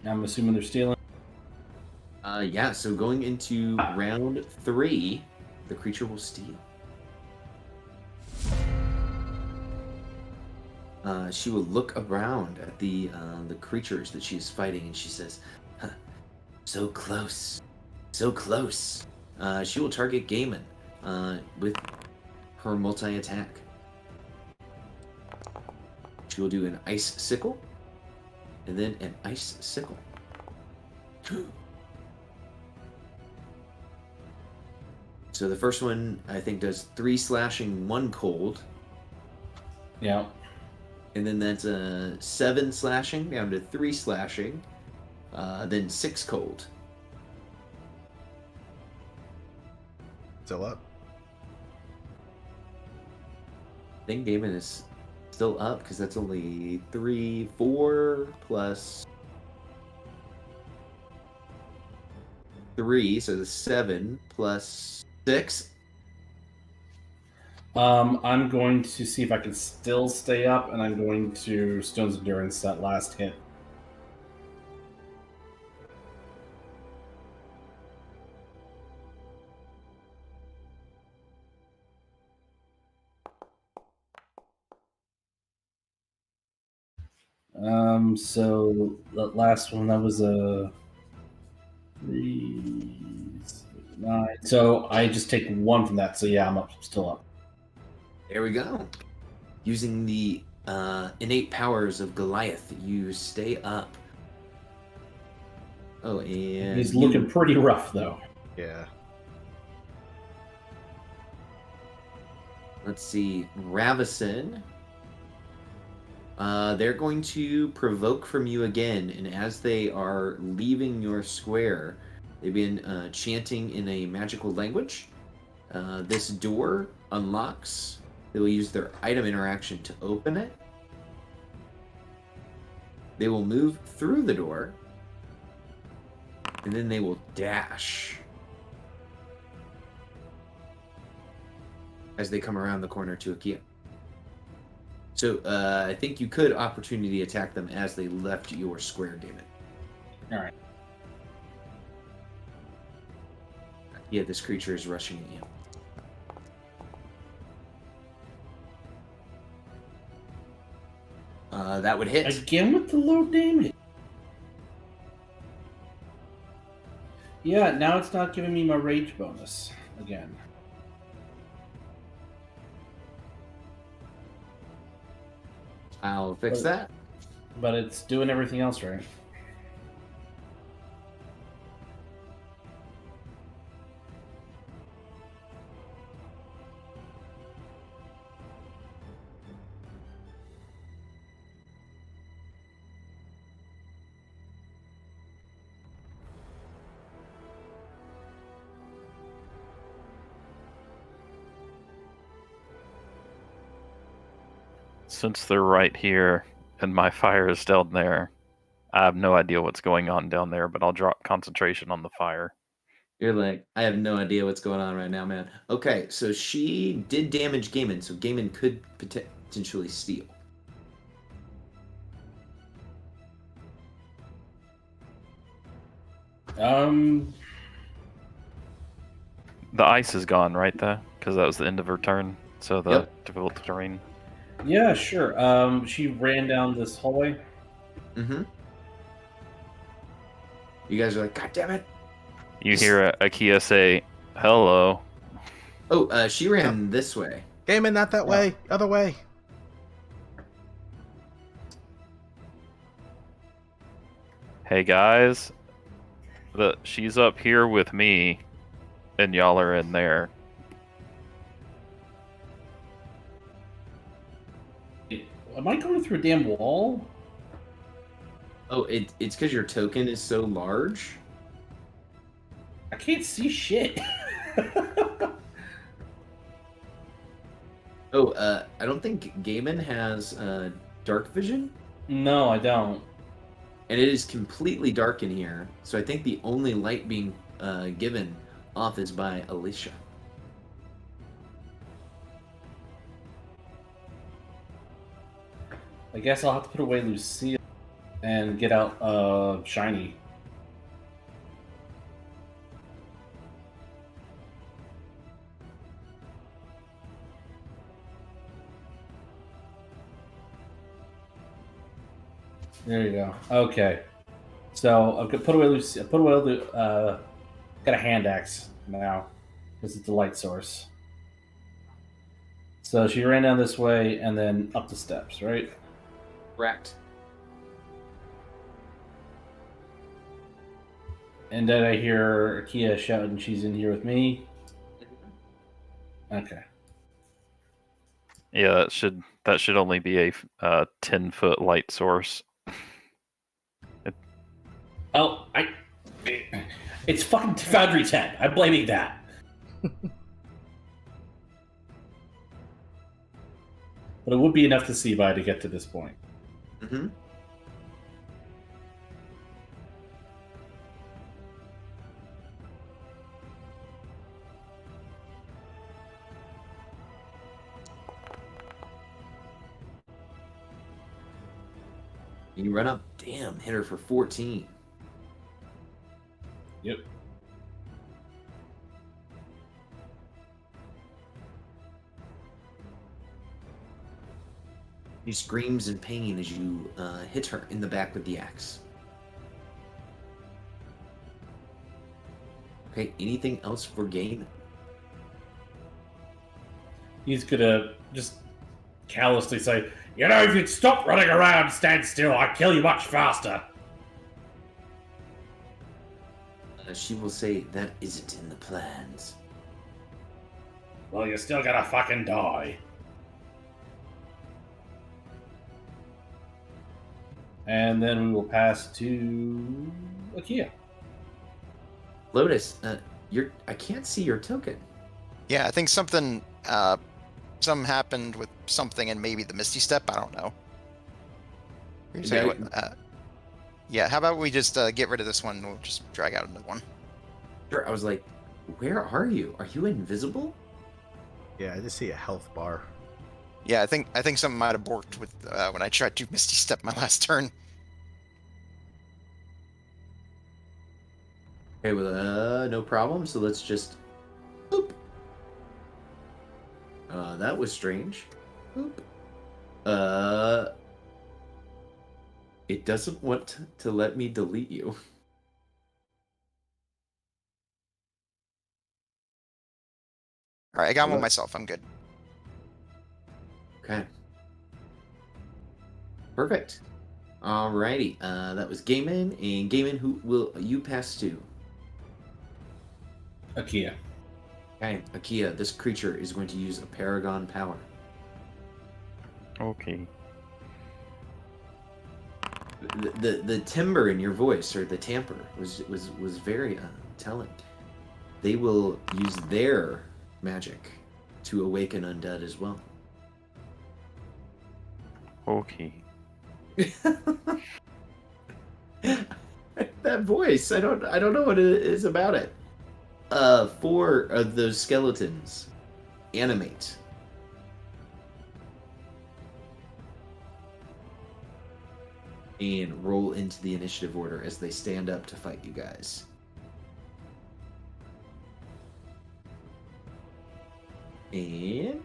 I'm assuming they're stealing. Yeah, so going into round 3, the creature will steal. She will look around at the creatures that she is fighting, and she says, huh, "So close, so close." She will target Gaiman with her multi-attack. She will do an ice sickle, and then an ice sickle. So the first one, I think, does 3 slashing, 1 cold. Yeah. And then that's a 7 slashing down to 3 slashing. Then 6 cold. Still up. I think Gaiman is still up because that's only 3, 4 plus 3, so the 7 plus 6. I'm going to see if I can still stay up, and I'm going to Stone's Endurance that last hit. So that last one, that was a 3, 9. So I just take 1 from that. So yeah, I'm still up. There we go. Using the innate powers of Goliath, you stay up. Oh, and He's looking pretty rough, though. Yeah. Let's see, Ravison. They're going to provoke from you again, and as they are leaving your square, they've been chanting in a magical language. This door unlocks. They will use their item interaction to open it. They will move through the door, and then they will dash as they come around the corner to Akia. So I think you could opportunity attack them as they left your square, David. All right. Yeah, this creature is rushing at you. That would hit. Again with the low damage. Yeah, now it's not giving me my rage bonus again. I'll fix that. But it's doing everything else right. since they're right here and my fire is down there, I have no idea what's going on down there, but I'll drop concentration on the fire. You're like, I have no idea what's going on right now, man. Okay, so she did damage Gaiman, so Gaiman could potentially steal. The ice is gone, right, though? Because that was the end of her turn, so the Yep. difficult terrain. Yeah, sure. She ran down this hallway. Mm-hmm. You guys are like, God damn it. You hear Akia say, hello. Oh, she ran this way. Gaiman, not that way. Other way. Hey, guys. She's up here with me, and y'all are in there. Am I going through a damn wall? Oh, it's because your token is so large? I can't see shit. Oh, I don't think Gaiman has dark vision, No, I don't. and it is completely dark in here. So I think the only light being given off is by Alicia. I guess I'll have to put away Lucille and get out Shiny. There you go. Okay. So I've got put away Lucille. Put away the. Got a hand axe now because it's the light source. So she ran down this way and then up the steps, right? Correct. And then I hear Akia shouting, "She's in here with me." Okay. Yeah, that should only be a 10-foot light source. Oh, it's fucking Foundry 10. I'm blaming that. But it would be enough to see by to get to this point. Mm-hmm. You run up. Damn, hit her for 14. Yep. She screams in pain as you hit her in the back with the axe. Okay, anything else for Gaiman? He's gonna just callously say, "You know, if you'd stop running around and stand still, I'd kill you much faster." She will say, that isn't in the plans. Well, you're still gonna fucking die. And then we will pass to Akia. Lotus, I can't see your token. Yeah, I think something happened with something and maybe the Misty Step. I don't know. Yeah, how about we just get rid of this one and we'll just drag out another one. Sure, I was like, where are you? Are you invisible? Yeah, I just see a health bar. Yeah, I think something might have borked with when I tried to Misty Step my last turn. Okay, well, no problem. So let's just... Boop. That was strange. Boop. It doesn't want to let me delete you. All right, I got one myself. I'm good. Okay. Perfect. Alrighty. That was Gaiman. And Gaiman, who will you pass to? Akia. Okay, Akia, this creature is going to use a Paragon power. Okay. The timbre in your voice, or the tamper, was very telling. They will use their magic to awaken undead as well. Okay. That voice, I don't know what it is about it. 4 of those skeletons animate. And roll into the initiative order as they stand up to fight you guys. And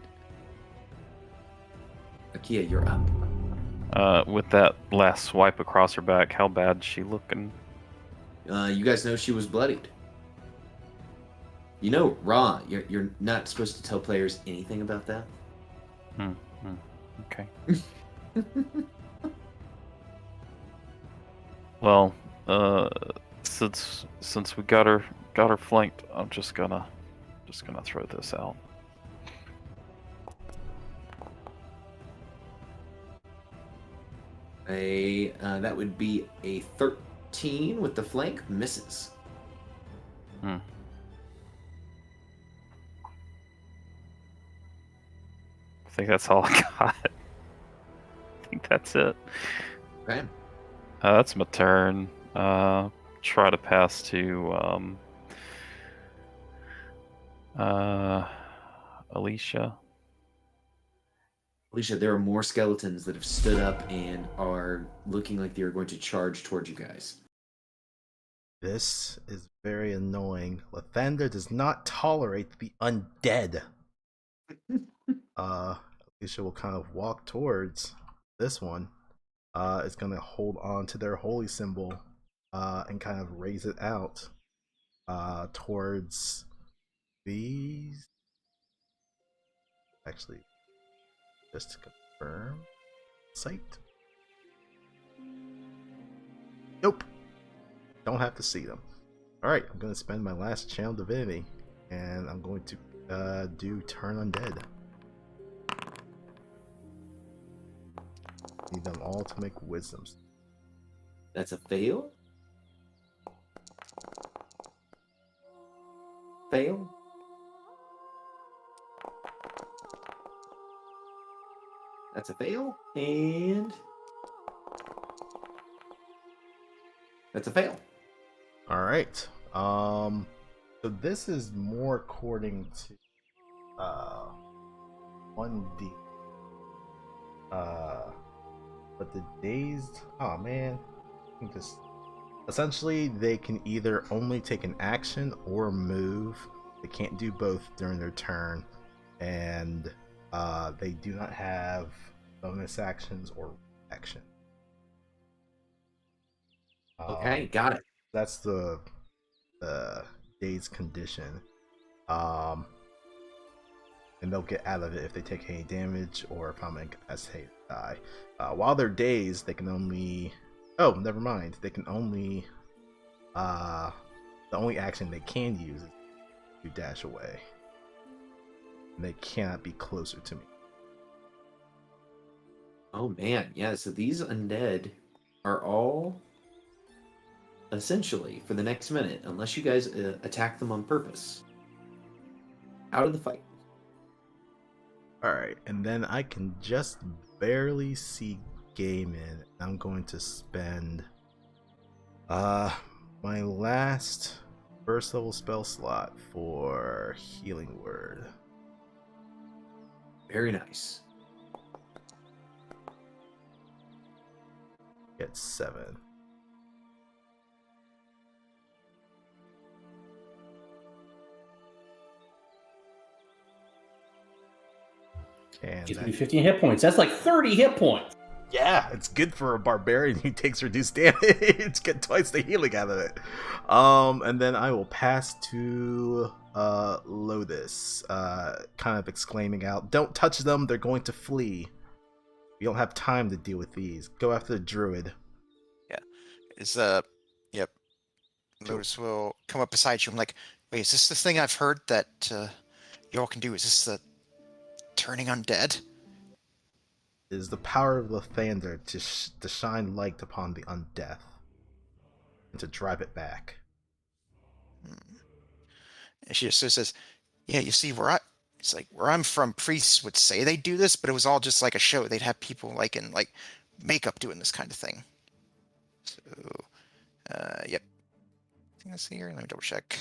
Akia, you're up. With that last swipe across her back, how bad's she looking? You guys know she was bloodied. You know, Ra, you're not supposed to tell players anything about that. Okay. Well, since we got her flanked, I'm just gonna throw this out. That would be a 13 with the flank, misses. Hmm. I think that's all I got. I think that's it. Okay. That's my turn. Try to pass to Alicia. Alicia, there are more skeletons that have stood up and are looking like they are going to charge towards you guys. This is very annoying. Lathander does not tolerate the undead. Alicia will kind of walk towards this one. It's gonna hold on to their holy symbol and kind of raise it out towards these. Actually, just to confirm, sight. Nope. Don't have to see them. Alright, I'm going to spend my last channel divinity, and I'm going to do turn undead. Need them all to make wisdoms. That's a fail. Fail. That's a fail. And that's a fail. Alright. So this is more according to 1D. But the dazed, oh man, I can just essentially they can either only take an action or move. They can't do both during their turn, and they do not have bonus actions or action. Okay, got it. That's the dazed condition. And they'll get out of it if they take any damage or if I'm incapacitated to die. While they're dazed, they can only... Oh, never mind. They can only... The only action they can use is to dash away. And they cannot be closer to me. Oh man, yeah, so these undead are all essentially for the next minute, unless you guys attack them on purpose, out of the fight. Alright, and then I can just barely see game in. I'm going to spend my last first level spell slot for Healing Word. Very nice. Get 7. And Gives me 15 hit points. That's like 30 hit points. yeah, it's good for a barbarian who takes reduced damage. Get twice the healing out of it. And then I will pass to Lotus, kind of exclaiming out, "Don't touch them! They're going to flee. We don't have time to deal with these. Go after the druid." Yep. Lotus will come up beside you. I'm like, wait, is this the thing I've heard that y'all can do? Is this the turning undead? It is the power of Lathander to shine light upon the undeath and to drive it back. And she just says, "Yeah, you see, where It's like where I'm from, priests would say they do this, but it was all just like a show. They'd have people like in like makeup doing this kind of thing. So, yep. I think that's here. Let me double check.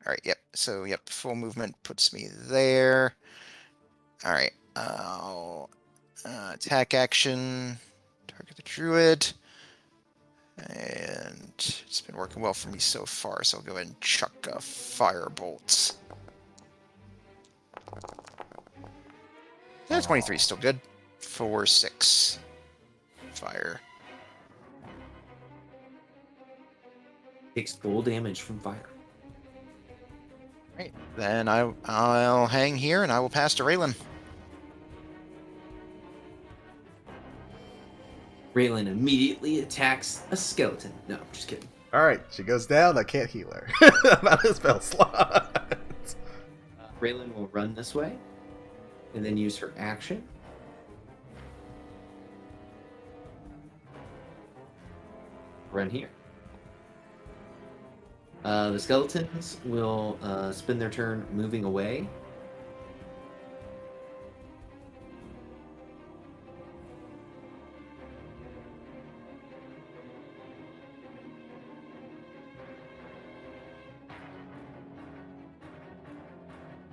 All right, yep. So, yep, full movement puts me there. All right. Attack action. Target the druid. And it's been working well for me so far, so I'll go ahead and chuck a firebolt. Yeah, 23 is still good. 4, 6. Fire. Takes full damage from fire. Right. Then I'll hang here and I will pass to Raylan. Raylan immediately attacks a skeleton. No, I'm just kidding. Alright, she goes down. I can't heal her. Not a spell slot. Raylan will run this way and then use her action. Run here. The skeletons will spend their turn moving away.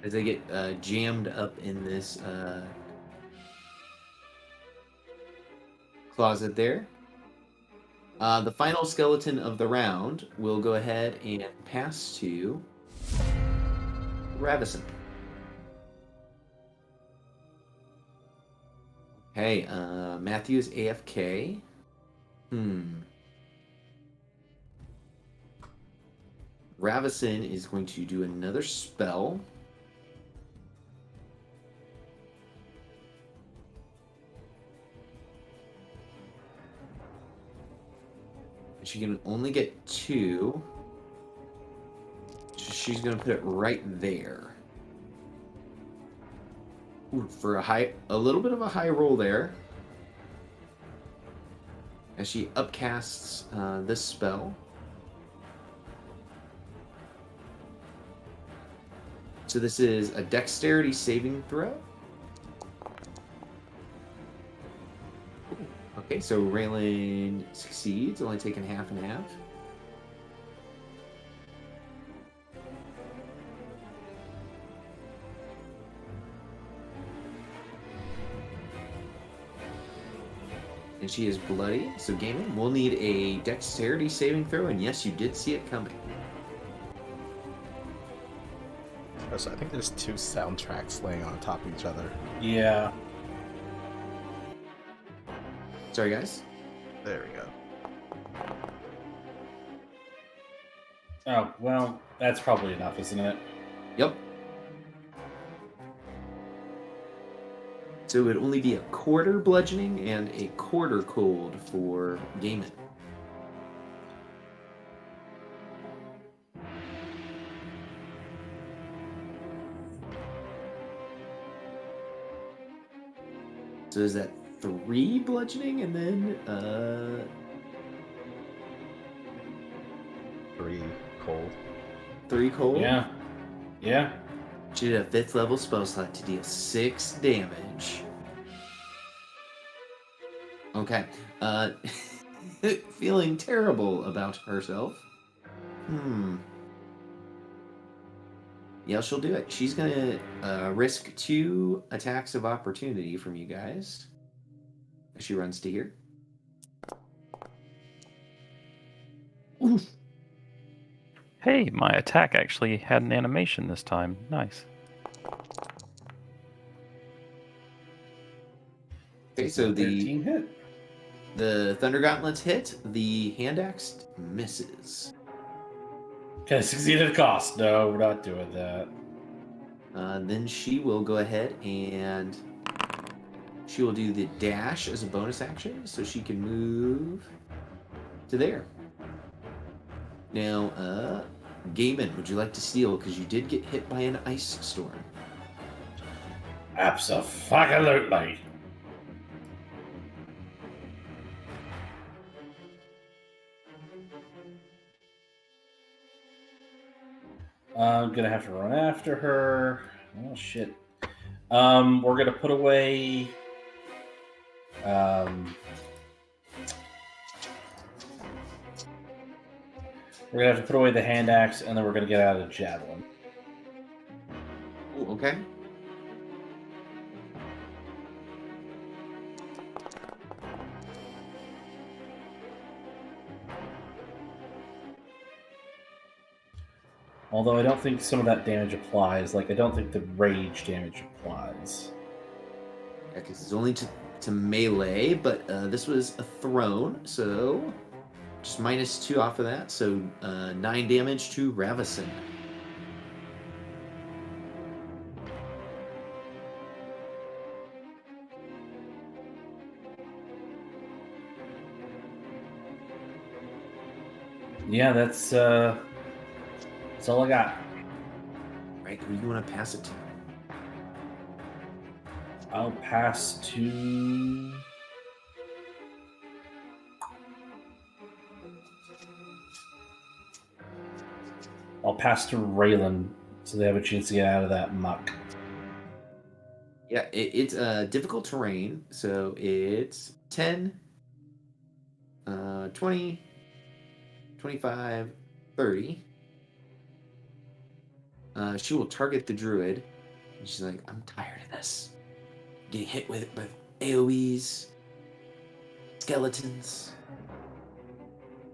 As they get jammed up in this closet there. The final skeleton of the round will go ahead and pass to Ravison. Okay, Matthew is AFK. Ravison is going to do another spell. She can only get 2. So she's going to put it right there. Ooh, for a little bit of a high roll there. As she upcasts this spell. So this is a dexterity saving throw. Okay, so Raylan succeeds, only taking half and half. And she is bloody, so Gaming, we'll need a dexterity saving throw, and yes, you did see it coming. Oh, so I think there's 2 soundtracks laying on top of each other. Yeah. Sorry, guys. There we go. Oh, well, that's probably enough, isn't it? Yep. So it would only be a quarter bludgeoning and a quarter cold for Gaiman. So is that 3 bludgeoning and then 3 cold. 3 cold? Yeah. Yeah. She did a 5th level spell slot to deal 6 damage. Okay. Feeling terrible about herself. Yeah, she'll do it. She's gonna risk 2 attacks of opportunity from you guys. As she runs to here. Oof. Hey, my attack actually had an animation this time. Nice. Okay, so 13 hit. the Thunder Gauntlets hit. The Hand Axe misses. Okay, succeed at a cost. No, we're not doing that. Then she will go ahead and she will do the dash as a bonus action, so she can move to there. Now, Gaiman, would you like to steal? Because you did get hit by an ice storm. Abso-fucking-lutely. I'm gonna have to run after her. Oh shit. We're gonna put away. We're gonna have to put away the hand axe, and then we're gonna get out of the javelin. Ooh, okay. Although I don't think some of that damage applies. Like I don't think the rage damage applies. Yeah, because it's only to melee, but this was a thrown, so just -2 off of that, so 9 damage to Ravison. Yeah, that's all I got. Right, who do you want to pass it to? I'll pass to. I'll pass to Raylan, so they have a chance to get out of that muck. Yeah, it's difficult terrain, so it's 10, 20, 25, 30. She will target the druid, and she's like, I'm tired of this. Getting hit with AoEs, skeletons.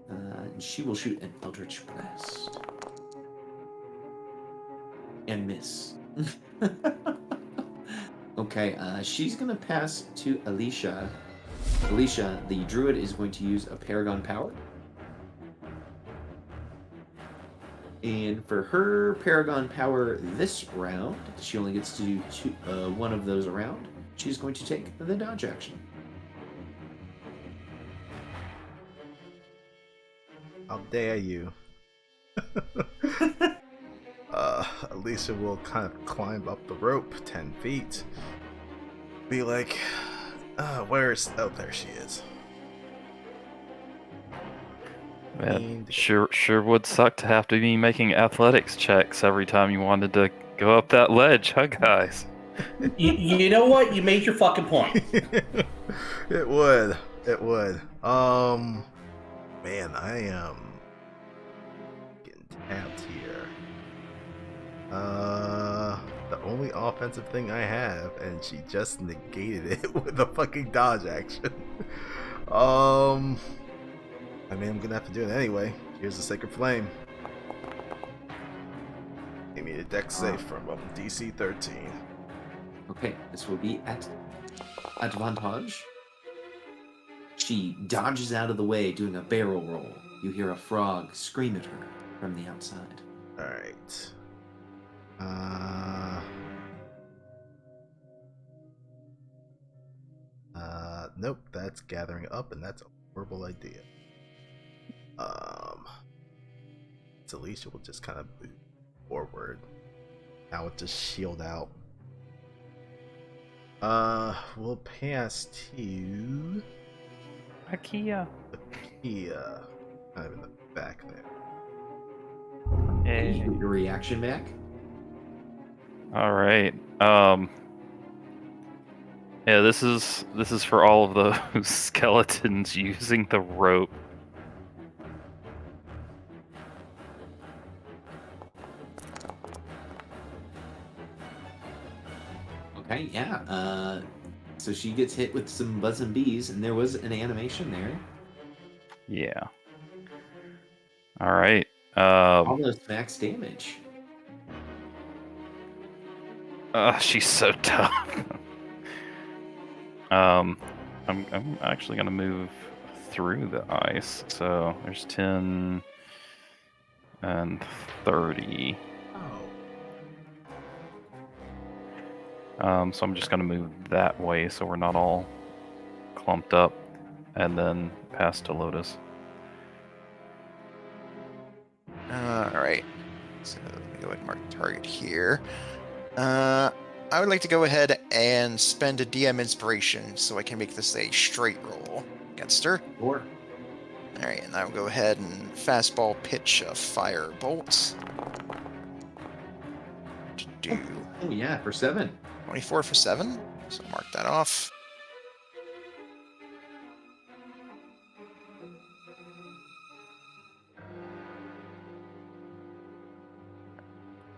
And she will shoot an Eldritch Blast. And miss. Okay, she's going to pass to Alicia. Alicia, the druid, is going to use a Paragon Power. And for her Paragon Power this round, she only gets to do one of those around. She's going to take the dodge action. How dare you? Alicia will kind of climb up the rope 10 feet. Be like, where's... Oh, there she is. Man, sure would suck to have to be making athletics checks every time you wanted to go up that ledge, huh, guys? You know what? You made your fucking point. It would. It would. Man, I am getting tapped here. The only offensive thing I have, and she just negated it with a fucking dodge action. I mean, I'm gonna have to do it anyway. Here's the Sacred Flame. Give me a dex save from DC 13. Okay, this will be at advantage. She dodges out of the way, doing a barrel roll. You hear a frog scream at her from the outside. Alright. Nope, that's gathering up, and that's a horrible idea. So Alicia will just kind of move forward. Now with just shield out. We'll pass to IKEA. Kia. Kind of in the back there. Can you Hey. get your reaction back? All right. Yeah, this is for all of those skeletons using the rope. Okay, yeah. So she gets hit with some buzzing bees, and there was an animation there. Yeah. All right. Almost max damage. She's so tough. I'm actually gonna move through the ice. So there's 10 and 30. Oh. So I'm just gonna move that way so we're not all clumped up, and then pass to Lotus. Alright. So let me go ahead and mark the target here. I would like to go ahead and spend a DM inspiration so I can make this a straight roll against her. Or Alright, and I will go ahead and fastball pitch a fire bolt. do? Oh yeah, for 7. 24 for 7. So mark that off.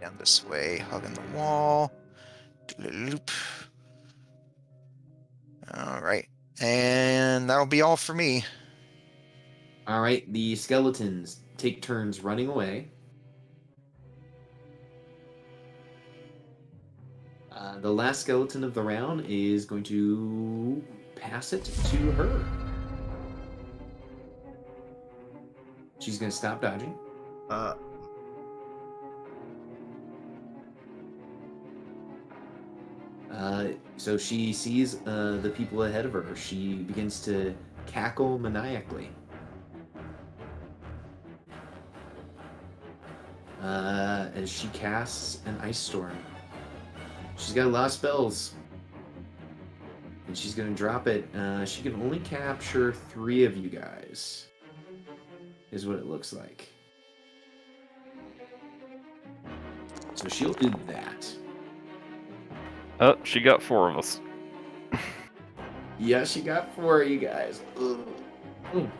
Down this way, hugging the wall. Loop. All right. And that'll be all for me. All right, the skeletons take turns running away. The last skeleton of the round is going to pass it to her. She's going to stop dodging. So she sees the people ahead of her. She begins to cackle maniacally. As she casts an ice storm. She's got a lot of spells. And she's going to drop it. She can only capture 3 of you guys. Is what it looks like. So she'll do that. Oh, she got 4 of us. Yeah, she got 4 of you guys. Ooh. Ooh.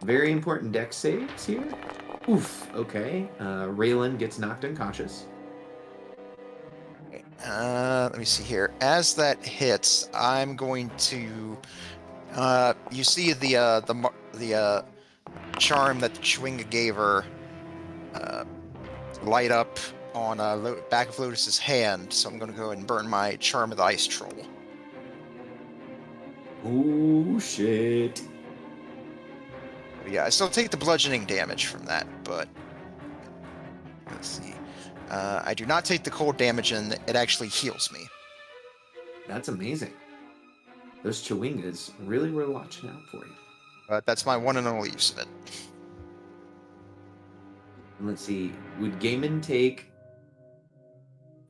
Very important dex saves here. Oof, okay. Raylan gets knocked unconscious. Let me see here. As that hits, I'm going to. You see the charm that the Chwinga gave her light up on back of Lotus's hand. So I'm going to go ahead and burn my charm of the ice troll. Oh shit! Yeah, I still take the bludgeoning damage from that, but let's see. I do not take the cold damage, and it actually heals me. That's amazing. Those Chwingas really were watching out for you. But that's my one and only use of it. And let's see. Would Gaiman take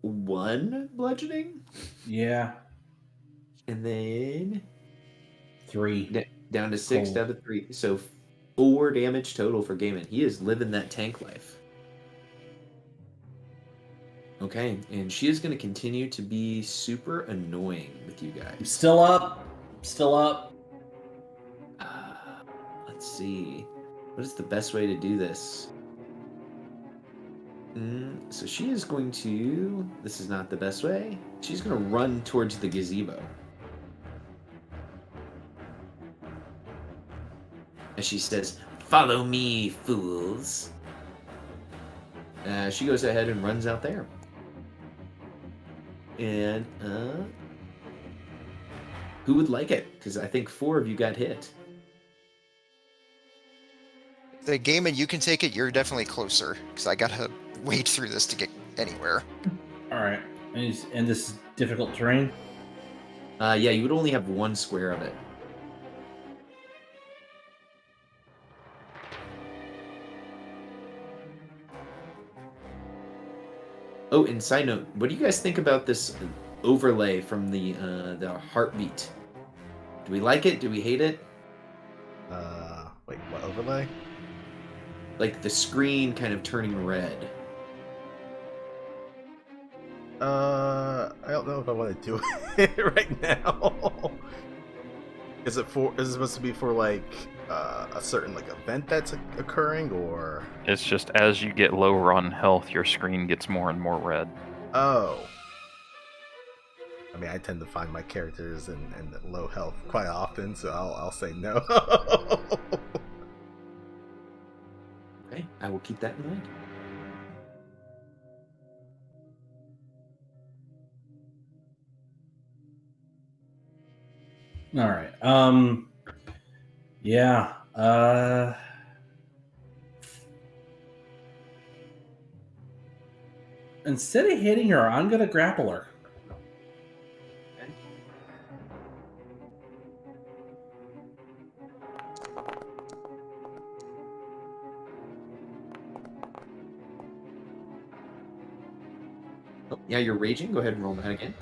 1 bludgeoning? Yeah. And then 3. down to 6, Cool. down to 3. So 4 damage total for Gaiman. He is living that tank life. Okay, and she is going to continue to be super annoying with you I'm guys. still up. Still up. Let's see. What is the best way to do this? So she is going to... This is not the best way. She's going to run towards the gazebo. As she says, "Follow me, fools." She goes ahead and runs out there. And, who would like it? Because I think 4 of you got hit. The game, and you can take it. You're definitely closer because I gotta wade through this to get anywhere. All right. And this is difficult terrain. Yeah, you would only have 1 square of it. Oh, and side note, what do you guys think about this overlay from the heartbeat? Do we like it? Do we hate it? Wait, what overlay? Like the screen kind of turning red. I don't know if I want to do it right now. Is it supposed to be for like a certain like event that's occurring, or? It's just as you get lower on health, your screen gets more and more red. Oh. I mean, I tend to find my characters in low health quite often, so I'll say no. Okay, I will keep that in mind. All right. Yeah. Instead of hitting her, I'm gonna grapple her. Oh, yeah, you're raging. Go ahead and roll that again.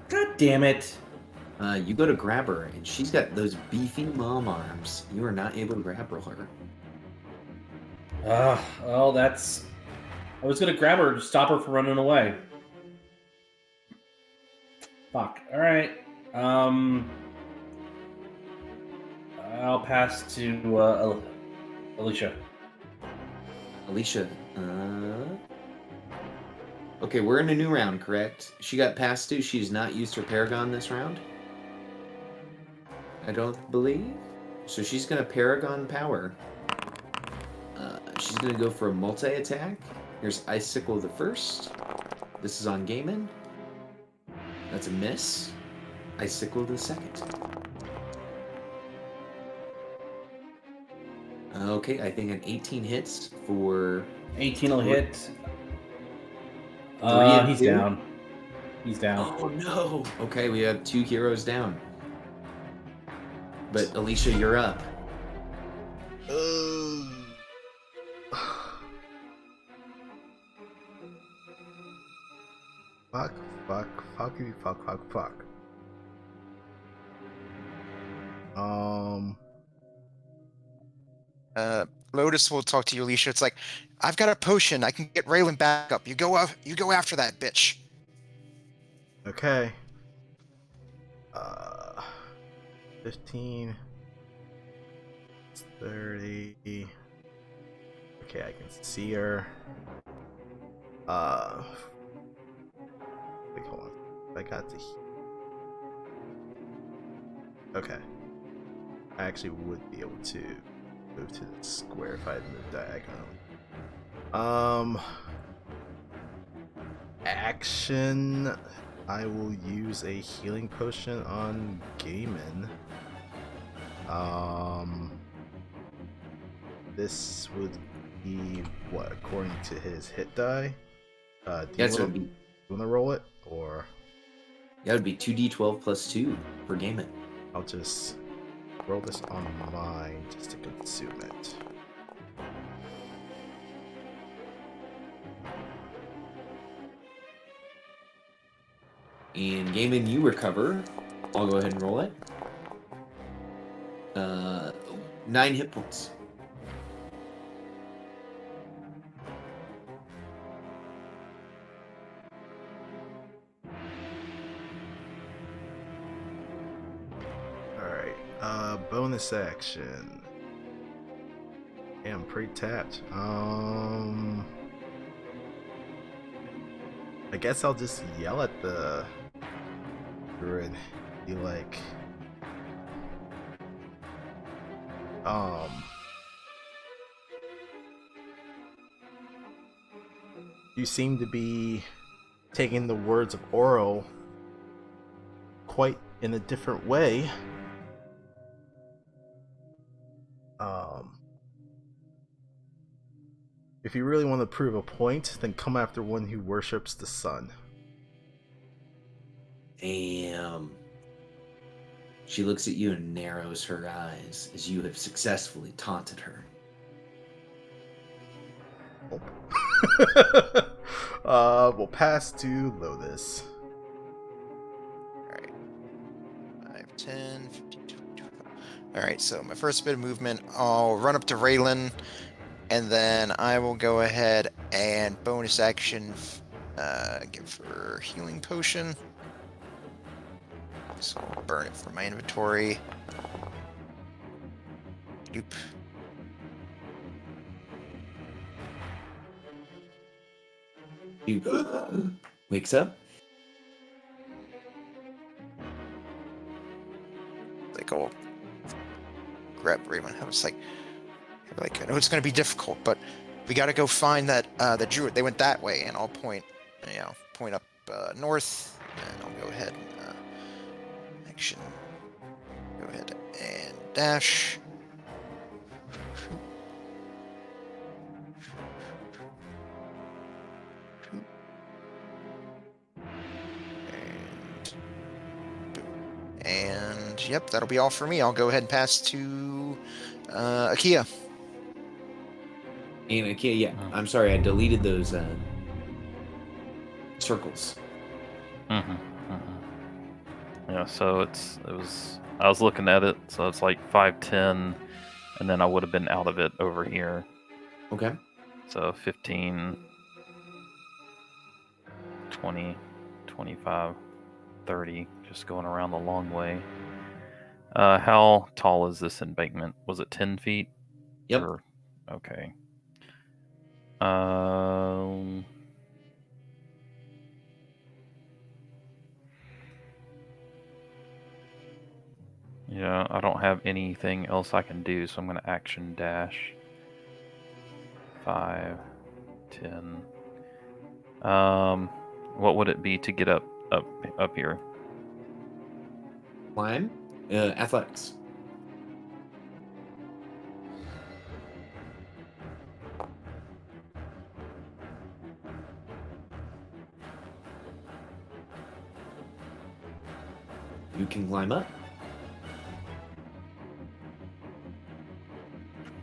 God damn it! You go to grab her, and she's got those beefy mom arms. You are not able to grapple her. Well, that's. I was gonna grab her to stop her from running away. Fuck. All right. I'll pass to Alicia. Alicia, okay, we're in a new round, correct? She got passed to. She's not used her Paragon this round. I don't believe. So she's gonna Paragon power. She's gonna go for a multi-attack. Here's Icicle the first. This is on Gaiman. That's a miss. Icicle the second. Okay, I think an 18 hits for... 18 will hit. and He's 2. down. He's down. Oh no! Okay, we have 2 heroes down. But Alicia, you're up. Fuck. Lotus will talk to you, Alicia. It's like, I've got a potion. I can get Raylan back up. You go after that bitch. Okay. 15. 30. Okay, I can see her. Wait, hold on. I got to. Okay. I actually would be able to move to the square if I had moved diagonally. Action. I will use a healing potion on Gaiman. This would be what, according to his hit die? Yes, you wanna roll it, or That would be 2d12 plus 2 for Gaiman. I'll just roll this on mine just to consume it. And Gaiman, you recover. I'll go ahead and roll it. 9 hit points. Alright, bonus action. Yeah, I'm pretty tapped. I guess I'll just yell at the druid. Be like, you seem to be taking the words of Auril quite in a different way. If you really want to prove a point, then come after one who worships the sun. Damn. She looks at you and narrows her eyes as you have successfully taunted her. We'll pass to Lotus. Alright. 5, 10, 15, 20, 25. Alright, so my first bit of movement, I'll run up to Raylan, and then I will go ahead and bonus action give her healing potion. So I'll burn it from my inventory. Doop. He wakes up. Like, I'll grab Raymond. I was like, I know it's going to be difficult, but we got to go find that the druid. They went that way, and I'll point up north, and I'll go ahead and action. Go ahead and dash. And yep, that'll be all for me. I'll go ahead and pass to Akia. And okay, yeah. I'm sorry, I deleted those circles. Yeah, so I was looking at it, so it's like 5'10", and then I would have been out of it over here. Okay. So 15, 20, 25, 30, just going around the long way. How tall is this embankment? Was it 10 feet? Yep. Or, okay. Yeah, I don't have anything else I can do, so I'm going to action dash. 5, 10. What would it be to get up here? Climb. Athletics. You can climb up.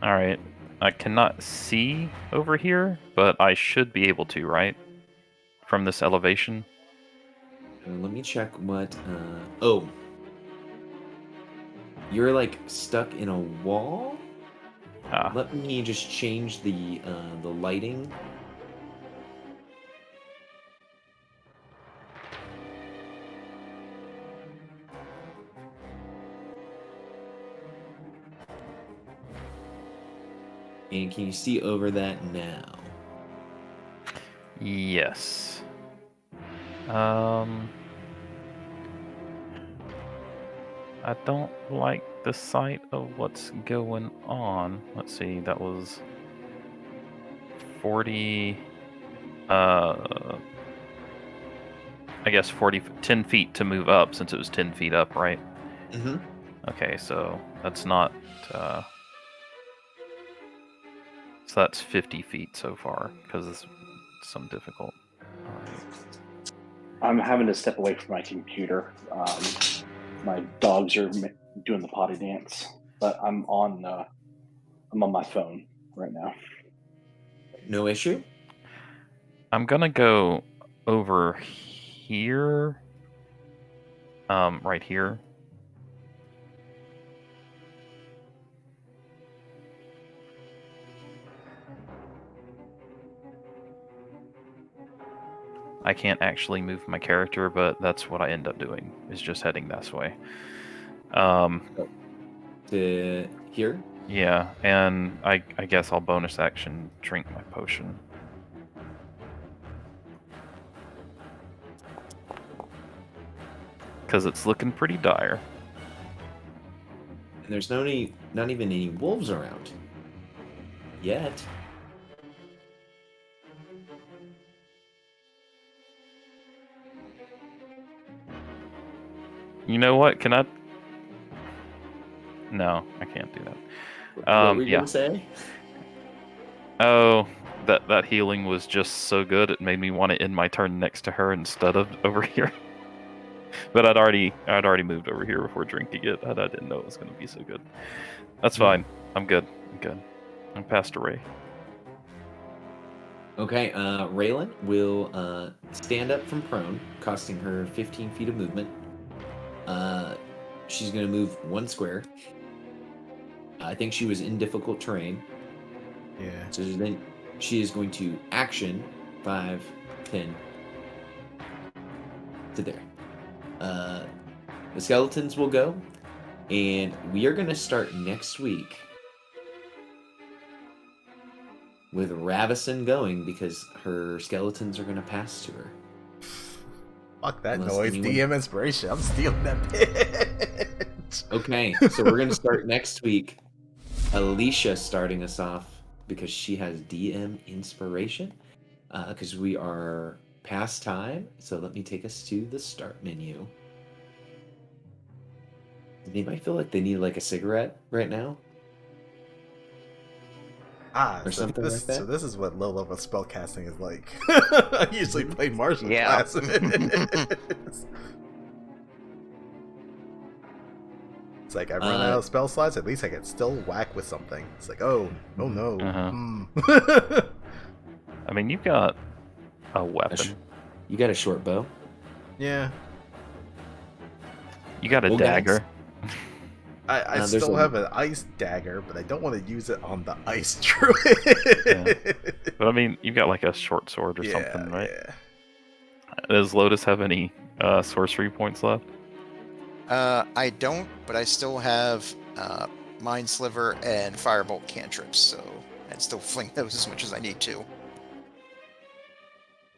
All right. I cannot see over here, but I should be able to, right? From this elevation. Let me check what. Oh, you're like stuck in a wall. Ah, Let me just change the lighting. And can you see over that now? yes. I don't like the sight of what's going on. Let's see, that was 40. I guess 10 feet to move up since it was 10 feet up, right? Mm-hmm. Okay, so that's not. So that's 50 feet so far because it's some difficult. All right. I'm having to step away from my computer. My dogs are doing the potty dance, but I'm on my phone right now. No issue. I'm gonna go over here. Right here. I can't actually move my character, but that's what I end up doing, is just heading this way. To here. Yeah, and I guess I'll bonus action drink my potion. Because it's looking pretty dire. And there's not even any wolves around. Yet. You know what? Can I? No, I can't do that. What were you Yeah. gonna say? Oh, that healing was just so good. It made me want to end my turn next to her instead of over here. But I'd already moved over here before drinking it. I didn't know it was going to be so good. That's fine. I'm good. I'm past a Ray. Okay. Raylan will stand up from prone, costing her 15 feet of movement. She's gonna move 1 square. I think she was in difficult terrain. Yeah. So then she is going to action 5, 10 to there. The skeletons will go, and we are going to start next week with Ravison going because her skeletons are going to pass to her. Fuck that Unless noise. anyone- DM inspiration. I'm stealing that bitch. Okay, so we're going to start next week. Alicia starting us off because she has DM inspiration. Because we are past time, so let me take us to the start menu. Does anybody feel like they need like a cigarette right now? Or So something like that? So this is what low level spellcasting is like. I usually play martial Yeah. classes. It's like I run out of spell slots, at least I can still whack with something. It's like, oh no. Uh-huh. I mean, you've got a weapon. You got a short bow? Yeah. You got a Well, guys, dagger. I there's still a- have an ice dagger, but I don't want to use it on the ice druid. But I mean, you've got like a short sword or Yeah, something, right? yeah. Does Lotus have any sorcery points left? I don't, but I still have Mind Sliver and Firebolt cantrips, so I'd still fling those as much as I need to.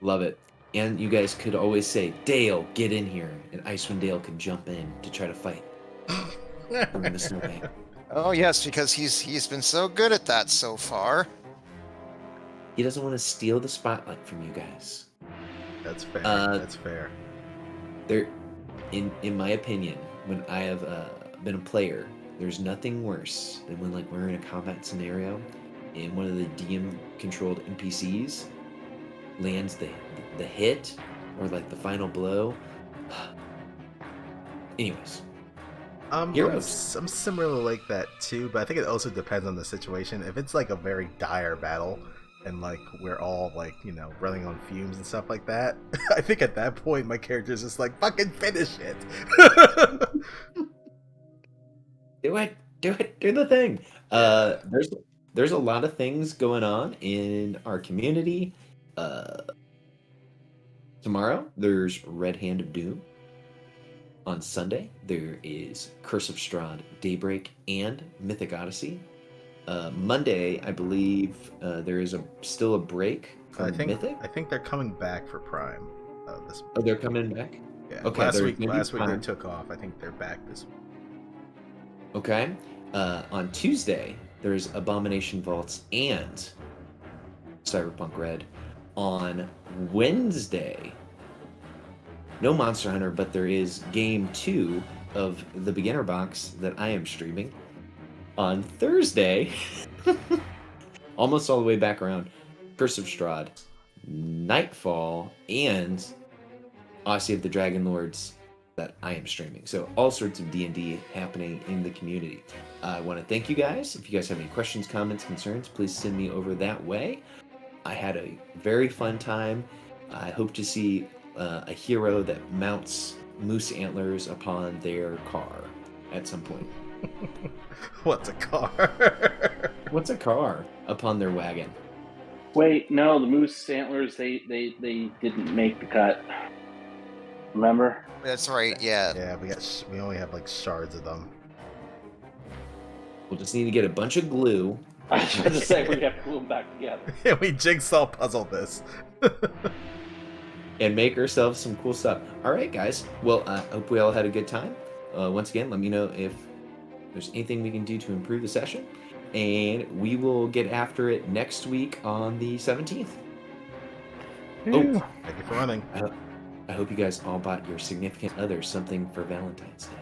Love it. And you guys could always say, Dale, get in here. And Icewind Dale could jump in to try to fight from the snowbank. Oh yes, because he's been so good at that so far. He doesn't want to steal the spotlight from you guys. That's fair. Uh, That's fair. There, in my opinion, when I have been a player, there's nothing worse than when like we're in a combat scenario and one of the DM controlled NPCs lands the hit or like the final blow. Anyways, heroes. I'm similar like that too, but I think it also depends on the situation. If it's like a very dire battle and like we're all like, you know, running on fumes and stuff like that, I think at that point my character's just like, fucking finish it. Do the thing. There's a lot of things going on in our community. Tomorrow there's Red Hand of Doom. On Sunday there is Curse of Strahd, Daybreak, and Mythic Odyssey. Monday, I believe there is still a break from Mythic. I think they're coming back for Prime. This Oh, they're coming back. yeah. Okay, Last they're week gonna be they Prime. took off. I think they're back this week. Okay. On Tuesday, there's Abomination Vaults and Cyberpunk Red. On Wednesday, no Monster Hunter, but there is Game 2 of the Beginner Box that I am streaming. On Thursday, almost all the way back around, Curse of Strahd, Nightfall, and Odyssey of the Dragon Lords that I am streaming. So all sorts of D&D happening in the community. I want to thank you guys. If you guys have any questions, comments, concerns, please send me over that way. I had a very fun time. I hope to see a hero that mounts moose antlers upon their car at some point. What's a car? What's a car? Upon their wagon. Wait, no, the moose antlers they didn't make the cut. Remember? That's right. Yeah. Yeah, we only have like shards of them. We'll just need to get a bunch of glue. I was about to say we have to glue them back together. Yeah, we jigsaw puzzle this. And make ourselves some cool stuff. All right, guys. Well, I hope we all had a good time. Once again, let me know if there's anything we can do to improve the session. And we will get after it next week on the 17th. Oh, Thank you for running. I hope you guys all bought your significant other something for Valentine's Day.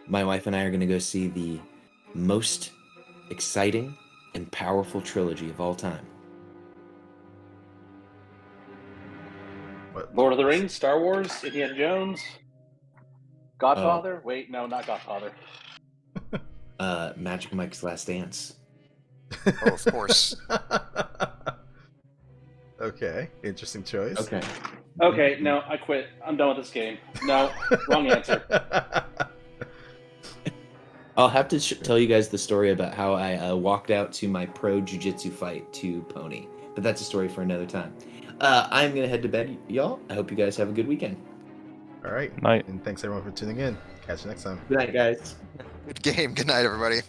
My wife and I are going to go see the most exciting and powerful trilogy of all time. What? Lord of the Rings, Star Wars, Indiana Jones, Godfather. Wait, no, not Godfather. Magic Mike's Last Dance. Oh, of course. Okay, interesting choice. Okay. Okay, no, I quit. I'm done with this game. No, wrong answer. I'll have to tell you guys the story about how I walked out to my pro jiu-jitsu fight to Pony. But that's a story for another time. I'm going to head to bed, y'all. I hope you guys have a good weekend. All right. Night. And thanks everyone for tuning in. Catch you next time. Good night, guys. Good game. Good night, everybody.